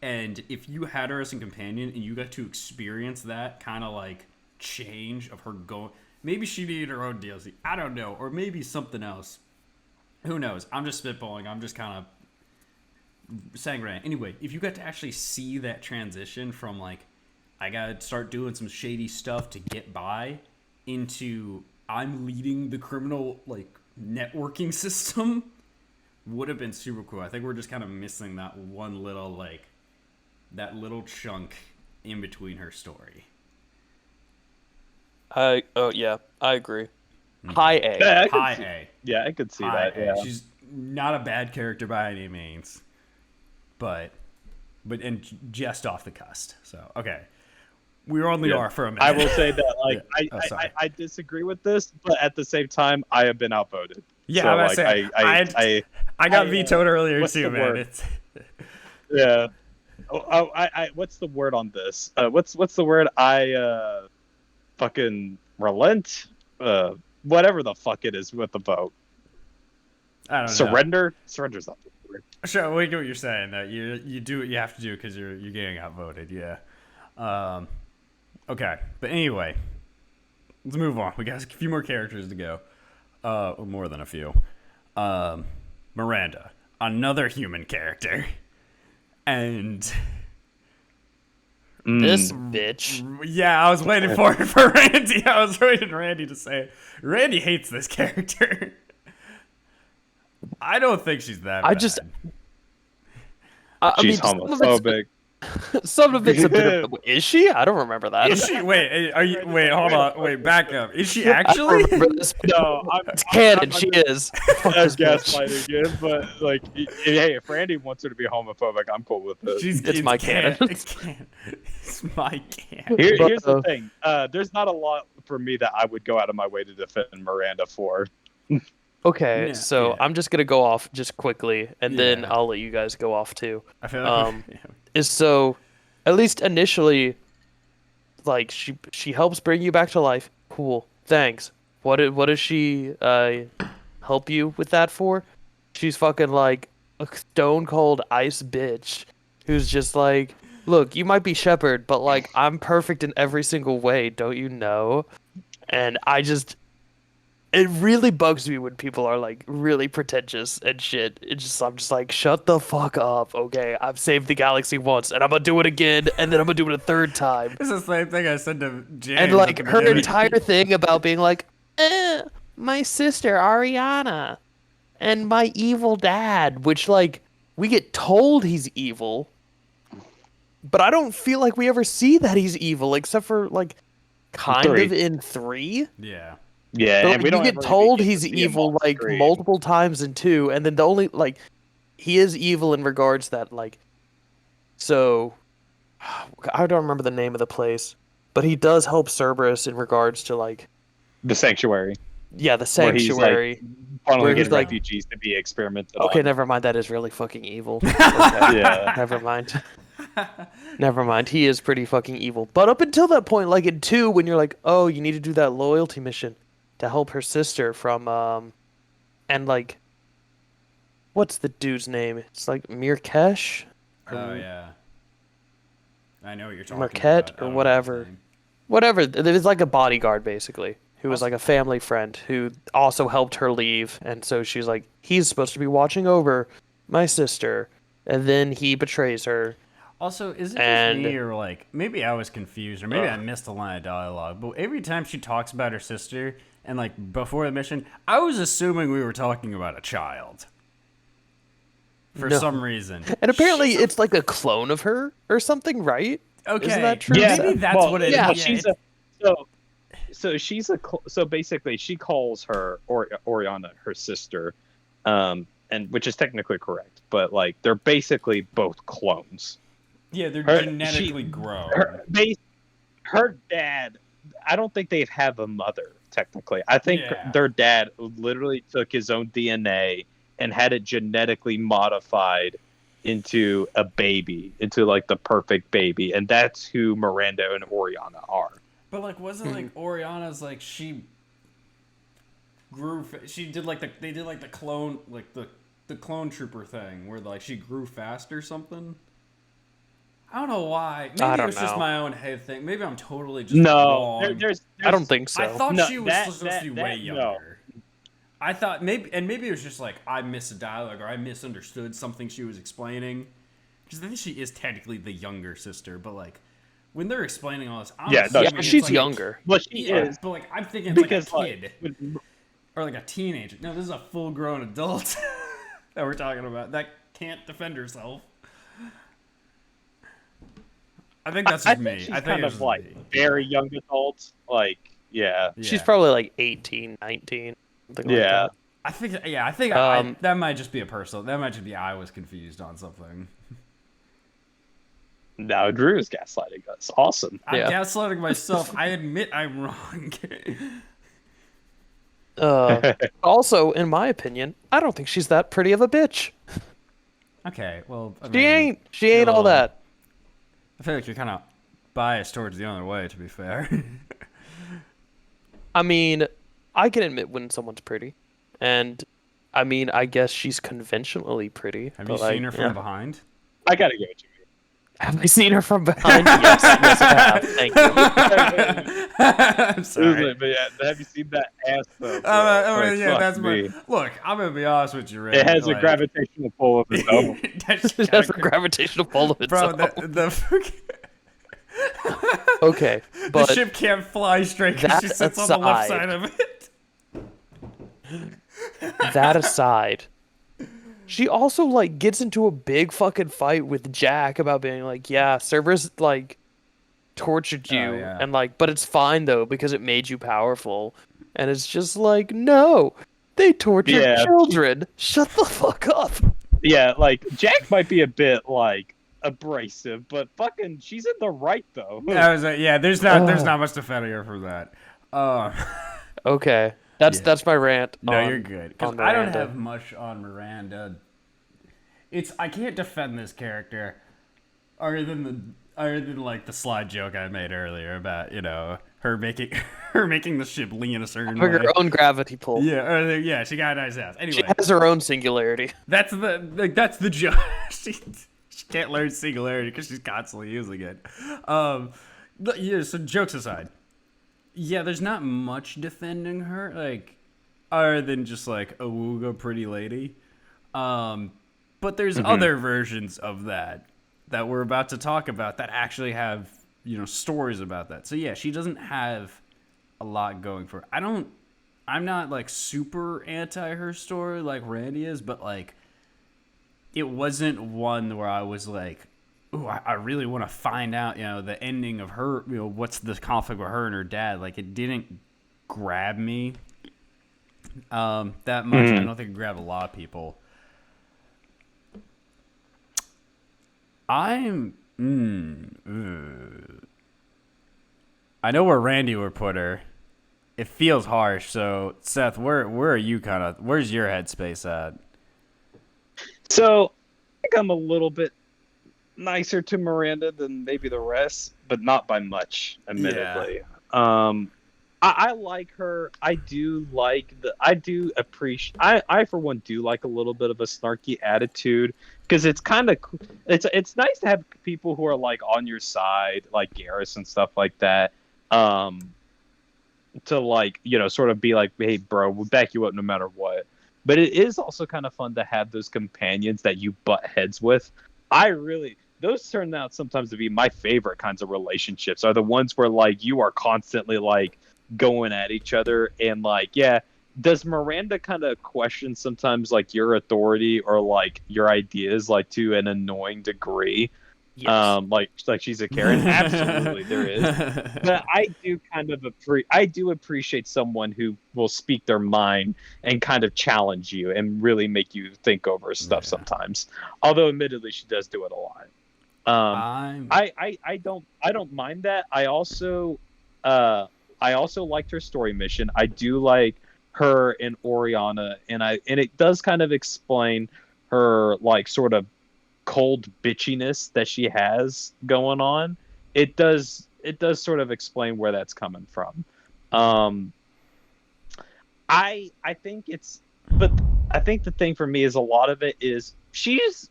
And if you had her as a companion and you got to experience that kind of like change of her going, maybe she needed her own DLC. I don't know, or maybe something else. Who knows? I'm just spitballing. I'm just kind of saying right. Anyway, if you got to actually see that transition from like, I gotta start doing some shady stuff to get by, into I'm leading the criminal like networking system, would have been super cool. I think we're just kind of missing that one little like, that little chunk in between her story. Yeah, I agree. High A. Yeah, High A. Yeah, I could see High that. A. Yeah. She's not a bad character by any means, but and just off the cusp. So okay, we only are for a minute. I will say that like Yeah. I disagree with this, but at the same time, I have been outvoted. Yeah, so, I'm like, saying, I got vetoed earlier what's too, the man. word? It's Yeah. What's the word on this? What's the word? Fucking relent. Whatever the fuck it is with the vote. I don't know. Surrender's not the word. Sure, we get what you're saying. That you do what you have to do because you're getting outvoted. Yeah. Okay, but anyway, let's move on. We got a few more characters to go. More than a few. Miranda, another human character, and This bitch. yeah, I was waiting for Randy. I was waiting for Randy to say it. Randy hates this character. I don't think she's that bad. I She's mean, homophobic. some of it's a bit of. Is she? I don't remember that. Is she? Wait, are you? Wait, hold on. Wait, back up. Is she I don't actually? remember this. No, It's canon. She is. Fuck That's this bitch. gaslighting again, but like, hey, if Randy wants her to be homophobic, I'm cool with it. It's my canon. It's my canon. Here's the thing. There's not a lot for me that I would go out of my way to defend Miranda for. Okay, Yeah, so yeah. I'm just gonna go off just quickly, and then Yeah. I'll let you guys go off too. I feel like Is so, at least initially, like she helps bring you back to life. Cool, thanks. What does she help you with that for? She's fucking like a stone cold ice bitch, who's just like, look, you might be Shepard, but like I'm perfect in every single way, don't you know? And it really bugs me when people are like really pretentious and shit. I'm just like, shut the fuck up, okay? I've saved the galaxy once, and I'm gonna do it again, and then I'm gonna do it a third time. it's the same thing I said to James. And at like the her beginning. entire thing about being like, my sister Ariana, and my evil dad, which like we get told he's evil, but I don't feel like we ever see that he's evil, except for like kind Three. of in 3. Yeah. Yeah, But, and like, we don't you ever get even told get to he's see him evil on like screen. multiple times in 2, and then the only like he is evil in regards that like so I don't remember the name of the place, but he does help Cerberus in regards to like The sanctuary. the Where he's, like, sanctuary. Funneling Where in he's like- refugees to be experimented Okay, on. never mind. That is really fucking evil. Okay, Yeah. never mind. Never mind. He is pretty fucking evil. But up until that point, like in 2, when you're like, oh, you need to do that loyalty mission to help her sister from and like what's the dude's name? It's like Mirkesh? Oh yeah. I know what you're talking Marquette about. I or don't know whatever. his name. Whatever. It was like a bodyguard basically, who was like a family friend who also helped her leave, and so she's like, he's supposed to be watching over my sister, and then he betrays her. Also, is it And- just me or like maybe I was confused or maybe I missed a line of dialogue? But every time she talks about her sister and like before the mission, I was assuming we were talking about a child. for No. some reason. And apparently She's a- it's like a clone of her or something, right? okay. Isn't that true? Yeah, Maybe that's well, what it is. yeah, well, Yeah, she's a so she's a so basically she calls her Oriana her sister, and which is technically correct, but like they're basically both clones. yeah, they're Her- genetically grown. Her dad, I don't think they have a mother technically. I think Yeah. their dad literally took his own DNA and had it genetically modified into a baby, into like the perfect baby, and that's who Miranda and Oriana are. But like, wasn't like Oriana's like she grew? She did like they did like the clone the clone trooper thing where like she grew fast or something. I don't know why. Maybe I it don't was just know. my own head thing. Maybe I'm totally just No, wrong. there's I don't think so. I thought No, she was that- supposed to be way no. younger. I thought maybe it was just like I missed a dialogue or I misunderstood something she was explaining. Because I think she is technically the younger sister, but like when they're explaining all this, I'm Yeah, no, assuming Yeah, it's she's like younger. Well, she Yeah, is but like I'm thinking it's because like a kid like, or like a teenager. No, this is a full-grown adult that we're talking about that can't defend herself. I think that's I just think me. she's I think kind it's of just like me. very young adult. Like, yeah, Yeah. She's probably like 18, 19, something like Yeah. that. I think. Yeah, I think that might just be a personal. That might just be I was confused on something. no, Drew is gaslighting us. Awesome. I'm Yeah. gaslighting myself. I admit I'm wrong. Also, in my opinion, I don't think she's that pretty of a bitch. Okay, well, I She mean, ain't. She ain't all Well, that. I feel like you're kind of biased towards the other way. To be fair. I mean, I can admit when someone's pretty, and I mean, I guess she's conventionally pretty. Have but, you like, seen her from yeah. behind? I gotta go with you. Have I seen her from behind? Yes, yes, I have. Thank you. I'm sorry. But yeah, have you seen that ass though? bro? I mean, Like, yeah, fuck that's me. my look. I'm gonna be honest with you, Ray. It has a like, gravitational pull of its own. that's It has a gravitational pull of its bro. own. The Okay, but ship can't fly straight because she that sits on the left aside- side of it. that aside, she also like gets into a big fucking fight with Jack about being like, yeah, Cerberus like tortured you, yeah. and like, but it's fine though because it made you powerful, and it's just like, no, they tortured Yeah. children. Shut the fuck up. Yeah, like Jack might be a bit like abrasive, but fucking, she's in the right though. I was like, yeah, there's not much defending her for that. Okay, that's my rant. No, on- you're good. Because on I don't Miranda. have much on Miranda. I can't defend this character, other than like the slide joke I made earlier about her making the ship lean a certain way. Her own gravity pull. Yeah, she got a nice ass. She Anyway, has her own singularity. that's the joke. She can't learn singularity because she's constantly using it. Yeah. So jokes aside, yeah, there's not much defending her, like, other than just like Awooga pretty lady. But there's other versions of that we're about to talk about that actually have stories about that. So yeah, she doesn't have a lot going for her. I'm not like super anti her story like Randy is, but like it wasn't one where I was like, ooh, I really want to find out, the ending of her, what's the conflict with her and her dad. Like it didn't grab me that much. I don't think it grabbed a lot of people. I know where Randy would put her. It feels harsh. So Seth, where are you where's your headspace at? So I think I'm a little bit nicer to Miranda than maybe the rest, but not by much, admittedly. I like her. I do appreciate. I for one do like a little bit of a snarky attitude because it's kind of it's nice to have people who are like on your side, like Garrus and stuff like that. To like sort of be like, hey, bro, we'll back you up no matter what. But it is also kind of fun to have those companions that you butt heads with. Those turn out sometimes to be my favorite kinds of relationships, are the ones where like you are constantly like going at each other and like, yeah, does Miranda kind of question sometimes like your authority or like your ideas like to an annoying degree? Yes. Like she's a Karen. Absolutely, there is. But I do kind of I do appreciate someone who will speak their mind and kind of challenge you and really make you think over stuff Yeah. sometimes. Although admittedly she does do it a lot. Um I'm I don't mind that. Uh I also liked her story mission. I do like her and Oriana, and it does kind of explain her like sort of cold bitchiness that she has going on. It does sort of explain where that's coming from. Um I think it's but I think the thing for me is a lot of it is she's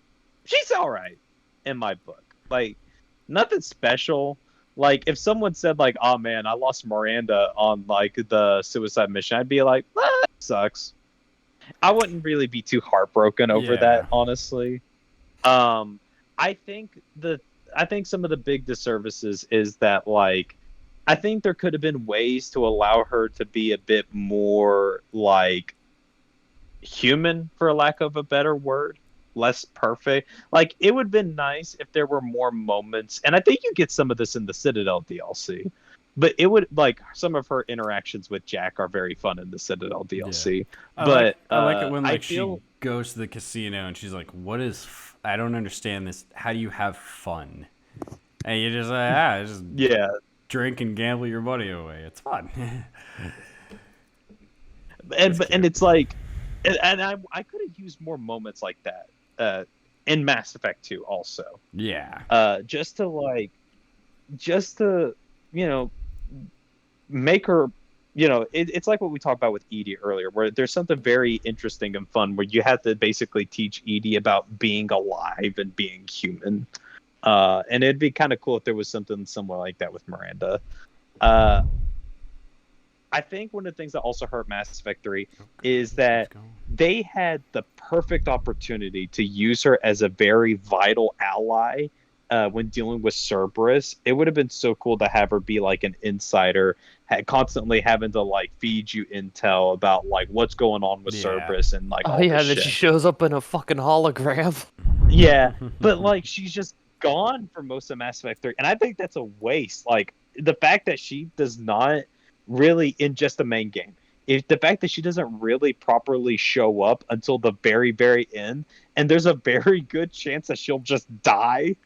all right in my book. Like nothing special. Like if someone said like, "Oh man, I lost Miranda on like the suicide mission," I'd be like, "That sucks." I wouldn't really be too heartbroken over that, yeah. honestly. Um, I think I think some of the big disservices is that like I think there could have been ways to allow her to be a bit more like human, for lack of a better word, less perfect. Like it would have been nice if there were more moments, and I think you get some of this in the Citadel DLC. But it would like some of her interactions with Jack are very fun in the Citadel Yeah. DLC. I like But I like it when I like she feel goes to the casino and she's like, "What is? I don't understand this. How do you have fun?" And you just just yeah, drink and gamble your money away. It's fun. It's and cute. it's like, and I could have used more moments like that in Mass Effect 2 also, Yeah. just to like, just to you know make her. It's like what we talked about with Edie earlier, where there's something very interesting and fun where you have to basically teach Edie about being alive and being human. And it'd be kind of cool if there was something similar like that with Miranda. Uh, I think one of the things that also hurt Mass Effect 3 is Keeps that going. they had the perfect opportunity to use her as a very vital ally when dealing with Cerberus. It would have been so cool to have her be like an insider, constantly having to like feed you intel about like what's going on with Yeah. Cerberus and like Oh all this yeah, that she shit. shows up in a fucking hologram. Yeah, but like she's just gone for most of Mass Effect 3, and I think that's a waste. Like the fact that she does not really in just the main game. If the fact that she doesn't really properly show up until the very, very end, and there's a very good chance that she'll just die.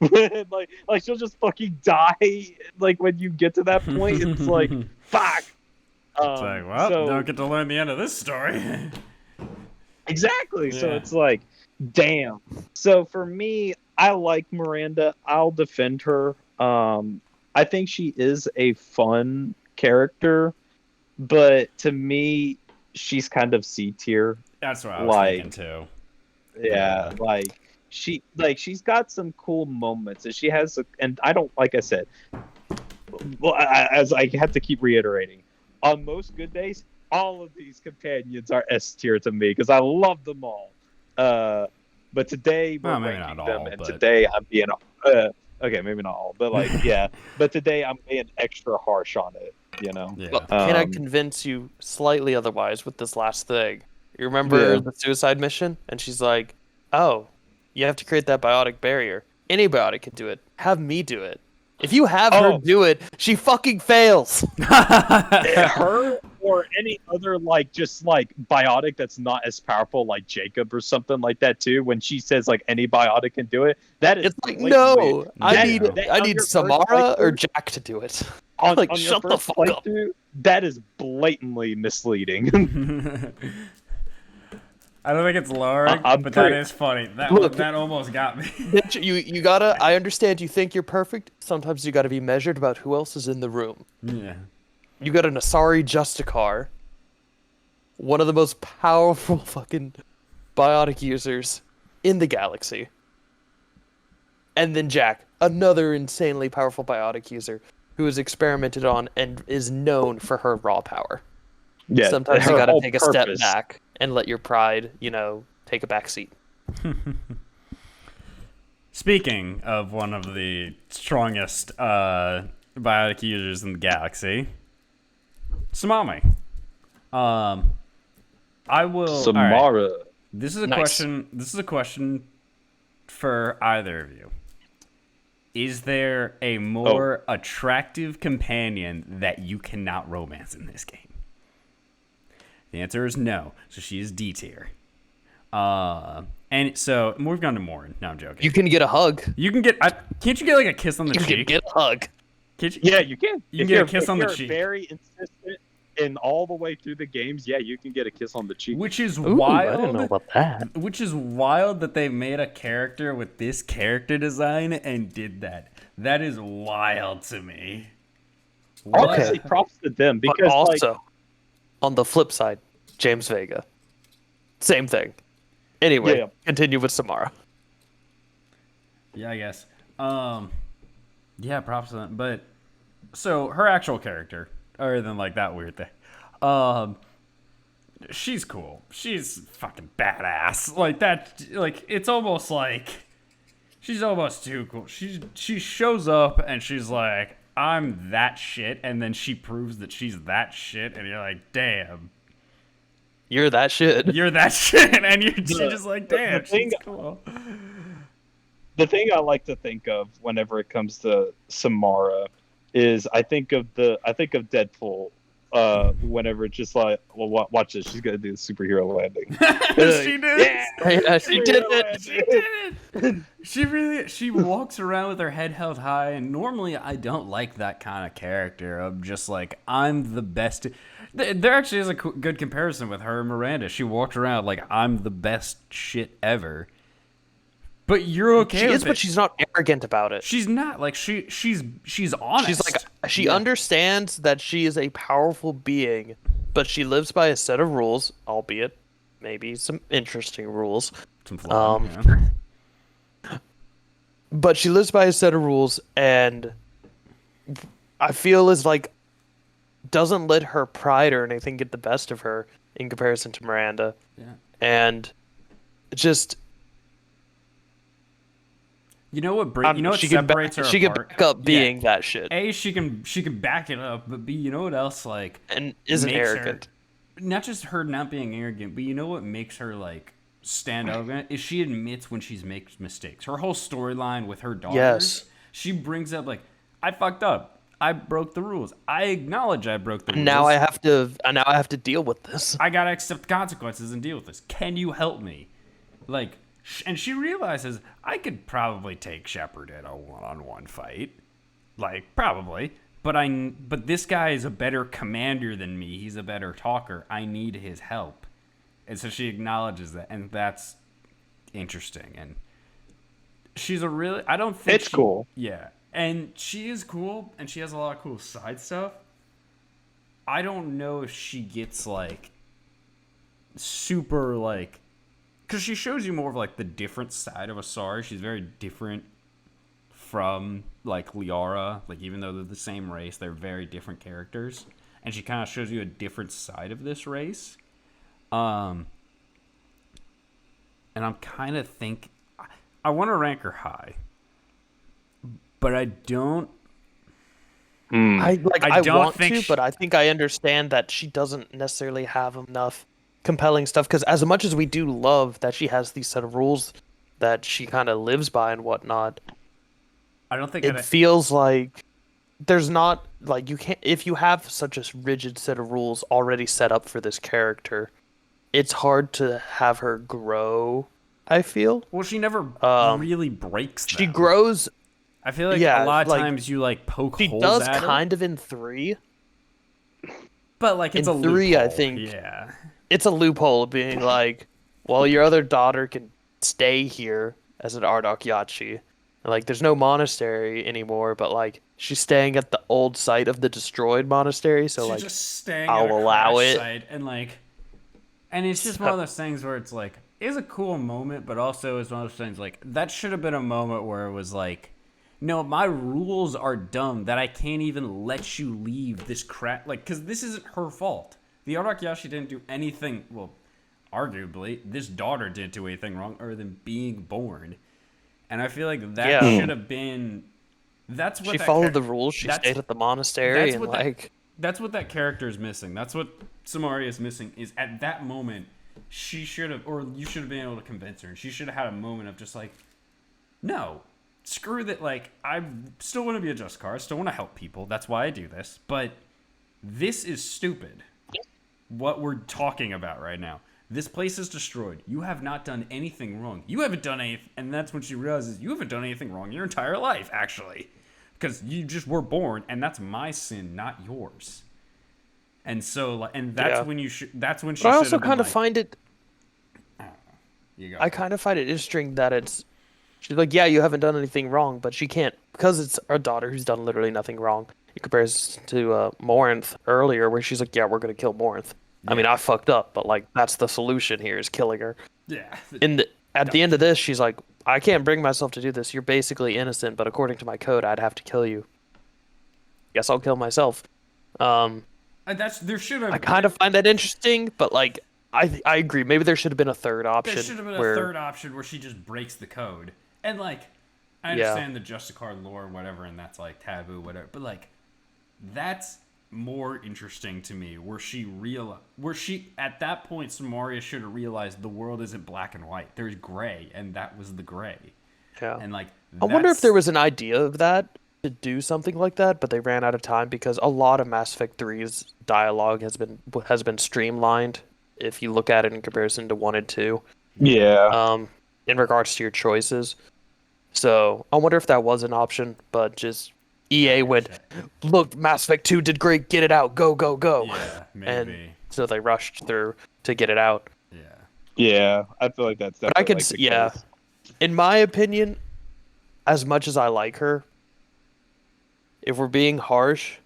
like she'll just fucking die. Like when you get to that point, it's like fuck. It's like, well, don't So get to learn the end of this story. exactly. So Yeah. it's like, damn. So for me, I like Miranda. I'll defend her. I think she is a fun character, but to me, she's kind of C tier. That's what I was thinking Like, too. yeah, Yeah. she's got some cool moments, and she has, and I don't like I said, well, as I have to keep reiterating, on most good days, all of these companions are S tier to me because I love them all. But today we're Well, maybe ranking not them, all, and but today I'm being okay, maybe not all, but like yeah, but today I'm being extra harsh on it. You know. yeah. Well, can I Um, convince you slightly otherwise with this last thing? You remember Yeah. the suicide mission? And she's like, "Oh, you have to create that biotic barrier. Any biotic can do it. Have me do it. If you have her Oh, do it, she fucking fails." her or any other like just like biotic that's not as powerful like Jacob or something like that too. When she says like any biotic can do it, that is It's like, blatantly no, I Yeah. need I on need your first Samara or playthrough. Jack to do it. On Like, on your shut the first fuck up. playthrough, that is blatantly misleading. I don't think it's Laura, I'm but that pretty. is funny. Look. That almost got me. Bitch, you gotta. I understand you think you're perfect. Sometimes you gotta be measured about who else is in the room. Yeah. You got an Asari Justicar, one of the most powerful fucking biotic users in the galaxy. And then Jack, another insanely powerful biotic user who is experimented on and is known for her raw power. Yeah, Sometimes you her gotta whole take a step purpose. back and let your pride, take a back seat. Speaking of one of the strongest biotic users in the galaxy, Samami. I will. All right. Samara. This is a Nice. question. This is a question for either of you. Is there a more attractive companion that you cannot romance in this game? The answer is no. So she is D tier. And so moving on to Morin. No, I'm joking. You can get a hug. You can get. Can't you get like a kiss on the You can cheek? get a hug. Can't you? Yeah, you can. You can If get a you're- kiss if on the you're cheek. Very insistent and all the way through the games. Yeah, you can get a kiss on the cheek. Which is Ooh, wild. I didn't know about that. Which is wild that they made a character with this character design and did that. That is wild to me. What? Honestly, props to them But because also, on the flip side, James Vega. Same thing. Anyway, Yeah. continue with Samara. Yeah, I guess. Yeah, props to them. But so her actual character, other than like that weird thing, she's cool. She's fucking badass. Like that. Like it's almost like she's almost too cool. She shows up and she's like, I'm that shit, and then she proves that she's that shit, and you're like, damn, You're that shit. you're that shit, and you're just like, the damn, thing- she's cool. the thing I like to think of whenever it comes to Samara is I think of Deadpool. Whenever it's just like, well, watch this, she's gonna do the superhero landing. She did. Yeah, she did it. She did it. She walks around with her head held high, and normally I don't like that kind of character of just like, I'm the best. There actually is a good comparison with her and Miranda. She walked around like, I'm the best shit ever. But you're okay She with is, it. but she's not arrogant about it. She's not. Like, she's honest. She's like, she Yeah. understands that she is a powerful being, but she lives by a set of rules, albeit maybe some interesting rules. Some flaw, yeah. But she lives by a set of rules, and I feel is like doesn't let her pride or anything get the best of her in comparison to Miranda, Yeah. and just You know what? You know what she can separates back, her she can apart? back up being Yeah. that shit A, she can back it up, but B, you know what else like and isn't makes her- arrogant. not just her not being arrogant, but you know what makes her like stand out is she admits when she's makes mistakes. Her whole storyline with her daughters, Yes. she brings up like, I fucked up. I broke the rules. I acknowledge I broke the rules. Now I have to deal with this. I gotta accept the consequences and deal with this. Can you help me? Like, and she realizes I could probably take Shepard in a one-on-one fight, like probably. But this guy is a better commander than me. He's a better talker. I need his help, and so she acknowledges that, and that's interesting. And she's a really I don't think It's cool. Yeah, and she is cool, and she has a lot of cool side stuff. I don't know if she gets like super like, because she shows you more of like the different side of Asari. She's very different from like Liara. Like even though they're the same race, they're very different characters, and she kind of shows you a different side of this race. And I'm kind of I want to rank her high, but I don't. I don't want think to, she- but I think I understand that she doesn't necessarily have enough compelling stuff. Because as much as we do love that she has these set of rules that she kind of lives by and whatnot, I don't think it feels like there's not like you can't if you have such a rigid set of rules already set up for this character. It's hard to have her grow. I feel Well, she never really breaks them. she grows. I feel like yeah, a lot of like, times you like poke She holes does at her, kind of in 3. but like it's in a 3, I loophole. think. Yeah. It's a loophole of being like, well, your other daughter can stay here as an Ardok Yachi. And, like, there's no monastery anymore, but like she's staying at the old site of the destroyed monastery, so She's like just staying I'll at a allow crash it. site and it's just one of those things where it's like it's a cool moment, but also it's one of those things like that should have been a moment where it was like, no, my rules are dumb that I can't even let you leave this crap, like, because this isn't her fault. The Ardok Yashi didn't do anything. Well, arguably, this daughter didn't do anything wrong other than being born. And I feel like that Yeah. should have been. That's what she that followed the rules. She that's- stayed at the monastery, that's and what that- like That's what that character is missing. That's what Samari is missing. Is at that moment, she should have, or you should have been able to convince her, and she should have had a moment of just like, no, screw that. Like, I still want to be a just car. I still want to help people. That's why I do this. But this is stupid. What we're talking about right now. This place is destroyed. You have not done anything wrong. You haven't done anything. And that's when she realizes you haven't done anything wrong your entire life, actually. Because you just were born, and that's my sin, not yours. And so, and that's when you should. That's when she. But I should also have been kind of like, find it. You go. I kind of find it interesting that it's. She's like, yeah, you haven't done anything wrong, but she can't because it's our daughter who's done literally nothing wrong. It compares to Morinth earlier, where she's like, yeah, we're gonna kill Morinth. I mean, I fucked up, but like that's the solution here is killing her. Yeah. At the end of this, she's like, I can't bring myself to do this. You're basically innocent, but according to my code, I'd have to kill you. Guess I'll kill myself. That's there should have. I kind of find that interesting, but like, I agree. Maybe there should have been a third option. There should have been a where, third option where she just breaks the code. And like, I understand the Justicar lore, whatever, and that's like taboo, whatever. But like, that's more interesting to me. Where she at that point, Samaria should have realized the world isn't black and white. There's gray, and that was the gray. Yeah. And like, I wonder if there was an idea of that to do something like that, but they ran out of time because a lot of Mass Effect 3's dialogue has been streamlined. If you look at it in comparison to 1 and 2. Yeah. In regards to your choices. So I wonder if that was an option, but just EA went, look, Mass Effect 2 did great, get it out, go, go, go. Yeah, maybe. And so they rushed through to get it out. Yeah. Yeah, I feel like that's But I could, like the yeah. case. In my opinion, as much as I like her, if we're being harsh,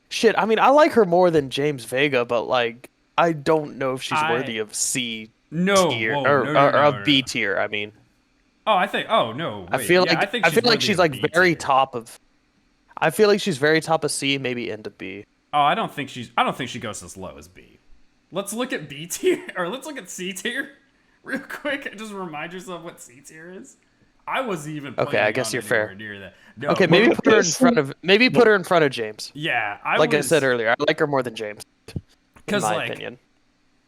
shit, I mean, I like her more than James Vega, but like, I don't know if she's worthy of C tier or B tier. I mean, oh, I think. Oh no, wait. I feel yeah, like I feel like she's like very top of. I feel like she's very top of C, maybe into B. Oh, I don't think she goes as low as B. Let's look at B tier, or let's look at C tier, real quick. Just remind yourself what C tier is. I wasn't even. Okay, I guess you're fair. Near that. No, okay, maybe put her in front of James. Yeah, I said earlier, I like her more than James. Because, in my opinion.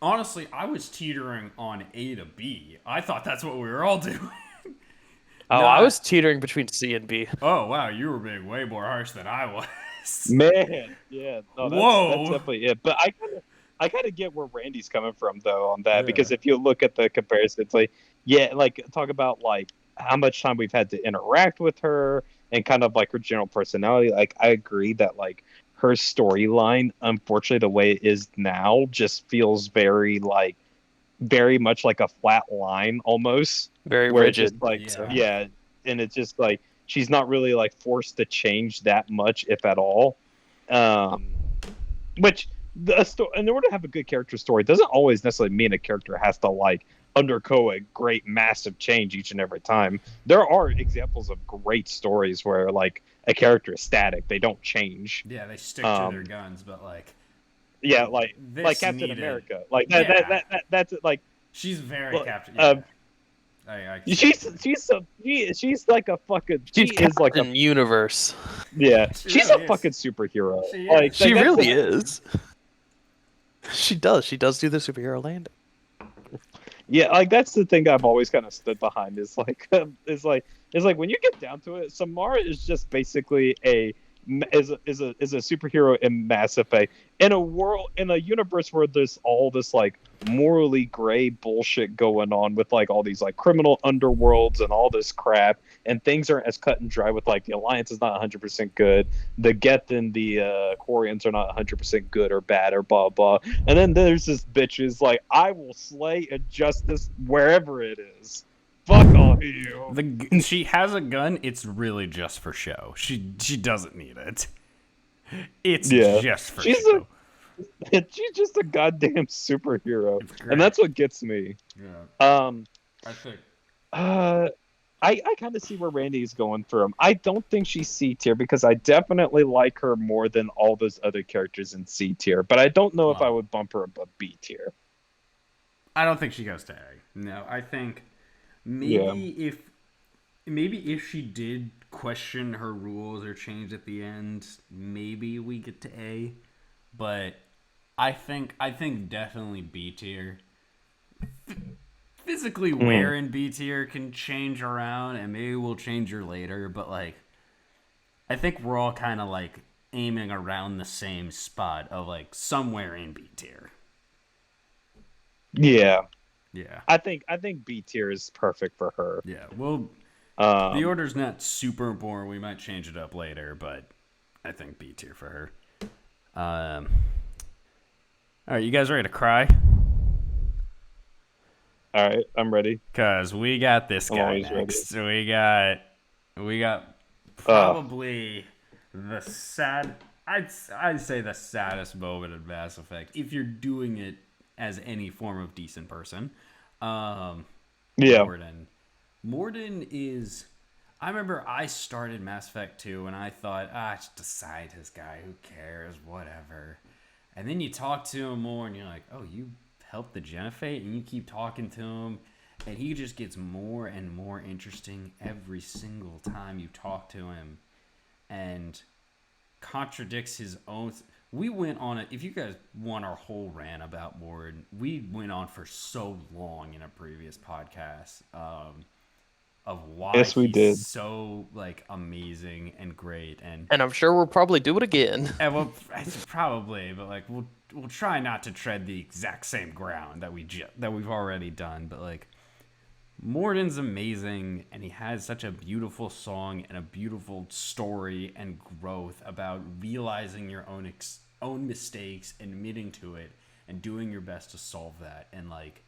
Honestly, I was teetering on A to B. I thought that's what we were all doing. Oh, I was teetering between C and B. Oh wow, you were being way more harsh than I was. Man, yeah. No, Whoa. That's definitely it. But I kind of get where Randy's coming from though on that because if you look at the comparison, it's like talk about like how much time we've had to interact with her and kind of like her general personality. Like I agree that like her storyline, unfortunately, the way it is now, just feels very much like a flat line almost. Very rigid. Just, like and it's just like she's not really like forced to change that much, if at all. Which in order to have a good character story doesn't always necessarily mean a character has to like undergo a great massive change each and every time. There are examples of great stories where like a character is static, they don't change. Yeah, they stick to their guns, but like like Captain America, like that's like she's very Captain. She's like a fucking. She is like a universe. Yeah, she's really a fucking superhero. She really is. She does do the superhero landing. Yeah, like that's the thing I've always kind of stood behind is like when you get down to it, Samara is just basically is a superhero in Mass Effect in a universe where there's all this like morally gray bullshit going on with like all these like criminal underworlds and all this crap, and things aren't as cut and dry with like the Alliance is not 100% good, the Geth and the Quarians are not 100% good or bad or blah blah, and then there's this bitch who's like, I will slay injustice wherever it is. Fuck all of you. She has a gun. It's really just for show. She doesn't need it. It's just for show. She's just a goddamn superhero, and that's what gets me. Yeah. I think. I kind of see where Randy's going from. I don't think she's C tier because I definitely like her more than all those other characters in C tier. But I don't know if I would bump her above B tier. I don't think she goes to A. No, I think. Maybe if she did question her rules or change at the end, maybe we get to A. But I think definitely B tier. Physically, Mm. where in B tier can change around, and maybe we'll change her later. But like, I think we're all kind of like aiming around the same spot of like somewhere in B tier. Yeah, Yeah, I think B tier is perfect for her. yeah. Well, the Um, order's not super important. We might change it up later, but I think B tier for her. Um, all right, you guys ready to cry? all right, I'm ready. Cause we got this I'm guy always ready. next. We got Uh, probably the sad. I'd say the saddest moment in Mass Effect if you're doing it as any form of decent person. Um, yeah, Morden. Morden is. I remember I started Mass Effect 2 and I thought, just a scientist guy, who cares, whatever. And then you talk to him more and you're like, oh, you helped the Genophate? And you keep talking to him. And he just gets more and more interesting every single time you talk to him. And contradicts his own. We went on it. If you guys want our whole rant about Morden, we went on for so long in a previous podcast. Of why yes, we he's did. so like amazing and great And I'm sure we'll probably do it again. and well probably but like we'll try not to tread the exact same ground that we've already done, but like Morden's amazing and he has such a beautiful song and a beautiful story and growth about realizing your own mistakes, admitting to it, and doing your best to solve that. And like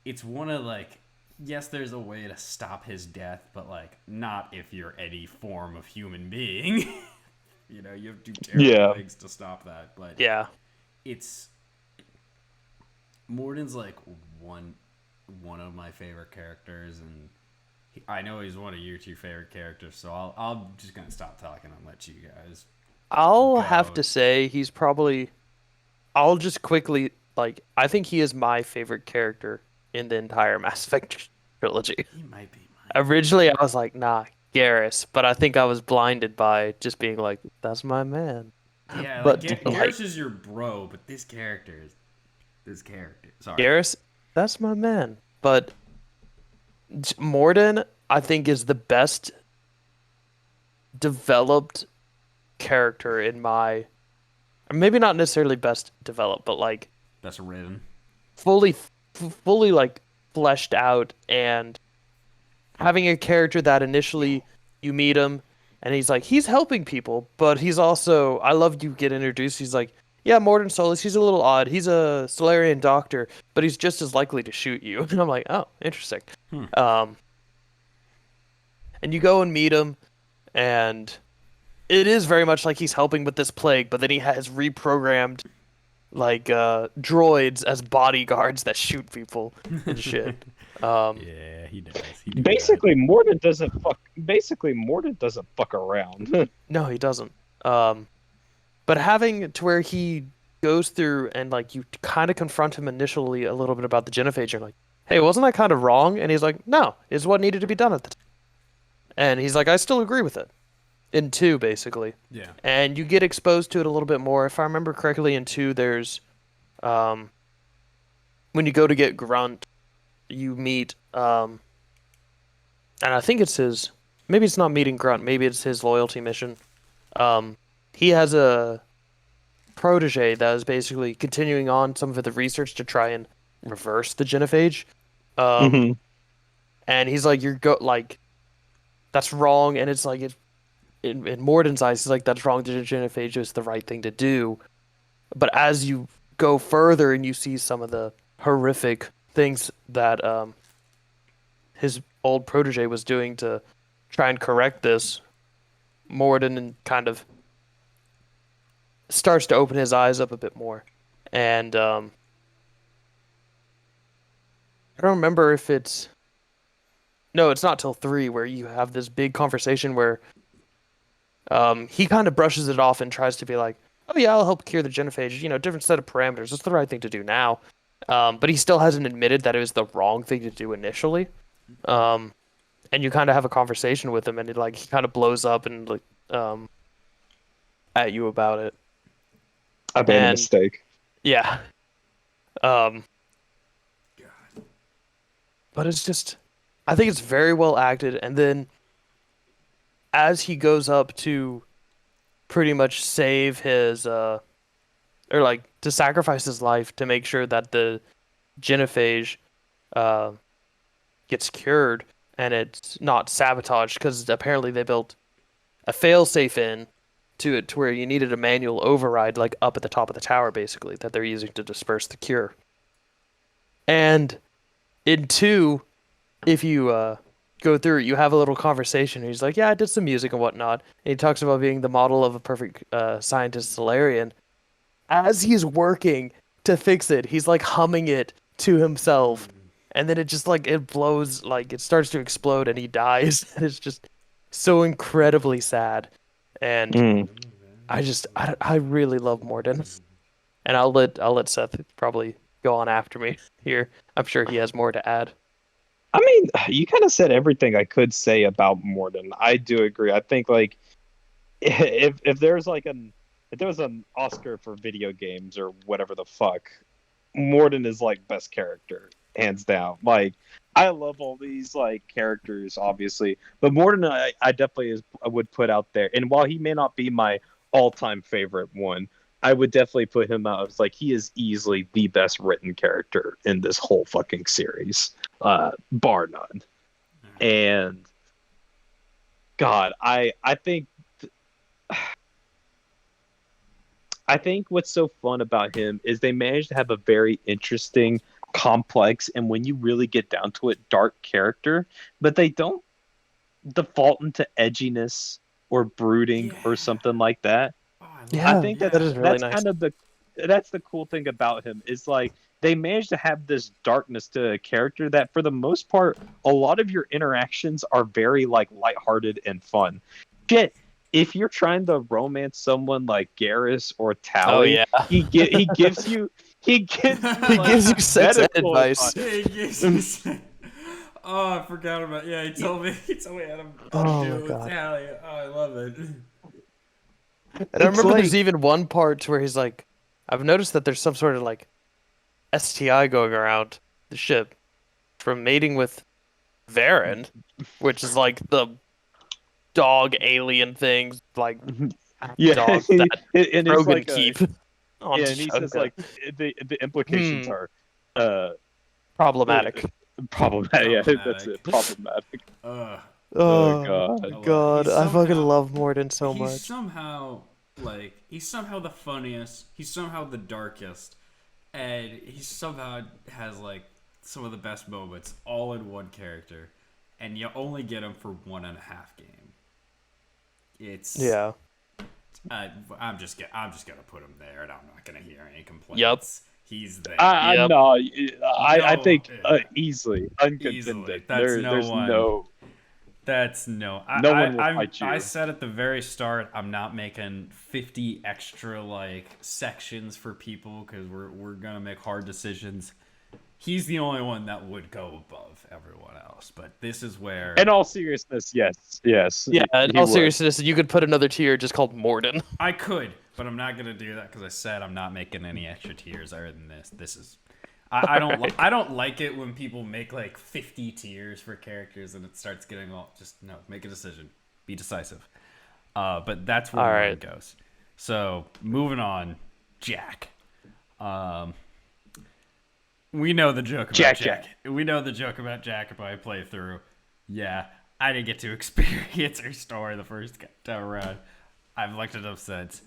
it's one of like, yes, there's a way to stop his death, but like not if you're any form of human being. You have to do terrible Yeah, things to stop that. But Yeah. it's Morden's like one of my favorite characters, and I know he's one of your two favorite characters. So I'm just gonna stop talking and let you guys I'll have go. to say he's probably. I'll just quickly, like, I think he is my favorite character in the entire Mass Effect trilogy. He might be Originally, I was like, nah, Garrus, but I think I was blinded by just being like, that's my man. yeah. Like But, like, Garrus is your bro, but this character. Sorry. Garrus, that's my man. But Morden, I think, is the best developed character in my. Maybe not necessarily best developed, but like That's written. fully, fully like fleshed out, and having a character that initially you meet him and he's helping people, but he's also, I love you get introduced. He's like, yeah, Morden Solis, he's a little odd. He's a Solarian doctor, but he's just as likely to shoot you. And I'm like, oh, interesting. Um, and you go and meet him, and it is very much like he's helping with this plague, but then he has reprogrammed like droids as bodyguards that shoot people and shit. Yeah, he does. He do that. basically Morden doesn't fuck. Basically, Morden doesn't fuck around. No, he doesn't. But having it to where he goes through and like you kind of confront him initially a little bit about the genophage, you're like, "Hey, wasn't that kind of wrong?" And he's like, "No, it's what needed to be done at the time." And he's like, "I still agree with it." In two, basically, Yeah. and you get exposed to it a little bit more. If I remember correctly, in two, there's um, when you go to get Grunt, you meet and I think it's his. Maybe it's not meeting Grunt. Maybe it's his loyalty mission. Um, he has a protege that is basically continuing on some of the research to try and reverse the genophage. Um, hmm and he's like, "You're like that's wrong," and it's like in Morden's eyes, he's like, "That's wrong. The genophage is the right thing to do." But as you go further and you see some of the horrific things that his old protege was doing to try and correct this, Morden kind of starts to open his eyes up a bit more. And I don't remember if it's. No, it's not till three where you have this big conversation where he kind of brushes it off and tries to be like, oh, yeah, I'll help cure the genophage. Different set of parameters. It's the right thing to do now. But he still hasn't admitted that it was the wrong thing to do initially. And you kind of have a conversation with him, and he kind of blows up and like at you about it. I made a And mistake. yeah, um, but it's just, I think it's very well acted. And then as he goes up to pretty much save his, or like to sacrifice his life to make sure that the genophage, uh, gets cured and it's not sabotaged, because apparently they built a failsafe in to it to where you needed a manual override like up at the top of the tower basically that they're using to disperse the cure. And in 2, if you go through it, you have a little conversation. He's like, "Yeah, I did some music and whatnot." And he talks about being the model of a perfect scientist Solarian. As he's working to fix it, he's like humming it to himself, and then it just like it blows, like it starts to explode, and he dies. And it's just so incredibly sad. And Mm. I really love Morden, and I'll let Seth probably go on after me here. I'm sure he has more to add. I mean, you kind of said everything I could say about Morden. I do agree. I think like if there's like if there was an Oscar for video games or whatever the fuck, Morden is like best character, hands down. Like I love all these like characters, obviously, but Morden I definitely I would put out there. And while he may not be my all-time favorite one, I would definitely put him out as like he is easily the best written character in this whole fucking series, bar none. And God, I think what's so fun about him is they managed to have a very interesting, complex, and when you really get down to it, dark character, but they don't default into edginess or brooding or something like that. Oh, I Yeah, I think that is really that's nice. kind of the cool thing about him is like they managed to have this darkness to a character that for the most part a lot of your interactions are very like lighthearted and fun. Shit, if you're trying to romance someone like Garrus or Oh Tally, yeah, he gives you he like, gives you sex ed medical advice. Oh, I forgot about. Yeah, he told me. He told me how to Oh do my it with God. Tally. Oh, I love it. And I It's remember there's like even one part where he's like, I've noticed that there's some sort of like STI going around the ship from mating with Varen, which is like the dog alien things, like yeah, dog that and it's Rogan like keep on yeah, and he says Shogun. like the implications are uh Problematic. problematic. Yeah, that's Problematic. it. Problematic. Uh, Oh Oh god. my I love it. God, He's I fucking somehow love Morden so he's much. somehow he's somehow the funniest. He's somehow the darkest, and he somehow has like some of the best moments all in one character, and you only get him for 1.5 game. It's Yeah. I'm just gonna put him there, and I'm not gonna hear any complaints. Yup. He's there. Yep. No, I No, think yeah. easily Easily. uncontended. That's no There's one. That's no. no one will fight you. I said at the very start, I'm not making 50 extra like sections for people because we're gonna make hard decisions. He's the only one that would go above everyone else. But this is where In all seriousness, yes. Yeah, in he all would. seriousness, you could put another tier just called Morden. I could, but I'm not gonna do that because I said I'm not making any extra tiers other than this. This is. I don't. I don't like it when people make like 50 tiers for characters and it starts getting all. Just no. Make a decision. Be decisive. But that's where All mine right. goes. So moving on, Jack. We know the joke about Jack. We know the joke about Jack if I play through. Yeah, I didn't get to experience her story the first time around. I've looked it up since.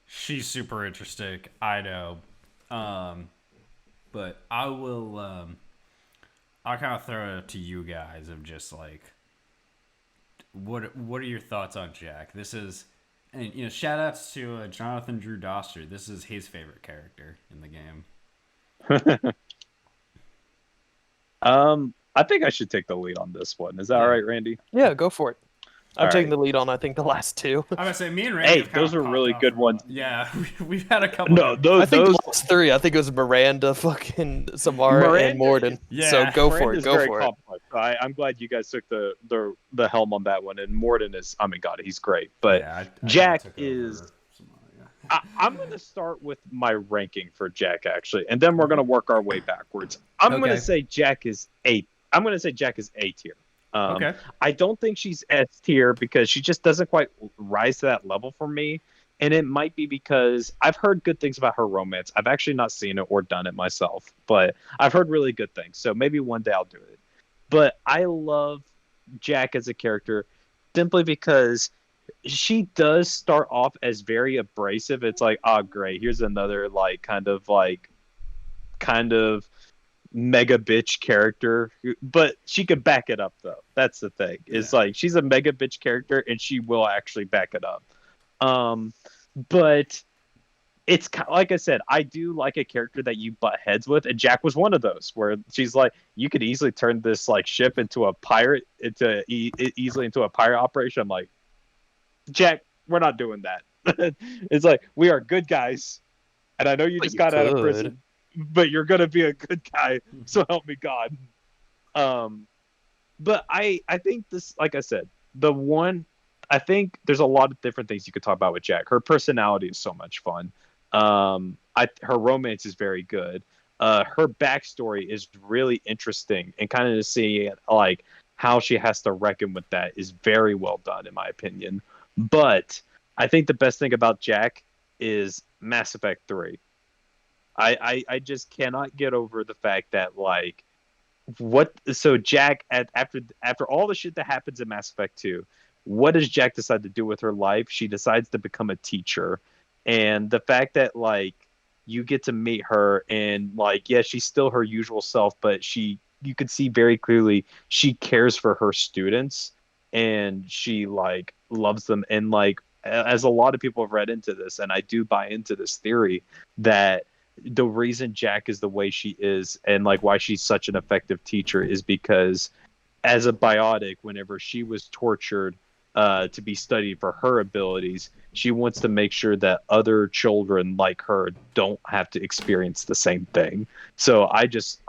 She's super interesting. I know. But I will. I'll kind of throw it to you guys of just like, what are your thoughts on Jack? This is, and shout outs to Jonathan Drew Doster. This is his favorite character in the game. I think I should take the lead on this one. Is that all right, Randy? Yeah, go for it. I'm All taking right. the lead on, I think, the last 2. I would say me and Randy. Hey, have kind those of were popped really off good for a ones. while. Yeah, we've had a couple. No, I think those the last 3, I think it was Miranda, fucking Samara, and Morden. Yeah, So go for Miranda's it. Go very for it. complex. I'm glad you guys took the helm on that one. And Morden is, I mean, God, he's great. But yeah, I Jack took over is Samara, yeah. I'm going to start with my ranking for Jack actually, and then we're going to work our way backwards. I'm going to Okay. say Jack is A. I'm going to say Jack is A tier. Um, Okay. I don't think she's S tier because she just doesn't quite rise to that level for me. And it might be because I've heard good things about her romance. I've actually not seen it or done it myself, but I've heard really good things. So maybe one day I'll do it. But I love Jack as a character simply because she does start off as very abrasive. It's like, oh great, here's another like kind of mega bitch character. But she could back it up though. That's the thing. It's Yeah. like she's a mega bitch character and she will actually back it up. Um but it's like I said, I do like a character that you butt heads with, and Jack was one of those where she's like, you could easily turn this like ship into a pirate, easily into a pirate operation. I'm like, Jack, we're not doing that. It's like we are good guys, and I know you But just you got out of could. prison, but you're gonna be a good guy. So help me God. Um, but I think this, like I said, the one I think there's a lot of different things you could talk about with Jack. Her personality is so much fun. Her romance is very good. Her backstory is really interesting, and kind of to see like how she has to reckon with that is very well done, in my opinion. But I think the best thing about Jack is Mass Effect 3. I just cannot get over the fact that like what so Jack after all the shit that happens in Mass Effect 2, what does Jack decide to do with her life? She decides to become a teacher. And the fact that like you get to meet her and like yeah, she's still her usual self, but you could see very clearly she cares for her students and she like loves them and like as a lot of people have read into this and I do buy into this theory that the reason Jack is the way she is and like why she's such an effective teacher is because as a biotic, whenever she was tortured to be studied for her abilities, she wants to make sure that other children like her don't have to experience the same thing. So I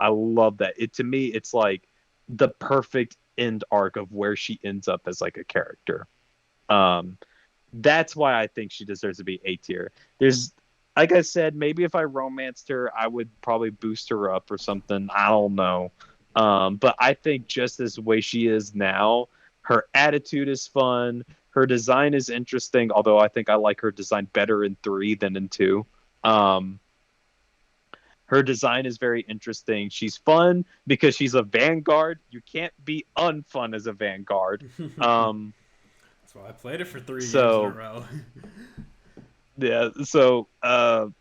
love that. It to me, it's like the perfect end arc of where she ends up as like a character. Um, that's why I think she deserves to be A tier. There's, like I said, maybe if I romanced her, I would probably boost her up or something. I don't know. But I think just as the way she is now, her attitude is fun. Her design is interesting, although I think I like her design better in 3 than in 2. Um, her design is very interesting. She's fun because she's a Vanguard. You can't be unfun as a Vanguard. Um, So I played it for 3 games in a so row. Yeah, so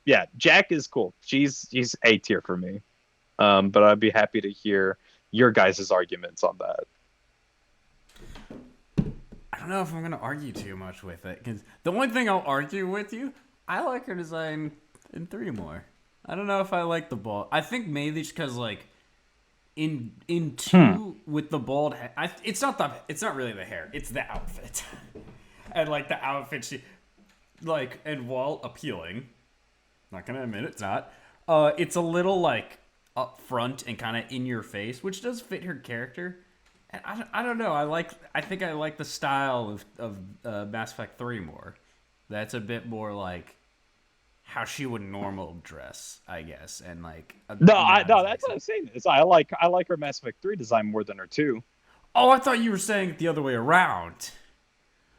yeah, Jack is cool. She's A tier for me. But I'd be happy to hear your guys' arguments on that. I don't know if I'm gonna argue too much with it because the one thing I'll argue with you, I like her design in 3 more. I don't know if I like the bald. I think mainly just because like in two with the bald head, it's not really the hair, it's the outfit, and like the outfit she like and while appealing, not gonna admit it's not. It's a little like up front and kind of in your face, which does fit her character. And I don't know. I think I like the style of Mass Effect 3 more. That's a bit more like how she would normal dress, I guess, and like not No, as that's what accent. I'm saying. Is I like her Mass Effect 3 design more than her 2. Oh, I thought you were saying it the other way around.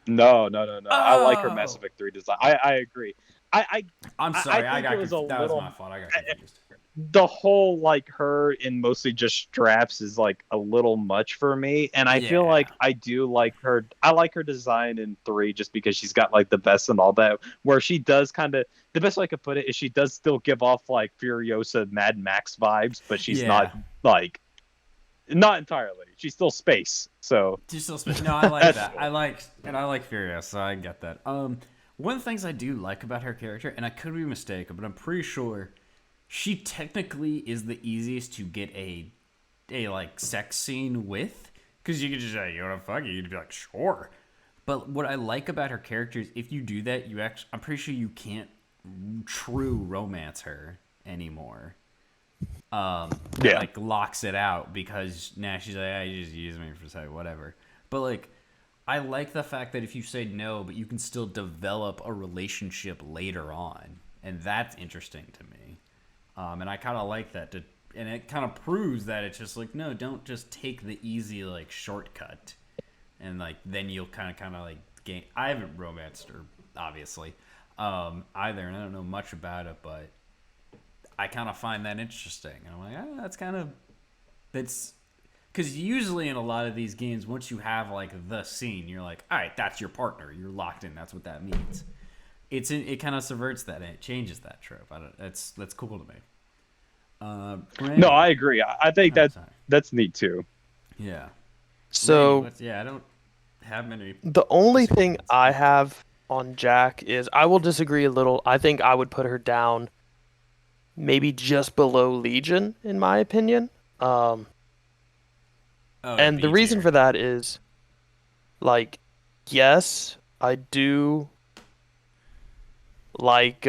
No. I like her Mass Oh, Effect 3 design. I agree. I I'm I sorry. think it was a That was my little fault. I got confused. the whole like her in mostly just straps is like a little much for me and I feel Yeah. like I do like her. I like her design in 3 just because she's got like the vest and all that where she does kind of the best way I could put it is she does still give off like Furiosa Mad Max vibes but she's not Yeah. like not entirely, she's still space, so Do you still spit? No, I like that's that. cool. I like Furious, so I get that. One of the things I do like about her character, and I could be mistaken, but I'm pretty sure she technically is the easiest to get a like sex scene with, because you could just say you want to fuck you, you'd be like sure. But what I like about her character is if you do that, you actually I'm pretty sure you can't true romance her anymore. That Yeah. like locks it out because now she's like, "Ah, you just use me for say whatever." But like, I like the fact that if you say no, but you can still develop a relationship later on, and that's interesting to me. And I kind of like that, and it kind of proves that it's just like no, don't just take the easy like shortcut, and like then you'll kind of like gain. I haven't romanced her obviously either, and I don't know much about it, but I kind of find that interesting. And I'm like, that's kind of that's because usually in a lot of these games, once you have like the scene, you're like, all right, that's your partner. You're locked in. That's what that means. It kind of subverts that and it changes that trope. That's cool to me. Brandon, No, I agree. I think that's neat too. yeah. So Randy, I don't have many. the only thing disagreements. I have on Jack is I will disagree a little. I think I would put her down maybe just below Legion, in my opinion. Oh, And the B reason tier. for that is, like, yes, I do like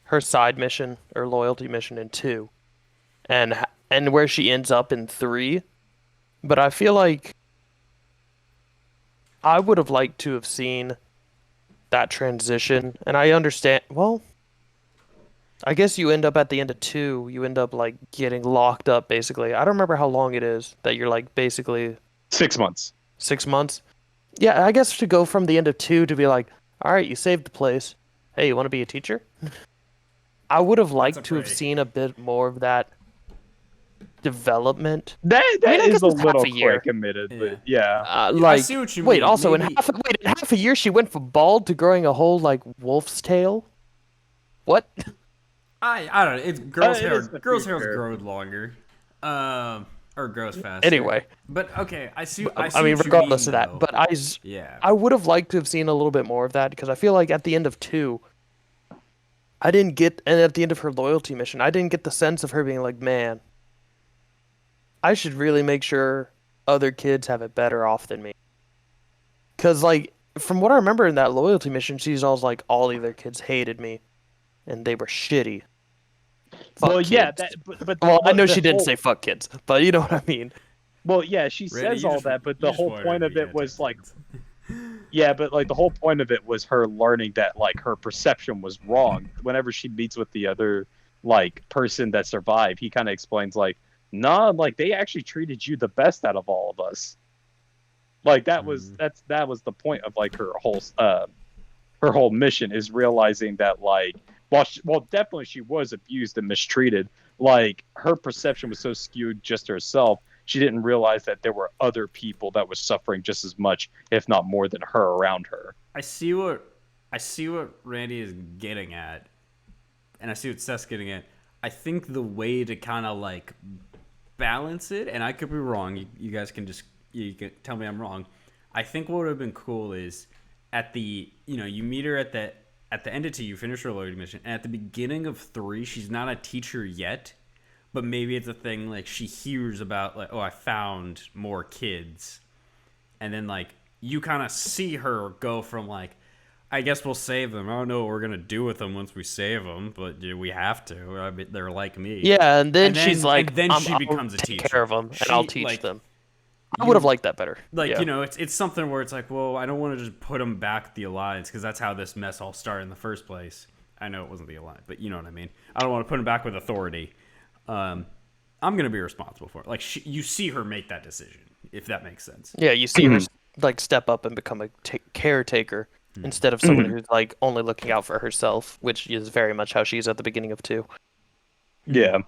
her side mission or loyalty mission in 2, and where she ends up in 3. But I feel like I would have liked to have seen that transition. And I understand. Well, I guess you end up at the end of 2. You end up like getting locked up basically. I don't remember how long it is that you're like basically 6 months. 6 months. Yeah, I guess to go from the end of 2 to be like, all right, you saved the place. Hey, you want to be a teacher? I would have That's a liked to have pretty- seen a bit more of that development. That I mean, I is guess a it's half little a year. quick admitted, Yeah. but yeah. I Like, see what you wait, mean. also Maybe- in half a year she went from bald to growing a whole like wolf's tail. What? I don't know. It's girls' It hair. is the Girls' hair's future. grown longer, or grows faster. Anyway, but okay, I see. I mean, what you regardless mean, of that, though. but Yeah. I would have liked to have seen a little bit more of that because I feel like at the end of 2, I didn't get, and at the end of her loyalty mission, I didn't get the sense of her being like, man, I should really make sure other kids have it better off than me. Because, like, from what I remember in that loyalty mission, she's always like, all the other kids hated me, and they were shitty. Fuck Well, yeah, kids. but Well, I know the she didn't whole- say fuck kids, but you know what I mean. Well, yeah, she Randy, says you all just- that, but you the just whole wanted point to of be it was like, anti-kids. yeah, but like the whole point of it was her learning that like her perception was wrong. Whenever she meets with the other like person that survived, he kind of explains like, nah, like they actually treated you the best out of all of us. Like that was that was the point of like her whole mission is realizing that like well definitely she was abused and mistreated. Like her perception was so skewed just to herself, she didn't realize that there were other people that were suffering just as much, if not more, than her around her. I see what Randy is getting at, and I see what Seth's getting at. I think the way to kind of like balance it, and I could be wrong. You guys can you can tell me I'm wrong. I think what would have been cool is at the you meet her at the end of 2, you finish her loading mission, and at the beginning of 3, she's not a teacher yet, but maybe it's a thing like she hears about like, oh, I found more kids, and then like you kind of see her go from like, I guess we'll save them. I don't know what we're gonna do with them once we save them, but we have to. I mean, they're like me. Yeah, and then And then- she's like, and then she I'll becomes a take teacher. care of them, and I'll She, teach like, them. I would have liked that better. Like, yeah. it's something where it's like, well, I don't want to just put them back at the Alliance because that's how this mess all started in the first place. I know it wasn't the Alliance, but you know what I mean. I don't want to put them back with authority. I'm going to be responsible for it. Like, you see her make that decision, if that makes sense. Yeah, you see her like step up and become a caretaker instead of someone who's like only looking out for herself, which is very much how she's at the beginning of 2. Yeah.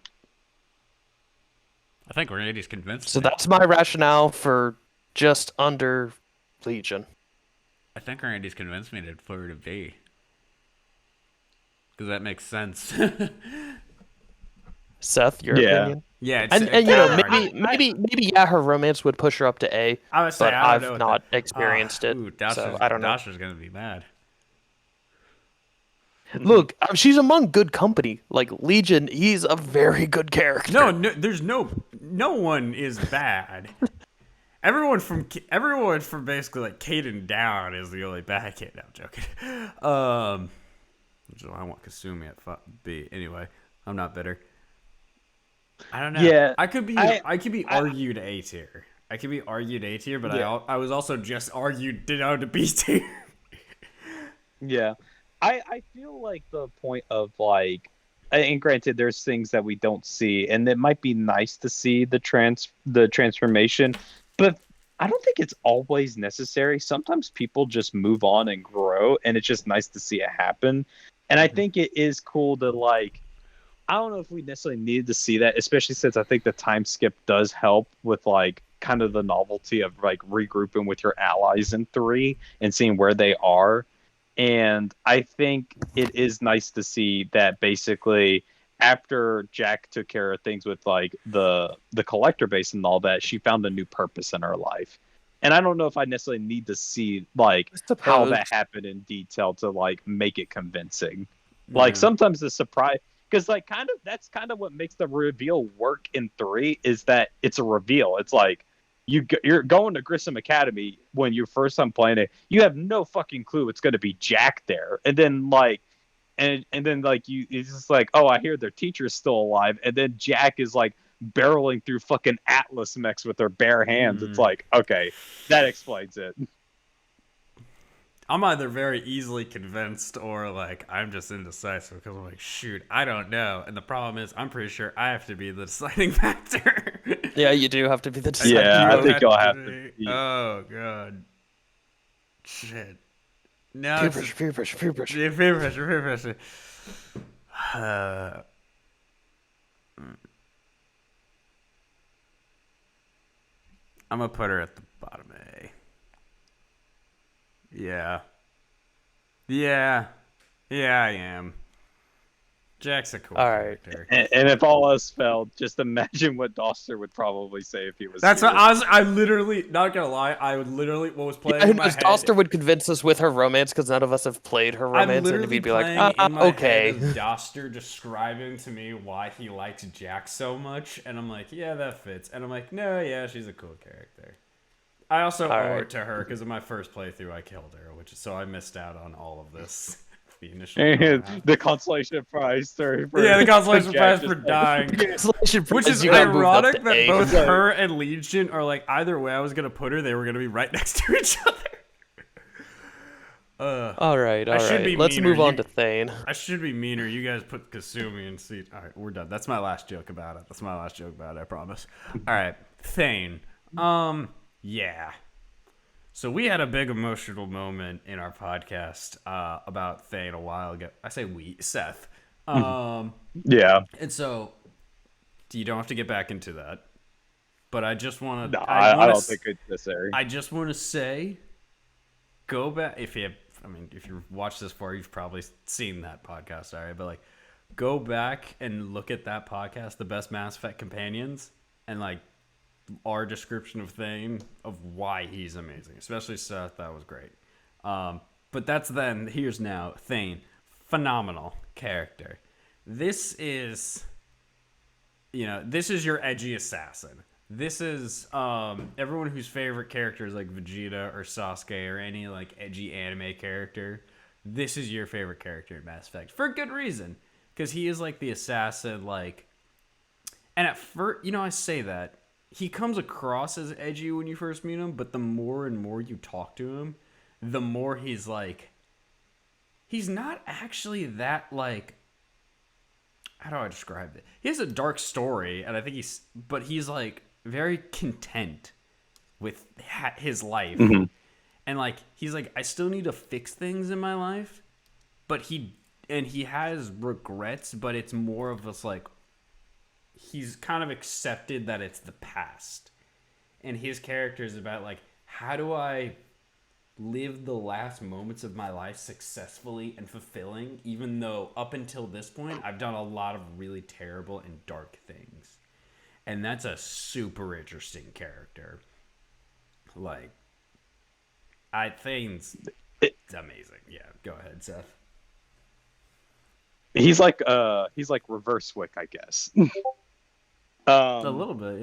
I think Randy's convinced. So that's my rationale for just under Legion. I think Randy's convinced me to put her to B. Because that makes sense. Seth, your Yeah. opinion? Yeah, it's, And you know, maybe yeah, her romance would push her up to A, I would say, but I don't know I've what not that- experienced it, Ooh, so I don't know. Dasher's gonna be mad. Look, she's among good company. Like Legion, he's a very good character. No, there's no one is bad. Everyone from basically like Caden down is the only bad kid. No, I'm joking. Which is why I want Kasumi at B. Anyway, I'm not bitter. I don't know. Yeah, I could be argued A tier. I could be argued A tier, but Yeah. I was also just argued down to B tier. Yeah. I feel like the point of like, and granted there's things that we don't see and it might be nice to see the transformation, but I don't think it's always necessary. Sometimes people just move on and grow and it's just nice to see it happen. And I think it is cool to like, I don't know if we necessarily needed to see that, especially since I think the time skip does help with like kind of the novelty of like regrouping with your allies in 3 and seeing where they are. And I think it is nice to see that basically after Jack took care of things with like the collector base and all that, she found a new purpose in her life. And I don't know if I necessarily need to see like I how suppose. that happened in detail to like make it convincing. Like Yeah. sometimes the surprise, because like kind of that's kind of what makes the reveal work in 3 is that it's a reveal. It's like you're going to Grissom Academy when you're first time playing it. You have no fucking clue it's going to be Jack there, and then like and then like it's just like, oh, I hear their teacher's still alive, and then Jack is like barreling through fucking Atlas mechs with their bare hands. It's like, okay, that explains it. I'm either very easily convinced or like I'm just indecisive because I'm like, shoot, I don't know. And the problem is, I'm pretty sure I have to be the deciding factor. Yeah, you do have to be the Yeah, deciding I vote. think you'll have to. Oh god, shit. Now Peer it's pressure, peer pressure, peer pressure. yeah, peer pressure, peer pressure. Uh, I'm gonna put her at the bottom A. Yeah, yeah, yeah. I am. Jack's a cool All right. character. And if all else failed, just imagine what Doster would probably say if he was That's here. what I was. I literally, not gonna lie, I would literally what was playing Yeah, in my head. Doster would convince us with her romance because none of us have played her I'm romance, and literally he'd be like, playing in my okay. head of Doster describing to me why he likes Jack so much, and I'm like, yeah, that fits. And I'm like, no, yeah, she's a cool character. I also All owe it right. to her because in my first playthrough I killed her, so I missed out on all of this. The initial combat. The consolation prize for Yeah, the consolation Jack prize for just- dying. Consolation Which prize, is you got moved up ironic to that A. both her and Legion are like either way I was gonna put her, they were gonna be right next to each other. All right, all should right. be Let's meaner. move on You- to Thane. I should be meaner. You guys put Kasumi and see. All right, we're done. That's my last joke about it. I promise. All right, Thane. Yeah. So we had a big emotional moment in our podcast about Thane a while ago. I say we, Seth. Yeah. And so you don't have to get back into that. But I just want to. No, I don't think it's necessary. I just want to say, go back if you have. I mean, if you've watched this far, you've probably seen that podcast already. But like, go back and look at that podcast, the best Mass Effect companions, and like our description of Thane of why he's amazing, especially Seth. That was great. But that's then. Here's now Thane, phenomenal character. This is, this is your edgy assassin. This is everyone whose favorite character is like Vegeta or Sasuke or any like edgy anime character. This is your favorite character in Mass Effect for a good reason, because he is like the assassin. Like, and at first, I say that he comes across as edgy when you first meet him, but the more and more you talk to him, the more he's like, he's not actually that like. How do I describe it? He has a dark story, and I think he's like very content with his life. Mm-hmm. And like he's like, I still need to fix things in my life, but he has regrets, but it's more of this like he's kind of accepted that it's the past. And his character is about like, how do I live the last moments of my life successfully and fulfilling, even though up until this point I've done a lot of really terrible and dark things. And that's a super interesting character. Like, I think it's amazing. Yeah, go ahead, Seth. He's like reverse Wick, I guess. A little bit,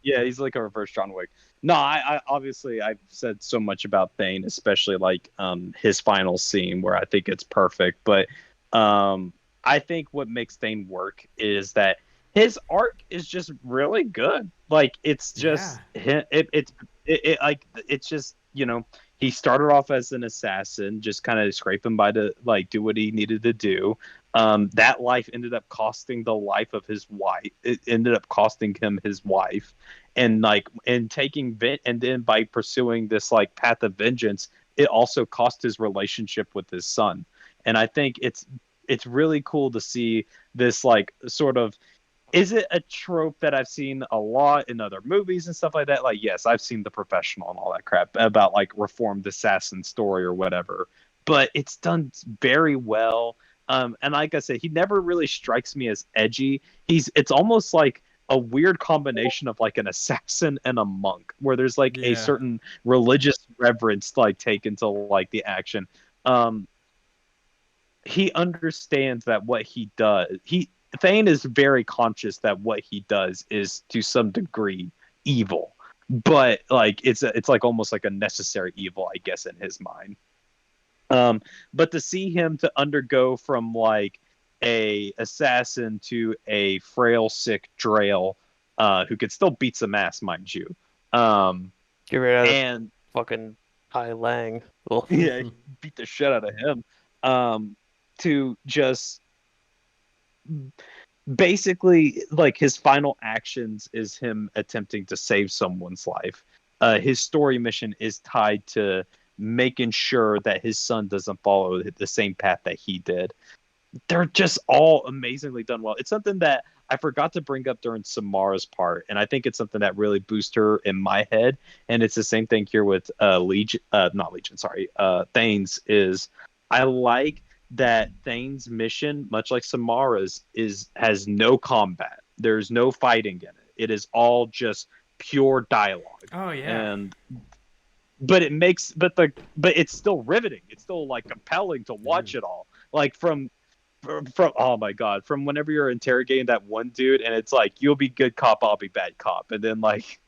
yeah. He's like a reverse John Wick. No, I obviously I've said so much about Thane, especially like his final scene where I think it's perfect. But I think what makes Thane work is that his arc is just really good. Like it's Yeah. just like it's just he started off as an assassin, just kind of scraping by to like do what he needed to do. That life ended up costing the life of his wife. It ended up costing him his wife, and like and taking and then by pursuing this like path of vengeance, it also cost his relationship with his son. And I think it's really cool to see this like sort of is it a trope that I've seen a lot in other movies and stuff like that? Like, yes, I've seen The Professional and all that crap about like reformed assassin story or whatever, but it's done very well. And like I said, he never really strikes me as edgy. It's almost like a weird combination of like an assassin and a monk, where there's like a Yeah. certain religious reverence like taken to like the action. Um, he understands that what he does he Thane is very conscious that what he does is to some degree evil, but like it's like almost like a necessary evil, I guess, in his mind. But to see him to undergo from like a assassin to a frail sick Drail, who could still beat some ass, mind you. um Get rid of and fucking Tai Lang. Well, yeah, beat the shit out of him. To just basically like his final actions is him attempting to save someone's life. His story mission is tied to making sure that his son doesn't follow the same path that he did. They're just all amazingly done well. It's something that I forgot to bring up during Samara's part, and I think it's something that really boosts her in my head. And it's the same thing here with Legion, not Legion, sorry, Thane's. Is I like that Thane's mission, much like Samara's, has no combat. There's no fighting in it. It is all just pure dialogue, Oh yeah. and but it makes but it's still riveting. It's still like compelling to watch it all. Like from oh my god, from whenever you're interrogating that one dude and it's like you'll be good cop, I'll be bad cop, and then like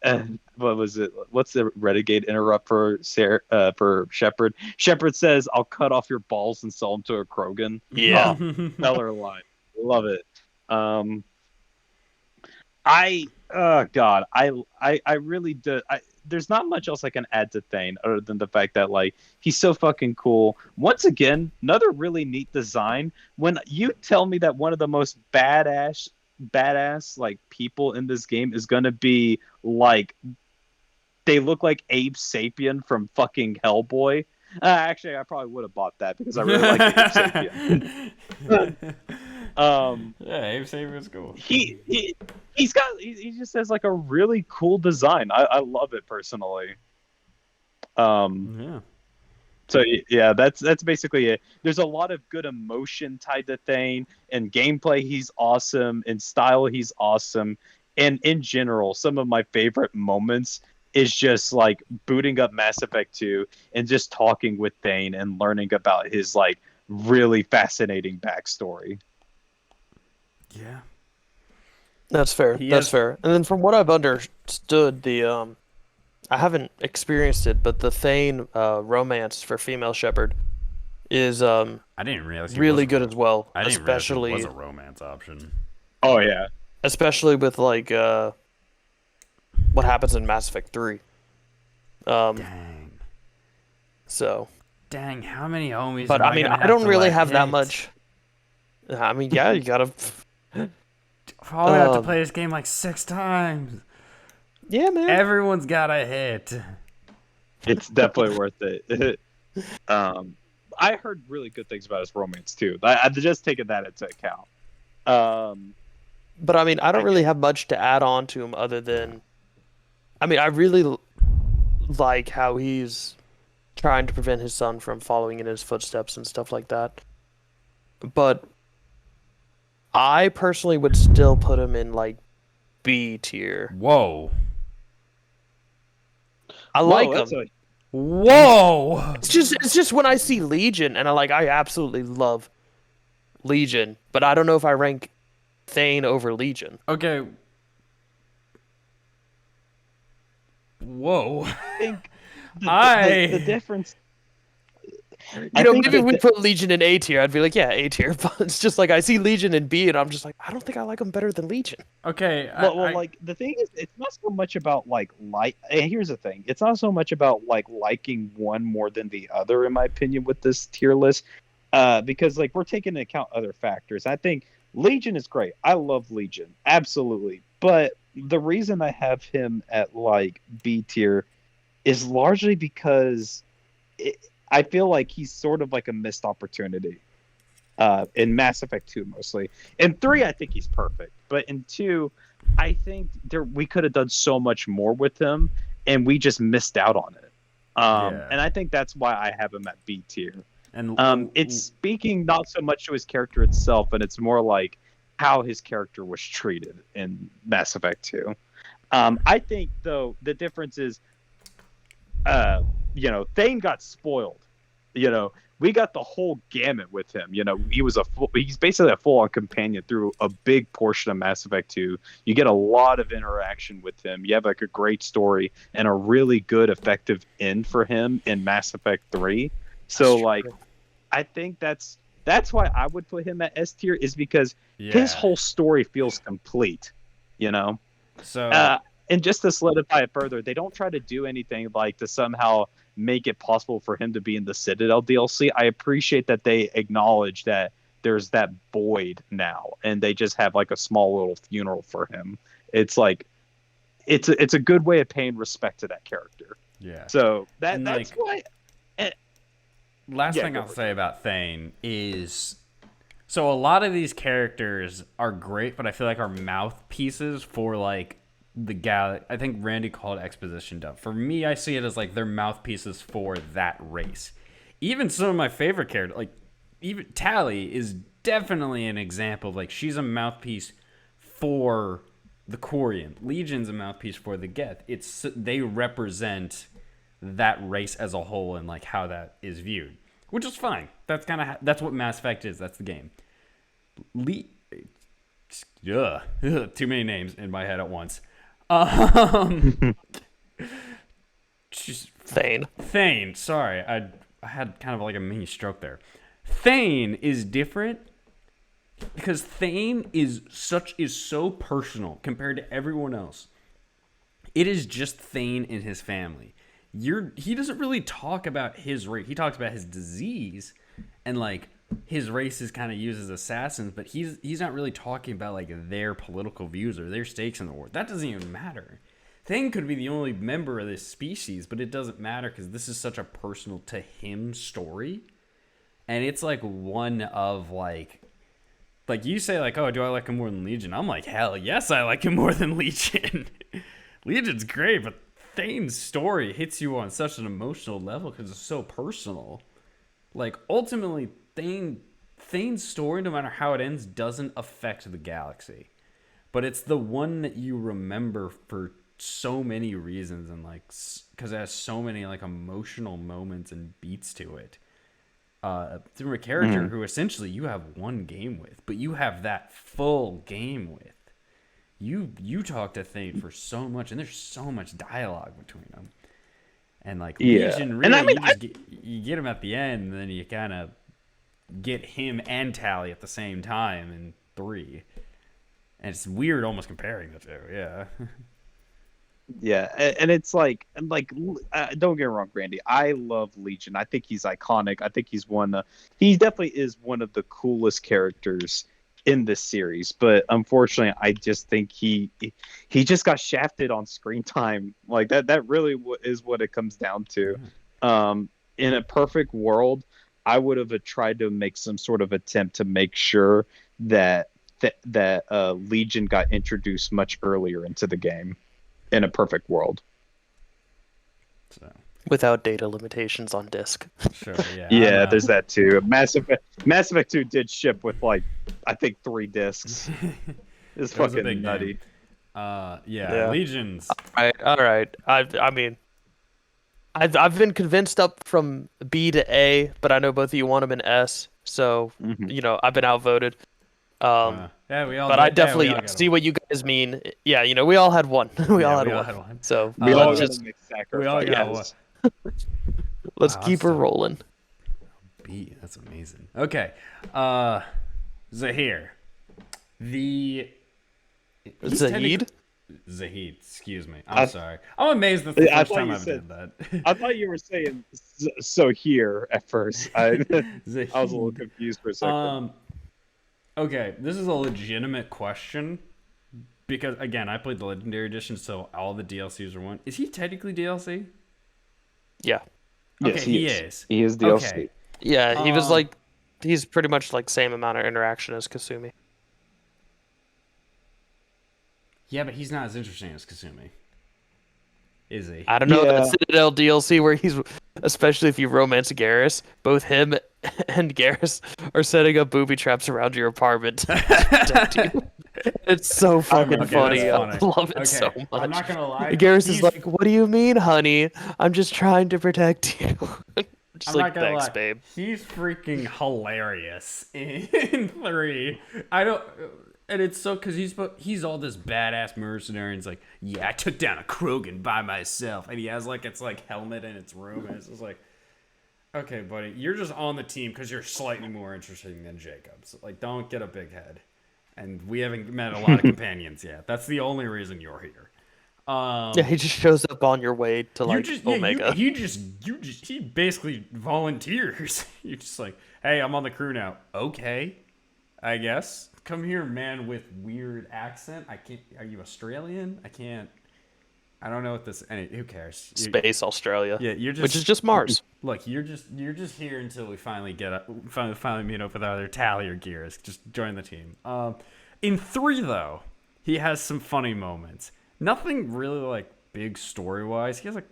and what was it? What's the renegade interrupt for Sarah, for Shepard? Shepard says, "I'll cut off your balls and sell them to a Krogan." yeah. Oh, stellar line, love it. Um, I God, I really do. There's not much else I can add to Thane other than the fact that like he's so fucking cool. Once again, another really neat design. When you tell me that one of the most badass like people in this game is gonna be like they look like Abe Sapien from fucking Hellboy. Actually, I probably would have bought that because I really like Abe Sapien. um, Yeah, Abe Saber's cool. he just has like a really cool design. I love it personally. Um, Yeah. so yeah, that's basically it. There's a lot of good emotion tied to Thane, and gameplay he's awesome, in style he's awesome, and in general, some of my favorite moments is just like booting up Mass Effect 2 and just talking with Thane and learning about his like really fascinating backstory. Yeah. That's fair. He That's has. fair. And then from what I've understood, I haven't experienced it, but the Thane romance for female Shepherd is I didn't realize he was. really good as well, I didn't realize he was a romance option. Oh yeah. especially with like what happens in Mass Effect 3. Dang. So, Dang, how many homies but am I I mean, gonna I have don't to really let have that hit? much. I mean, yeah, you gotta. Oh, I have to Um, play this game like 6 times. yeah, man. Everyone's got a hit. It's definitely worth it. I heard really good things about his romance too. I've just taken that into account. Um, But I mean, I don't I really get have much to add on to him other than, I mean, I really like how he's trying to prevent his son from following in his footsteps and stuff like that. But I personally would still put him in like B tier. Whoa. I whoa, like that's him. a Whoa. It's just when I see Legion and I absolutely love Legion, but I don't know if I rank Thane over Legion. Okay. Whoa. think the I difference. You know, think maybe if we that- put Legion in A tier, I'd be like, yeah, A tier. But it's just like I see Legion in B, and I'm just like, I don't think I like him better than Legion. Okay, well, like the thing is, it's not so much about like. Here's the thing: it's not so much about like liking one more than the other, in my opinion, with this tier list, because like we're taking into account other factors. I think Legion is great. I love Legion, absolutely. But the reason I have him at like B tier is largely because I feel like he's sort of like a missed opportunity. In Mass Effect 2 mostly. In 3, I think he's perfect, but in 2, I think we could have done so much more with him, and we just missed out on it. And I think that's why I have him at B tier. and It's speaking not so much to his character itself, and it's more like how his character was treated in Mass Effect 2. I think though the difference is, Thane got spoiled. We got the whole gamut with him. He's basically a full-on companion through a big portion of Mass Effect 2. You get a lot of interaction with him. You have like a great story and a really good, effective end for him in Mass Effect 3. So like, I think that's why I would put him at S tier, is because his whole story feels complete. So And just to solidify it further, they don't try to do anything like to somehow make it possible for him to be in the Citadel DLC. I appreciate that they acknowledge that there's that void now, and they just have like a small little funeral for him. It's like it's a good way of paying respect to that character. yeah. So And, that's why. Last Yeah, thing go I'll for it. say about Thane is, so a lot of these characters are great, but I feel like are mouthpieces for like the gal. I think Randy called it exposition dump. For me, I see it as like they're mouthpieces for that race. Even some of my favorite characters, like even Tally, is definitely an example of like she's a mouthpiece for the Quarian. Legion's a mouthpiece for the Geth. They represent that race as a whole and like how that is viewed, which is fine. That's kind of that's what Mass Effect is. That's the game. Too many names in my head at once. Thane. Sorry, I had kind of like a mini stroke there. Thane is different because Thane is so personal compared to everyone else. It is just Thane and his family. He doesn't really talk about his race. He talks about his disease and like his race is kind of used as assassins, but he's not really talking about like their political views or their stakes in the war. That doesn't even matter. Thane could be the only member of this species, but it doesn't matter because this is such a personal to him story. And it's like one of like you say like, oh, do I like him more than Legion? I'm like, hell yes, I like him more than Legion. Legion's great, but Thane's story hits you on such an emotional level because it's so personal. Like ultimately, Thane's story, no matter how it ends, doesn't affect the galaxy. But it's the one that you remember for so many reasons and like because it has so many like emotional moments and beats to it. Through a character who essentially you have one game with, but you have that full game with. You talk to Thane for so much, and there's so much dialogue between them. And like Legion, really, and I mean, you get him at the end, and then you kind of get him and Tally at the same time in 3. And it's weird almost comparing the two, yeah. Yeah, and it's like don't get me wrong, Randy. I love Legion. I think he's iconic. I think he definitely is one of the coolest characters in this series. But unfortunately, I just think he just got shafted on screen time. Like that really is what it comes down to. In a perfect world, I would have tried to make some sort of attempt to make sure that Legion got introduced much earlier into the game. In a perfect world. So Without data limitations on disk. sure, yeah. Yeah, there's that too. Mass Effect 2 did ship with like I think 3 discs. It's That was a fucking big nutty. Yeah. Legions. All right. I mean, I've been convinced up from B to A, but I know both of you want them in S, so I've been outvoted. Yeah, we all. But did. I definitely yeah, we all got see one. what you guys mean. Yeah, we all had one. we all Yeah, had one. So We all let's got just to make we all sacrifices. got one. let's Wow, keep that's her rolling. beat. That's amazing. Okay. Zahir. He's Zahid? Zahid, excuse me. I'm sorry. I'm amazed that's the first time I've did that. I thought you were saying so here at first. I was a little Zahid. confused for a second. Okay, this is a legitimate question because again, I played the Legendary Edition, so all the DLCs are one. Is he technically DLC? Yeah. Okay, Yes, he is. He is DLC. Okay. Yeah, he was like, he's pretty much like same amount of interaction as Kasumi. Yeah, but he's not as interesting as Kasumi. Is he? I don't know, Yeah. that Citadel DLC where he's, especially if you romance Garrus, both him and Garrus are setting up booby traps around your apartment to protect you. It's so fucking Okay, funny. that's I funny. love it Okay, so much. I'm not gonna lie. Garrus is he's- like, "What do you mean, honey? I'm just trying to protect you." Just I'm like, not gonna thanks, lie. babe. He's freaking hilarious in 3. And it's so because he's all this badass mercenary. And it's like, yeah, I took down a Krogan by myself, and he has like its like helmet in its room, and it's just like, okay, buddy, you're just on the team because you're slightly more interesting than Jacob. So, like, don't get a big head. And we haven't met a lot of companions yet. That's the only reason you're here. Yeah, he just shows up on your way to like Omega. He basically volunteers. You're just like, hey, I'm on the crew now. Okay, I guess. Come here, man with weird accent. I can't. Are you Australian? I can't. I don't know what this. Who cares? Space Australia. Yeah, you're just. Which is just Mars. Look, you're just here until we finally get up, finally meet up with either Tally or Gears. Just join the team. In 3 though, he has some funny moments. Nothing really like big story wise. He has a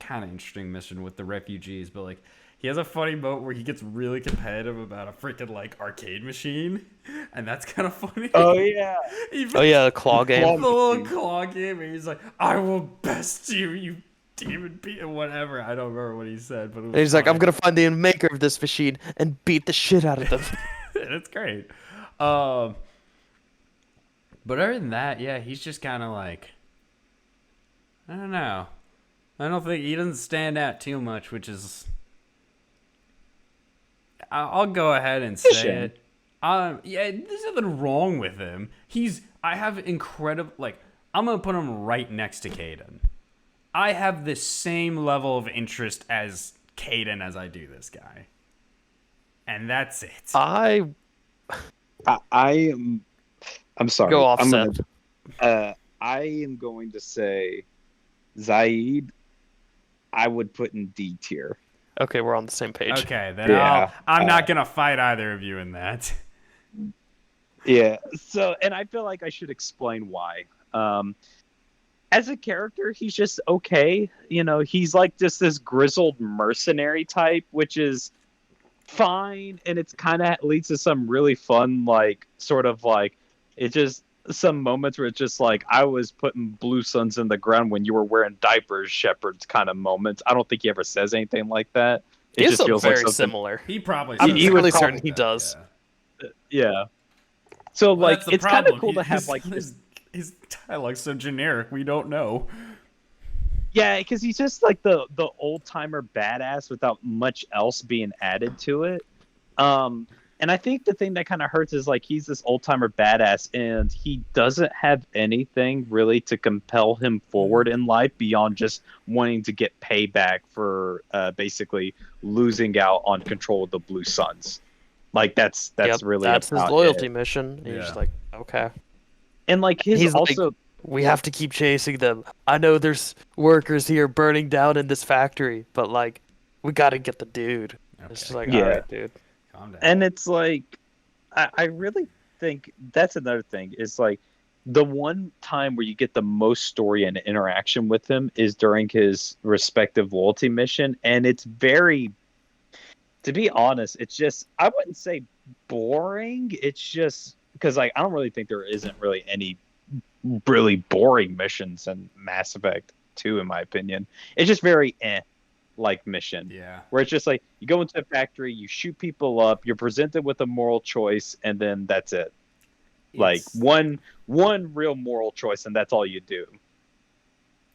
kind of interesting mission with the refugees, but like he has a funny moment where he gets really competitive about a freaking like arcade machine, and that's kind of funny. Oh yeah. Oh yeah, the claw game. The little claw game, and he's like, "I will best you, you demon beat," whatever. I don't remember what he said, but it was And he's like, funny. "I'm gonna find the maker of this machine and beat the shit out of them." It's great. But other than that, yeah, he's just kind of like, I don't know. I don't think he doesn't stand out too much, which is, I'll go ahead and say it. Yeah, there's nothing wrong with him. I have incredible, like, I'm gonna put him right next to Caden. I have the same level of interest as Caden as I do this guy, and that's it. I am. I'm sorry. Go off, I'm Seth. I am going to say Zaid. I would put in D tier. Okay, we're on the same page. Okay, then Yeah, I'm not gonna fight either of you in that. Yeah. So, and I feel like I should explain why. As a character, he's just okay. You know, he's like just this grizzled mercenary type, which is fine, and it's kind of leads to some really fun, like, sort of like, it just some moments where it's just like, I was putting blue suns in the ground when you were wearing diapers, Shepard's kind of moments. I don't think he ever says anything like that. It It's just feels like very something. similar. He probably. I'm says really something certain like he that, does. yeah. Yeah. So Well, like, that's the it's kind of problem. cool to have like his dialogue's so generic. We don't know. Yeah, because he's just like the old timer badass without much else being added to it. And I think the thing that kind of hurts is like he's this old timer badass, and he doesn't have anything really to compel him forward in life beyond just wanting to get payback for basically losing out on control of the Blue Suns. Like that's Yep, really that's his about loyalty it. mission. And You're just Yeah. like, okay. And like his He's like, also. we have to keep chasing them. I know there's workers here burning down in this factory, but like, we gotta get the dude. It's just like, Yeah. all right, dude. Calm down. And it's like, I really think that's another thing. Is like the one time where you get the most story and interaction with him is during his respective loyalty mission, and it's very, to be honest, it's just, I wouldn't say boring. It's just because like I don't really think there isn't really any really boring missions in Mass Effect 2, in my opinion. It's just very like mission. Yeah. Where it's just like you go into a factory, you shoot people up, you're presented with a moral choice, and then that's it. Like It's- one real moral choice, and that's all you do.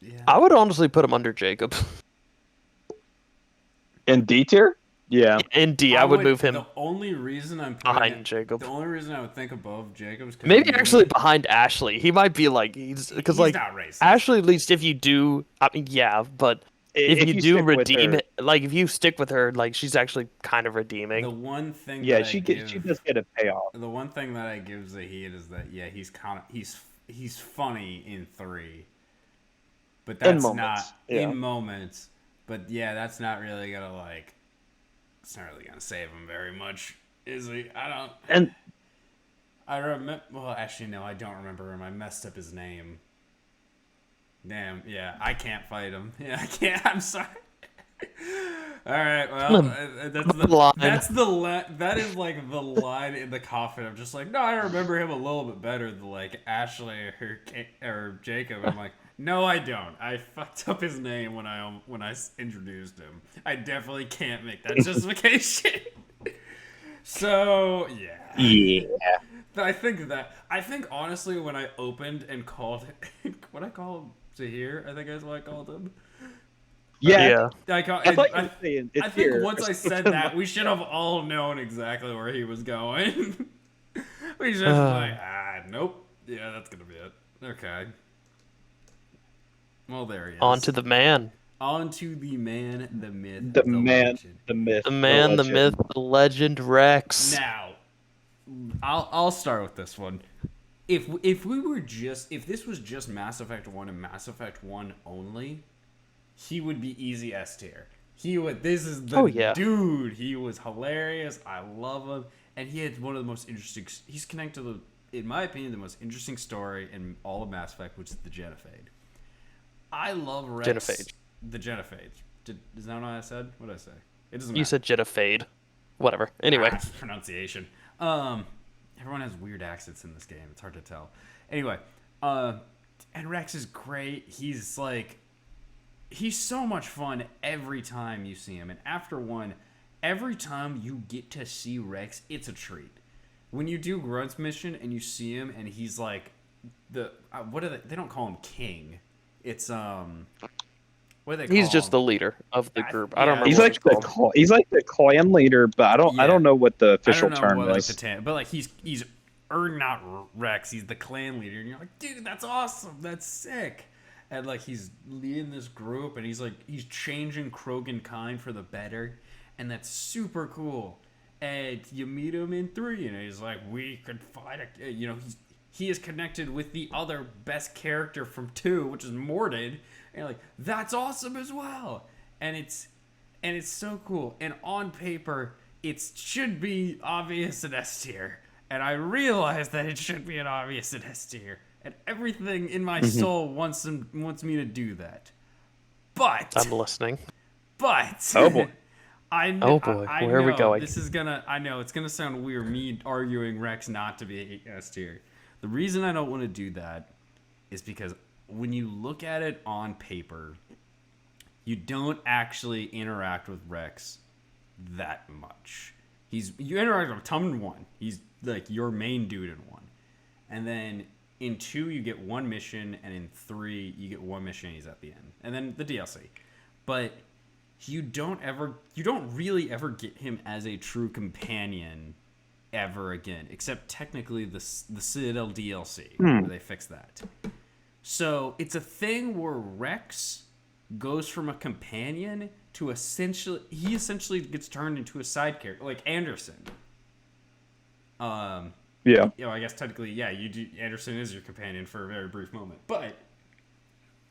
Yeah. I would honestly put him under Jacob. In D tier? Yeah. In D, I would move him The only reason I'm putting behind Jacob. the only reason I would think above Jacob is because Maybe actually behind Ashley. He might be like because he's like not racist. Ashley. At least if you do, I mean, yeah, but if you do stick with redeem her- it, like if you stick with her, like she's actually kind of redeeming. The one thing Yeah, that she does get a payoff. the one thing that I give Zahid is that yeah, he's funny in 3. But that's moments, not yeah. in moments. But yeah, that's not really gonna like. It's not really gonna save him very much, is he? I don't. And I remember. Well, actually, no, I don't remember him. I messed up his name. Damn. Yeah, I can't fight him. Yeah, I can't. I'm sorry. All right. Well, that is like the line in the coffin. I'm just like, no, I remember him a little bit better than like Ashley or Jacob. I'm like, no, I don't. I fucked up his name when I introduced him. I definitely can't make that justification. So yeah. yeah, I think honestly when I opened and called what I called Zahir, I think is what I called him. yeah. I thought you were saying it's think here. once I said that, we should have all known exactly where he was going. We just like, nope. Yeah, that's gonna be it. Okay. Well, there he is. On to the man. On to the man, the myth, the man, legend. the myth, The man, the legend. myth, the legend, Rex. Now, I'll start with this one. If this was just Mass Effect 1 and Mass Effect 1 only, he would be easy S tier. This is the dude. He was hilarious. I love him, and he had one of the most interesting. He's connected to in my opinion, the most interesting story in all of Mass Effect, which is the Genophage. I love Rex. Genophage. The Genophage. Is that what I said? What did I say? It doesn't matter. You said Genophade. Whatever. Anyway. Pronunciation. Everyone has weird accents in this game. It's hard to tell. Anyway, and Rex is great. He's so much fun every time you see him. And after one, every time you get to see Rex, it's a treat. When you do Grunt's mission and you see him and he's like what are they don't call him King. It's what do they call He's just him? the leader of the group. I don't remember. He's what like it's called. he's like the clan leader, but I don't know what the official term is. But like he's not Rex. He's the clan leader, and you're like, dude, that's awesome. That's sick. And like he's leading this group, and he's changing Krogan kind for the better, and that's super cool. And you meet him in 3, and he's like, we could fight. He is connected with the other best character from 2, which is Mordin. And you're like, that's awesome as well. And it's so cool. And on paper, it should be obvious in S tier. And I realize that it should be an obvious in S tier. And everything in my soul wants me to do that. But I'm listening. But oh boy. I where are we going? I know it's gonna sound weird, me arguing Rex not to be S tier. The reason I don't want to do that is because when you look at it on paper, you don't actually interact with Rex that much. You interact with him in 1. He's like your main dude in 1. And then in 2 you get 1 mission, and in 3 you get 1 mission and he's at the end. And then the DLC. But you don't really ever get him as a true companion ever again, except technically the Citadel DLC where they fix that. So it's a thing where Rex goes from a companion to essentially gets turned into a side character, like Anderson. Yeah. I guess technically, yeah, Anderson is your companion for a very brief moment,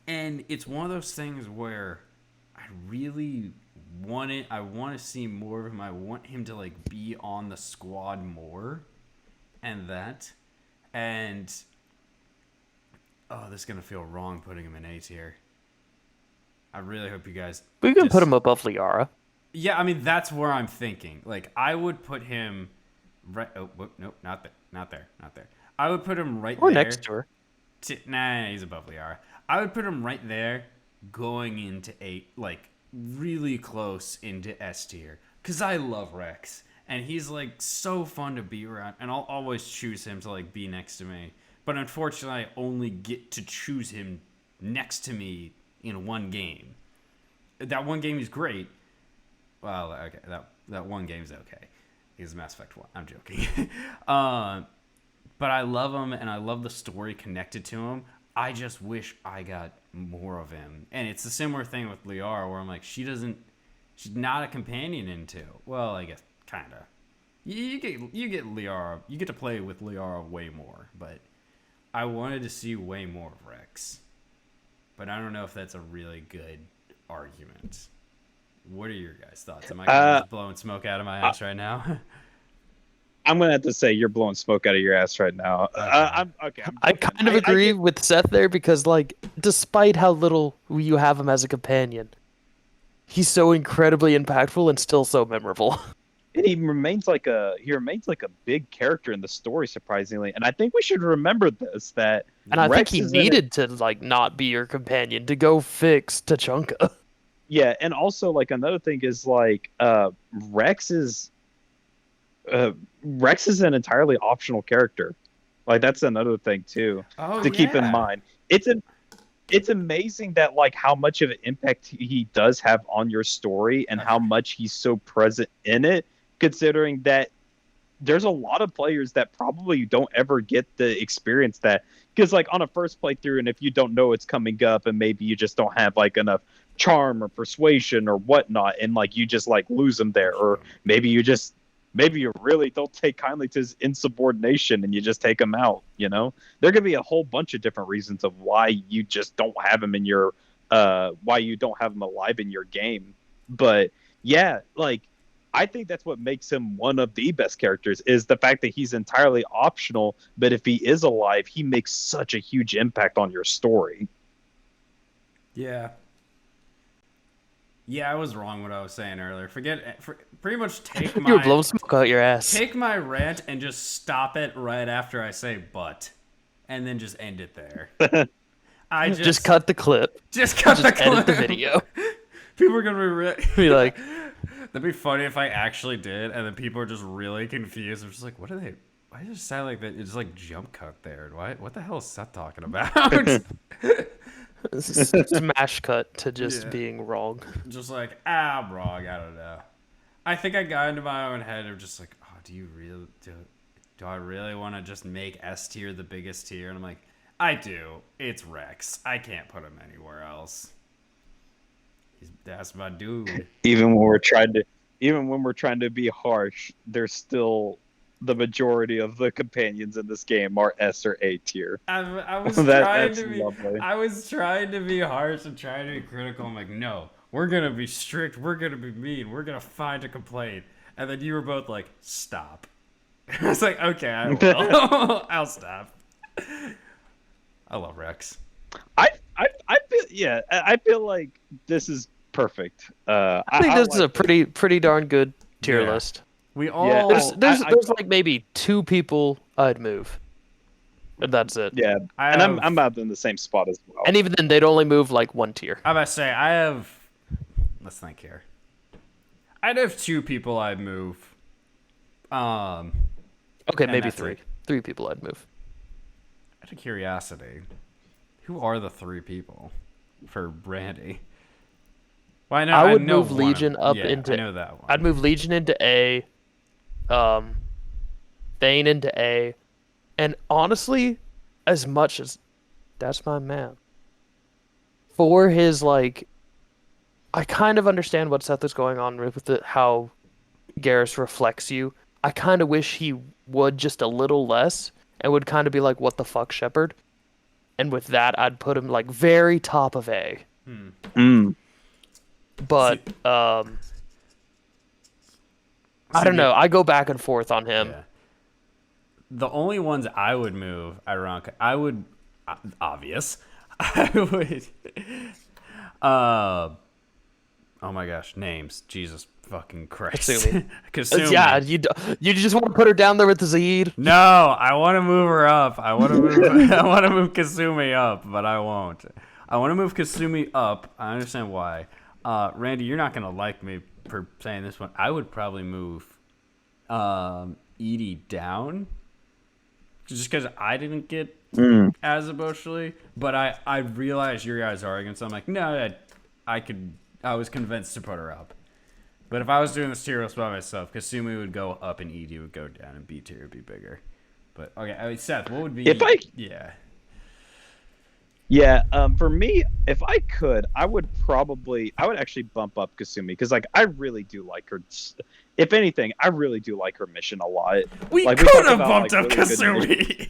and it's one of those things where I really want to see more of him. I want him to like be on the squad more, and this is gonna feel wrong putting him in A tier. I really hope you guys. We can put him above Liara. Yeah, I mean that's where I'm thinking. Like I would put him right. Oh, nope, not there. I would put him right or there. next to her. Nah, he's above Liara. I would put him right there, going into 8, like really close into S tier, because I love Rex, and he's like so fun to be around, and I'll always choose him to like be next to me. But unfortunately, I only get to choose him next to me in 1 game. That 1 game is great. Well, okay, That one game's okay. He's Mass Effect 1. I'm joking. But I love him, and I love the story connected to him. I just wish I got more of him. And it's a similar thing with Liara, where I'm like, she's not a companion into. Well, I guess kind of. You get Liara. You get to play with Liara way more, but I wanted to see way more of Rex. But I don't know if that's a really good argument. What are your guys' thoughts? Am I just blowing smoke out of my ass right now? I'm gonna have to say you're blowing smoke out of your ass right now. Okay. I kind of agree with Seth there because, like, despite how little you have him as a companion, he's so incredibly impactful and still so memorable. And he remains like a big character in the story, surprisingly. And I think we should remember this that And I Rex think he is in it- needed to, like, not be your companion to go fix Tachanka. Yeah, and also like another thing is like Rex is an entirely optional character. Like that's another thing too to keep in mind. It's amazing that like how much of an impact he does have on your story and how much he's so present in it, considering that there's a lot of players that probably don't ever get the experience that, because like on a first playthrough, and if you don't know it's coming up and maybe you just don't have like enough charm or persuasion or whatnot, and like you just like lose them there, or maybe you really don't take kindly to his insubordination and you just take him out, you know? There could be a whole bunch of different reasons of why you just don't have him in your why you don't have him alive in your game. But yeah, like I think that's what makes him one of the best characters, is the fact that he's entirely optional, but if he is alive, he makes such a huge impact on your story. Yeah. Yeah, I was wrong what I was saying earlier. Pretty much take You were blowing smoke out your ass. take my rant and just stop it right after I say "but," and then just end it there. I Just cut the clip. Just cut the clip. Edit the video. People are gonna Be like, that'd be funny if I actually did, and then people are just really confused. They're just like, "What are they? Why does it sound like that? It's like jump cut there. What the hell is Seth talking about?" smash cut to just being wrong. Just like, I'm wrong. I don't know. I think I got into my own head of just like, oh, do I really want to just make S tier the biggest tier? And I'm like, I do. It's Rex. I can't put him anywhere else. That's my dude. Even when we're trying to be harsh, there's still the majority of the companions in this game are S or A tier. I was trying to be harsh and trying to be critical. I'm like, no, we're gonna be strict. We're gonna be mean. We're gonna find a complaint. And then you were both like, stop. I was like, okay, I will. I'll stop. I love Rex. I feel like this is perfect. I think this is a pretty darn good tier list. We all There's like maybe 2 people I'd move. And that's it. Yeah. I'm about in the same spot as well. And even then they'd only move like 1 tier. I'm about to say let's think here. I'd have 2 people I'd move. Okay, maybe 3. 3 people I'd move. Out of curiosity, who are the 3 people for Brandy? Well, I would move Legion up into. I know that one. I'd move Legion into A. Thane into A. And honestly, as much as that's my man. For his like, I kind of understand what Seth is going on with how Garrus reflects you. I kind of wish he would just a little less and would kind of be like, what the fuck, Shepard? And with that, I'd put him like very top of A. But I don't know. I go back and forth on him. Yeah. The only ones I would move, obvious. I would. Oh my gosh, names. Jesus fucking Christ. Kasumi. Kasumi. Yeah, you just want to put her down there with the Zaid. No, I want to move her up. I want to move Kasumi up, but I won't. I want to move Kasumi up. I understand why. Randy, you're not gonna like me for saying this one. I would probably move Edie down, just because I didn't get as emotionally. But I realized your guys' arguments. So I'm like, no, I was convinced to put her up. But if I was doing this tier list by myself, Kasumi would go up and ED would go down and B tier would be bigger. But okay, I mean, Seth, what would be? If I Yeah. Yeah, for me, if I could, I would actually bump up Kasumi because, like, I really do like her. If anything, I really do like her mission a lot. We Like, could talk have about, bumped like, up really good missions. Kasumi.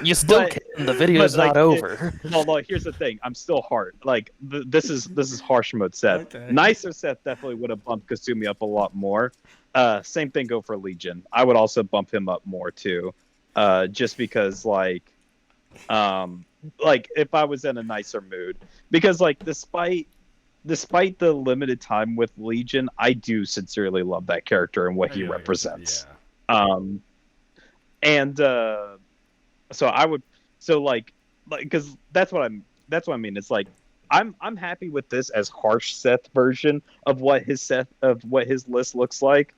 You still But- can. The video's but, like, not over. No, here's the thing. I'm still hard. Like, this is harsh mode Seth. Okay. Nicer Seth definitely would have bumped Kasumi up a lot more. Same thing go for Legion. I would also bump him up more too. Just because like if I was in a nicer mood, because like despite the limited time with Legion, I do sincerely love that character and what he represents. Yeah. And so I would because that's what I mean. It's like I'm happy with this as harsh Seth version of what his list looks like.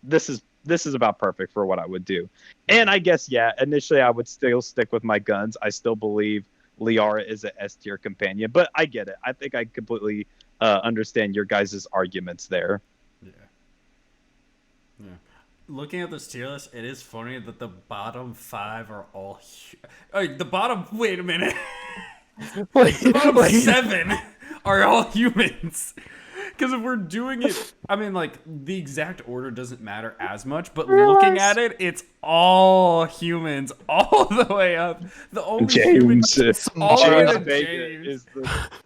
This is about perfect for what I would do. And I guess, yeah, initially I would still stick with my guns. I still believe Liara is a S tier companion, but I get it. I think I completely understand your guys' arguments there. Yeah. Yeah. Looking at this tier list, it is funny that the bottom 5 are all. The bottom. Wait a minute. The bottom 7 are all humans. Because if we're doing it, I mean, like, the exact order doesn't matter as much, but looking at it, it's all humans all the way up. The only human. All the way to Vega James. is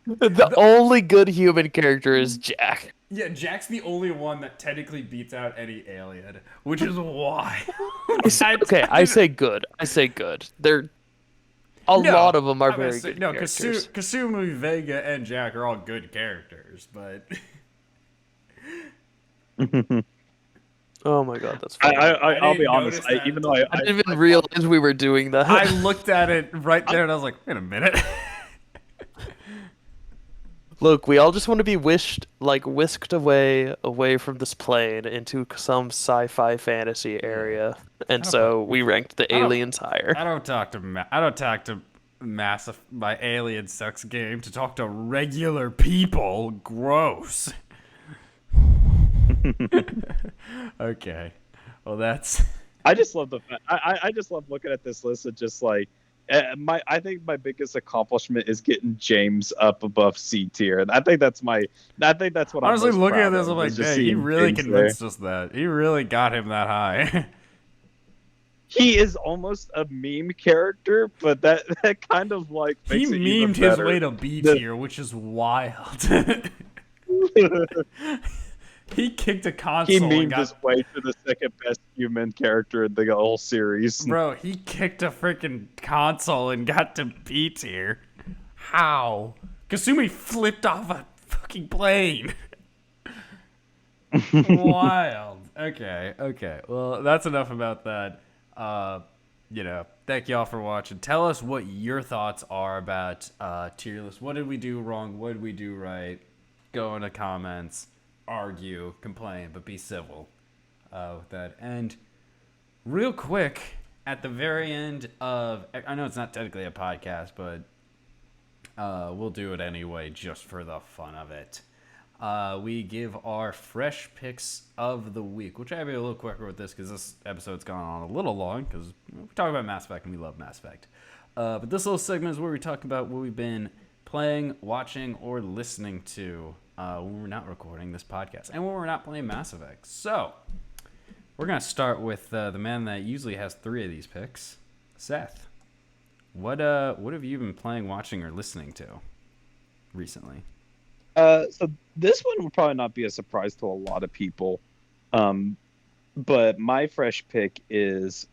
The only good human character is Jack. Yeah, Jack's the only one that technically beats out any alien, which is why. I say good. They're a lot of them are I'm gonna very say- good No, characters. Kasumi, Vega, and Jack are all good characters, but Oh my god, that's funny. I'll be didn't honest. notice that Even though I didn't even realize we were doing that. I looked at it right there and I was like, wait a minute. Look, we all just want to be whisked away from this plane into some sci-fi fantasy area, and so we ranked the I don't- aliens higher. I don't talk to my alien sex game to talk to regular people. Gross. Okay. Well, that's. I just love the fact. I just love looking at this list and just like I think my biggest accomplishment is getting James up above C tier, and I think that's what Honestly, I'm most looking at proud this, of, I'm like, is just dang, he seeing really James convinced us that. He really got him that high. there. He is almost a meme character, but that kind of like He makes it even memed his better. way to B The- tier, which is wild. He kicked a console He and memed got. his way to the second best human character in the whole series. Bro, he kicked a freaking console and got to B tier. How? Kasumi flipped off a fucking plane. Wild. Okay. Well, that's enough about that. Thank y'all for watching. Tell us what your thoughts are about tier list. What did we do wrong? What did we do right? Go in the comments, argue, complain, but be civil with that. And real quick, at the very end of, I know it's not technically a podcast, but we'll do it anyway just for the fun of it. We give our fresh picks of the week. We'll try to be a little quicker with this because this episode's gone on a little long because we talk about Mass Effect and we love Mass Effect. But this little segment is where we talk about what we've been playing, watching, or listening to when we're not recording this podcast and when we're not playing Mass Effect. So we're going to start with the man that usually has 3 of these picks, Seth. What have you been playing, watching, or listening to recently? So this one will probably not be a surprise to a lot of people, but my fresh pick is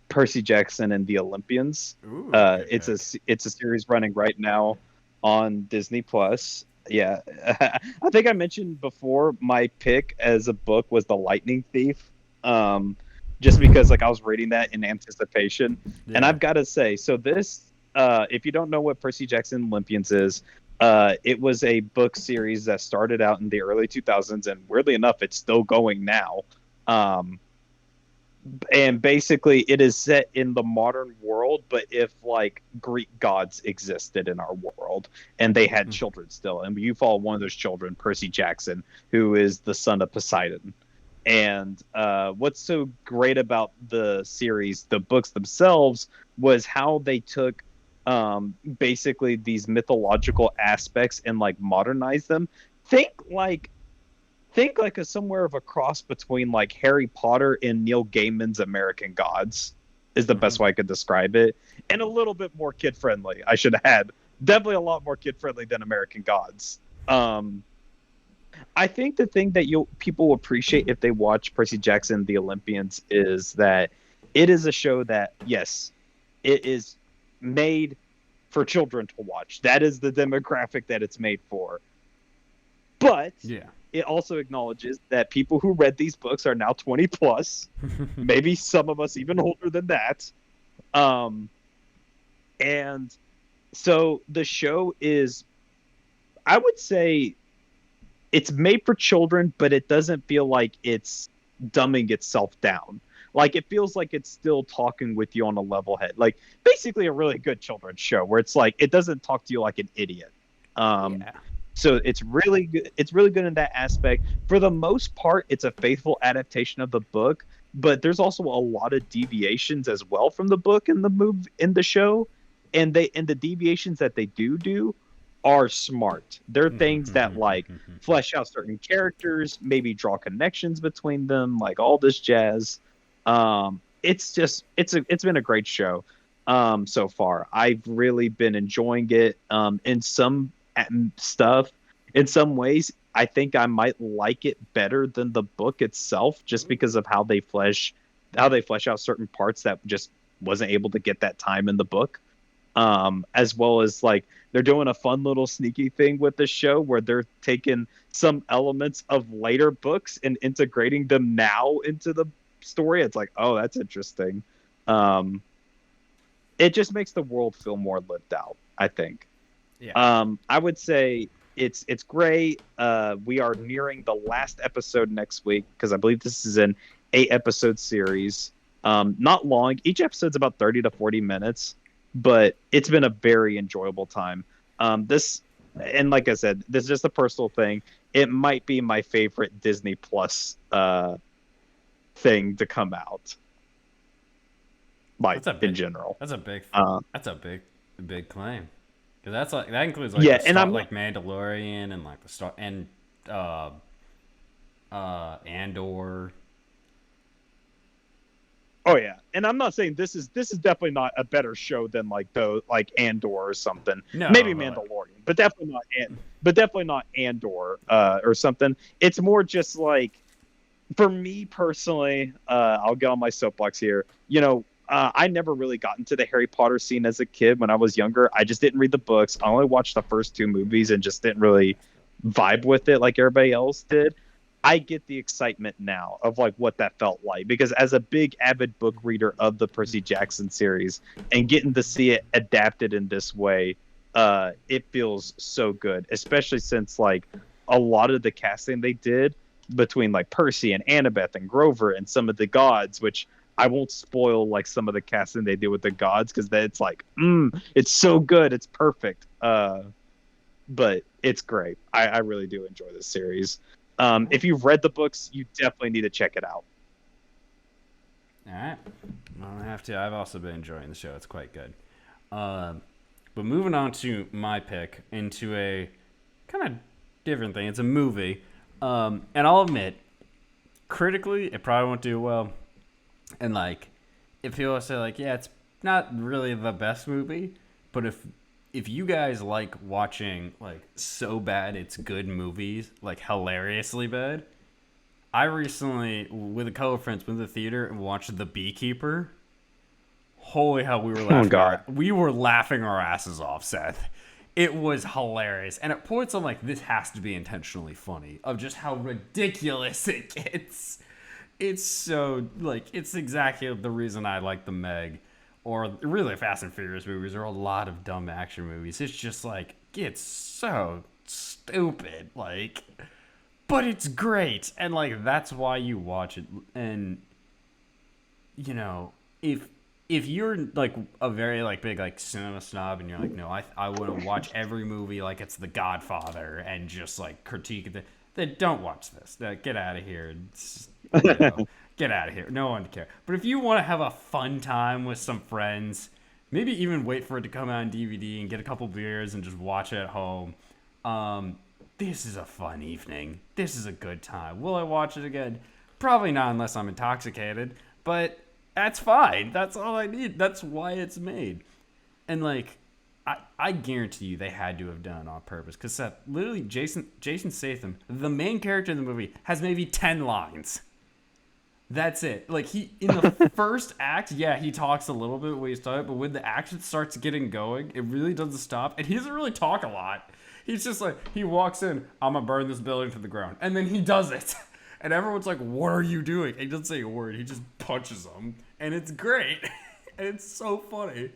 Percy Jackson and the Olympians. Ooh, It's a series running right now on Disney Plus. Yeah, I think I mentioned before my pick as a book was The Lightning Thief, just because like I was reading that in anticipation, and I've got to say, so this, if you don't know what Percy Jackson Olympians is. It was a book series that started out in the early 2000s, and weirdly enough, it's still going now. and basically it is set in the modern world, but if like Greek gods existed in our world and they had children still, and you follow one of those children, Percy Jackson, who is the son of Poseidon. And what's so great about the series, the books themselves, was how they took basically these mythological aspects and like modernized them. Think like think like a somewhere of a cross between like Harry Potter and Neil Gaiman's American Gods is the best way I could describe it, and a little bit more kid friendly. I should add, definitely a lot more kid friendly than American Gods. Um, I think the thing that you people will appreciate if they watch Percy Jackson, The Olympians, is that it is a show that yes, it is made for children to watch. That is the demographic that it's made for. But Yeah. it also acknowledges that people who read these books are now 20 plus, maybe some of us even older than that. Um, and so the show is, I would say, it's made for children, but it doesn't feel like it's dumbing itself down. Like it feels like it's still talking with you on a level head. Like basically a really good children's show where it's like it doesn't talk to you like an idiot. Um, Yeah. so it's really good. It's really good in that aspect. For the most part, it's a faithful adaptation of the book, but there's also a lot of deviations as well from the book in the show, and the deviations that they do are smart. They're things that like flesh out certain characters, maybe draw connections between them, like all this jazz. It's just it's been a great show so far. I've really been enjoying it. In some stuff, in some ways, I think I might like it better than the book itself, just because of how they flesh out certain parts that just wasn't able to get that time in the book. As well as like they're doing a fun little sneaky thing with the show where they're taking some elements of later books and integrating them now into the story. It's like, oh, that's interesting. Um, it just makes the world feel more lived out, I think. Yeah. I would say it's great. We are nearing the last episode next week because I believe this is an 8 episode series. Not long. Each episode's about 30 to 40 minutes, but it's been a very enjoyable time. This, and like I said, this is just a personal thing. It might be my favorite Disney Plus thing to come out, like That's a big, in general. that's a big, Uh, that's a big claim. Cause that's like that includes like yeah, the and Star, I'm like Mandalorian and like the Star and uh Andor. Oh yeah, and I'm not saying this is definitely not a better show than like like Andor or something. No, Maybe but like, Mandalorian, but definitely not Andor or something. It's more just like for me personally. I'll get on my soapbox here. You know, I never really got into the Harry Potter scene as a kid when I was younger. I just didn't read the books. I only watched the first two movies and just didn't really vibe with it like everybody else did. I get the excitement now of like what that felt like because as a big avid book reader of the Percy Jackson series and getting to see it adapted in this way, it feels so good, especially since like a lot of the casting they did between like Percy and Annabeth and Grover and some of the gods, which I won't spoil like some of the casting they did with the gods because it's like, it's so good, it's perfect. But it's great. I really do enjoy this series. If you've read the books, you definitely need to check it out. all right, I'll have to. I've also been enjoying the show. It's quite good. But moving on to my pick into a kind of different thing. It's a movie, and I'll admit, critically, it probably won't do well. And like, if people say like, yeah, it's not really the best movie, but if you guys like watching like so bad it's good movies, like hilariously bad, I recently with a couple of friends went to the theater and watched The Beekeeper. Holy hell, Oh God. we were laughing our asses off, Seth. It was hilarious, and at points I'm like, this has to be intentionally funny of just how ridiculous it gets. It's so like it's exactly the reason I like the Meg, or really Fast and Furious movies, or a lot of dumb action movies. It's just like it's so stupid, like, but it's great, and like that's why you watch it. And you know, if you're like a very like big like cinema snob and you're like, no, I want to watch every movie like it's The Godfather and just like critique it, then don't watch this. Get out of here. Get out of here. No one care. But if you want to have a fun time with some friends, maybe even wait for it to come out on DVD and get a couple beers and just watch it at home. This is a fun evening. This is a good time. Will I watch it again? Probably not unless I'm intoxicated, but that's fine. That's all I need. That's why it's made. And like, I guarantee you they had to have done it on purpose. Because Seth, literally, Jason Statham, the main character in the movie, has maybe 10 lines. That's it. Like, he, in the first act, yeah, he talks a little bit when he's talking, but when the action starts getting going, it really doesn't stop. And he doesn't really talk a lot. He's just like, he walks in, I'm gonna burn this building to the ground. And then he does it. And everyone's like, what are you doing? And he doesn't say a word. He just punches them. And it's great. And it's so funny.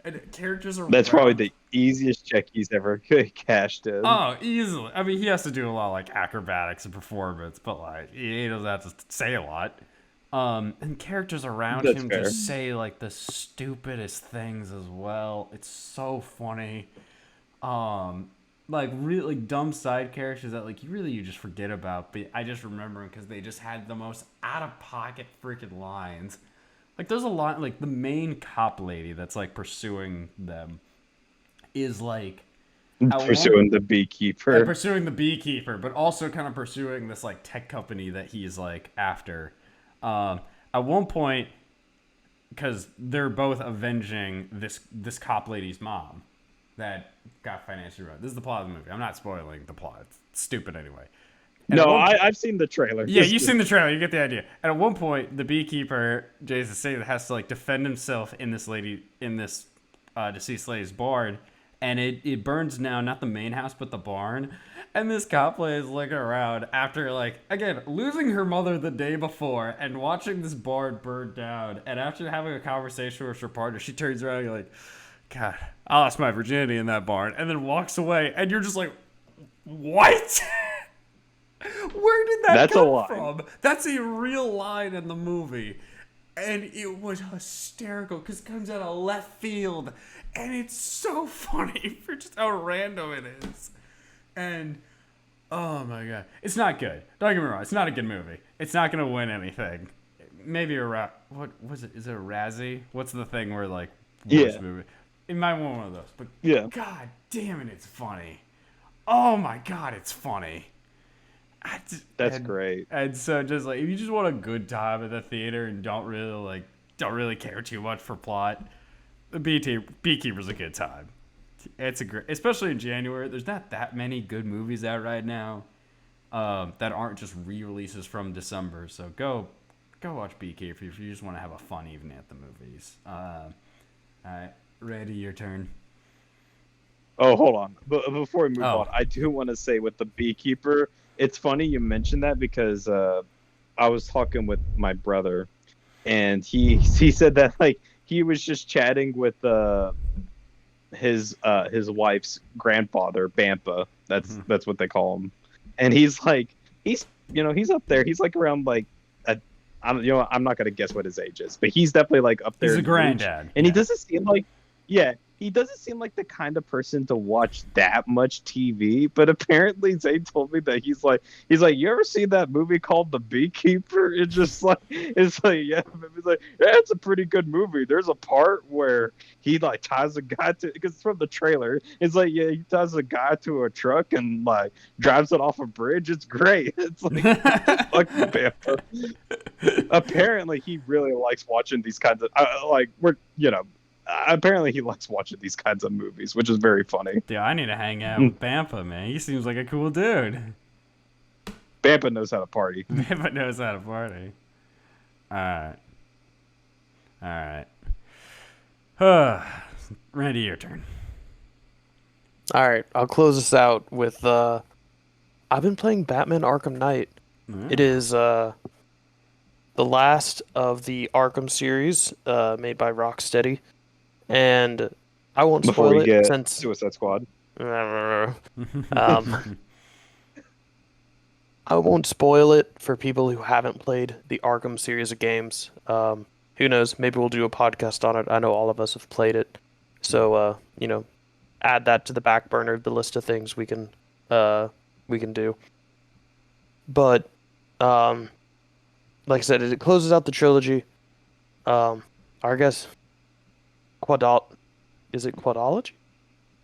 And characters are That's probably the easiest check he's ever cashed in. Oh, easily. I mean, he has to do a lot of like acrobatics and performance, but like he doesn't have to say a lot. And characters around That's him fair. just say like the stupidest things as well. It's so funny. Like really dumb side characters that like you just forget about, but I just remember them because they just had the most out of pocket freaking lines. Like there's a lot like the main cop lady that's like pursuing them is like Pursuing the beekeeper. pursuing the beekeeper, but also kind of pursuing this like tech company that he's like after. At one point, because they're both avenging this cop lady's mom that got financially ruined. This is the plot of the movie. I'm not spoiling the plot. It's stupid anyway. And No, I've seen the trailer. yeah, you've seen the trailer. You get the idea. And at one point, the beekeeper, Jason Statham, has to like defend himself in this deceased lady's barn, and it burns down not the main house but the barn. And this cop lady is looking around after like again losing her mother the day before and watching this barn burn down. And after having a conversation with her partner, she turns around and you're like, God, I lost my virginity in that barn, and then walks away. And you're just like, what? Where did that That's a come line. from? That's a real line in the movie. And it was hysterical because it comes out of left field. And it's so funny for just how random it is. And, oh my God. It's not good. Don't get me wrong. It's not a good movie. It's not going to win anything. Maybe what was it? Is it a Razzie? What's the thing where, like, worst movie? It might win one of those. But, Yeah. God damn it, it's funny. Oh my God, it's funny. That's great. And so just like if you just want a good time at the theater and don't really care too much for plot, the Beekeeper's a good time. It's a great, especially in January. There's not that many good movies out right now that aren't just re-releases from December. So go watch Beekeeper if you just want to have a fun evening at the movies. All right, ready, your turn. Oh, hold on. But before we move Oh. on, I do want to say with the beekeeper, it's funny you mentioned that because I was talking with my brother, and he said that like he was just chatting with his wife's grandfather, Bampa. That's what they call him, and he's up there. He's like around like I'm not gonna guess what his age is, but he's definitely like up there. He's a in age. granddad, And yeah. he doesn't seem like he doesn't seem like the kind of person to watch that much TV, but apparently Zane told me that he's like, you ever seen that movie called The Beekeeper? It's like, yeah, it's a pretty good movie. There's a part where he like ties a guy to, because it's from the trailer. It's like, yeah, he ties a guy to a truck and like drives it off a bridge. It's great. It's like, fucking Bampa. Apparently he really likes watching these kinds of, apparently he likes watching these kinds of movies, which is very funny. Dude, I need to hang out with Bampa, man. He seems like a cool dude. Bampa knows how to party. Bampa knows how to party. Alright. Randy, your turn. All right, I'll close this out with I've been playing Batman Arkham Knight. It is the last of the Arkham series made by Rocksteady. And I won't Before spoil we it get since Suicide Squad. I won't spoil it for people who haven't played the Arkham series of games. who knows? Maybe we'll do a podcast on it. I know all of us have played it, so add that to the back burner of the list of things we can do. But um, like I said, it closes out the trilogy. I guess quadol is it quadology?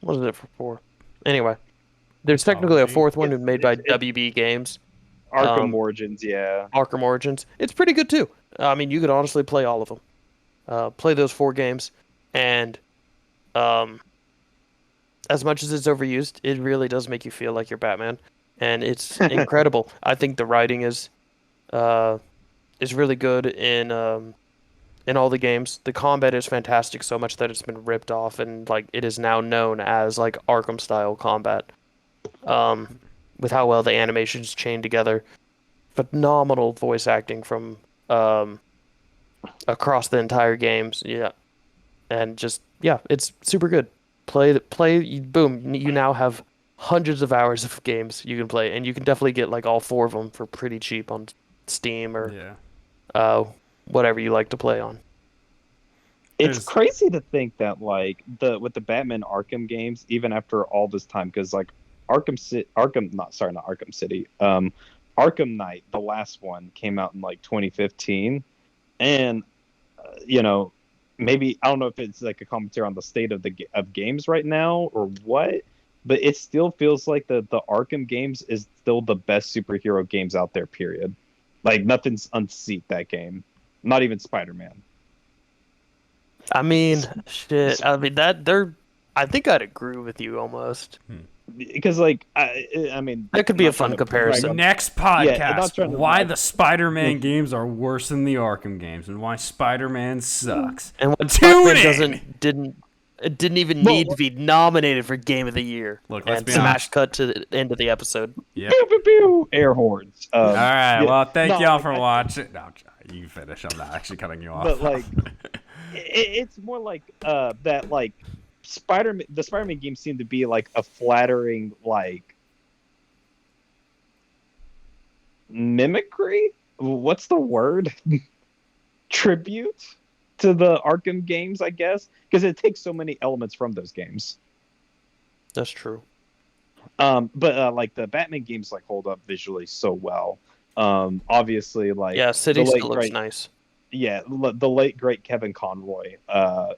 What is it for four? Anyway, there's technically a Quadology? fourth one made by It's WB Games, Arkham Origins, yeah. Arkham Origins. It's pretty good too. I mean, you could honestly play all of them. Play those 4 games, and as much as it's overused, it really does make you feel like you're Batman, and it's incredible. I think the writing is really good in all the games. The combat is fantastic, so much that it's been ripped off, and like it is now known as like Arkham style combat. With how well the animations chain together, phenomenal voice acting from across the entire games. Yeah, and just yeah, it's super good. Boom. You now have hundreds of hours of games you can play, and you can definitely get like all 4 of them for pretty cheap on Steam or Yeah. whatever you like to play on. It's There's- crazy to think that like with the Batman Arkham games, even after all this time, because like not Arkham City, Arkham Knight, the last one came out in like 2015, and maybe I don't know if it's like a commentary on the state of of games right now or what, but it still feels like the Arkham games is still the best superhero games out there. Period. Like nothing's unseat that game, not even Spider-Man. I mean, shit. I mean I think I'd agree with you almost. Because like I mean That could be I'm a not fun trying to comparison. brag on- Next Yeah, I'm podcast, not trying to why brag. the Spider-Man games are worse than the Arkham games, and why Spider-Man sucks. And when Tune Spider-Man in! didn't even Well, need to be nominated for Game of the Year. Look, let's and be smash honest. cut to the end of the episode. Yep. Pew, pew, pew, air horns. All right. Yeah, Well, thank no, y'all like, for I- watching. No, you finish. I'm not actually cutting you off. But like, it's more like that. Like the Spider-Man games seem to be like a flattering like mimicry. What's the word? Tribute to the Arkham games, I guess, because it takes so many elements from those games. That's true. But like the Batman games like hold up visually so well. Obviously, like Yeah, City the late still looks great- nice. Yeah, the late great Kevin Conroy,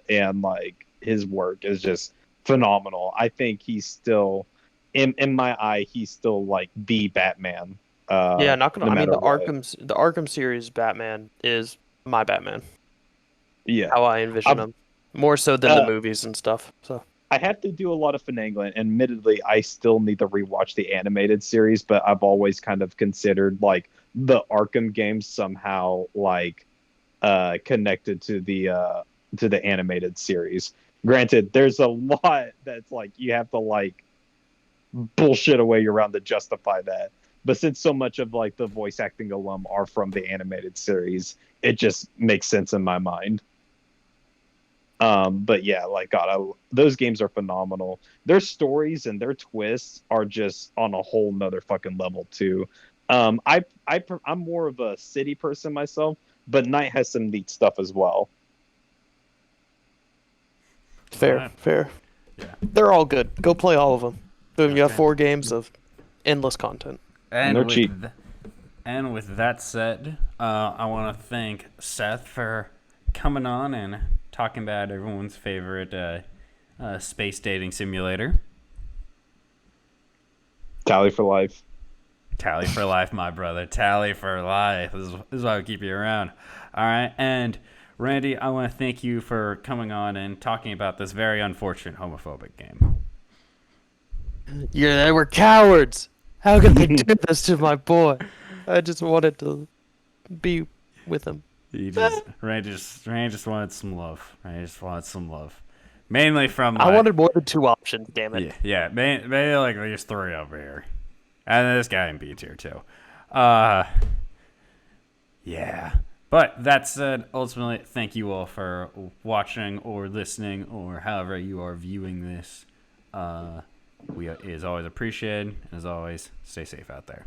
and like his work is just phenomenal. I think he's still, in my eye, he's still like the Batman. Yeah, not gonna. no I mean, matter what. the Arkham series Batman is my Batman. Yeah, How I envision I've- him, more so than the uh, movies and stuff. So I have to do a lot of finagling. Admittedly, I still need to rewatch the animated series, but I've always kind of considered like the Arkham games somehow like connected to the animated series. Granted, there's a lot that's like you have to like bullshit a way around to justify that. But since so much of like the voice acting alum are from the animated series, it just makes sense in my mind. But yeah, like God, those games are phenomenal. Their stories and their twists are just on a whole nother fucking level too. I'm more of a city person myself, but Night has some neat stuff as well. fair, Alright. fair. Yeah. They're all good. Go play all of them. Boom, you have Okay. 4 games of endless content. And they're with cheap. And with that said, I want to thank Seth for coming on and talking about everyone's favorite space dating simulator. Tally for life. Tally for life, my brother. Tally for life. This is why we keep you around. All right. And Randy, I want to thank you for coming on and talking about this very unfortunate homophobic game. Yeah, they were cowards. How could they do this to my boy? I just wanted to be with him. Randy just wanted some love. Randy just wanted some love. Mainly from I wanted more than 2 options, damn it. Yeah, mainly like there's 3 over here. And then this guy in B tier too. Yeah. But that said, ultimately, thank you all for watching or listening or however you are viewing this. It is always appreciated. And as always, stay safe out there.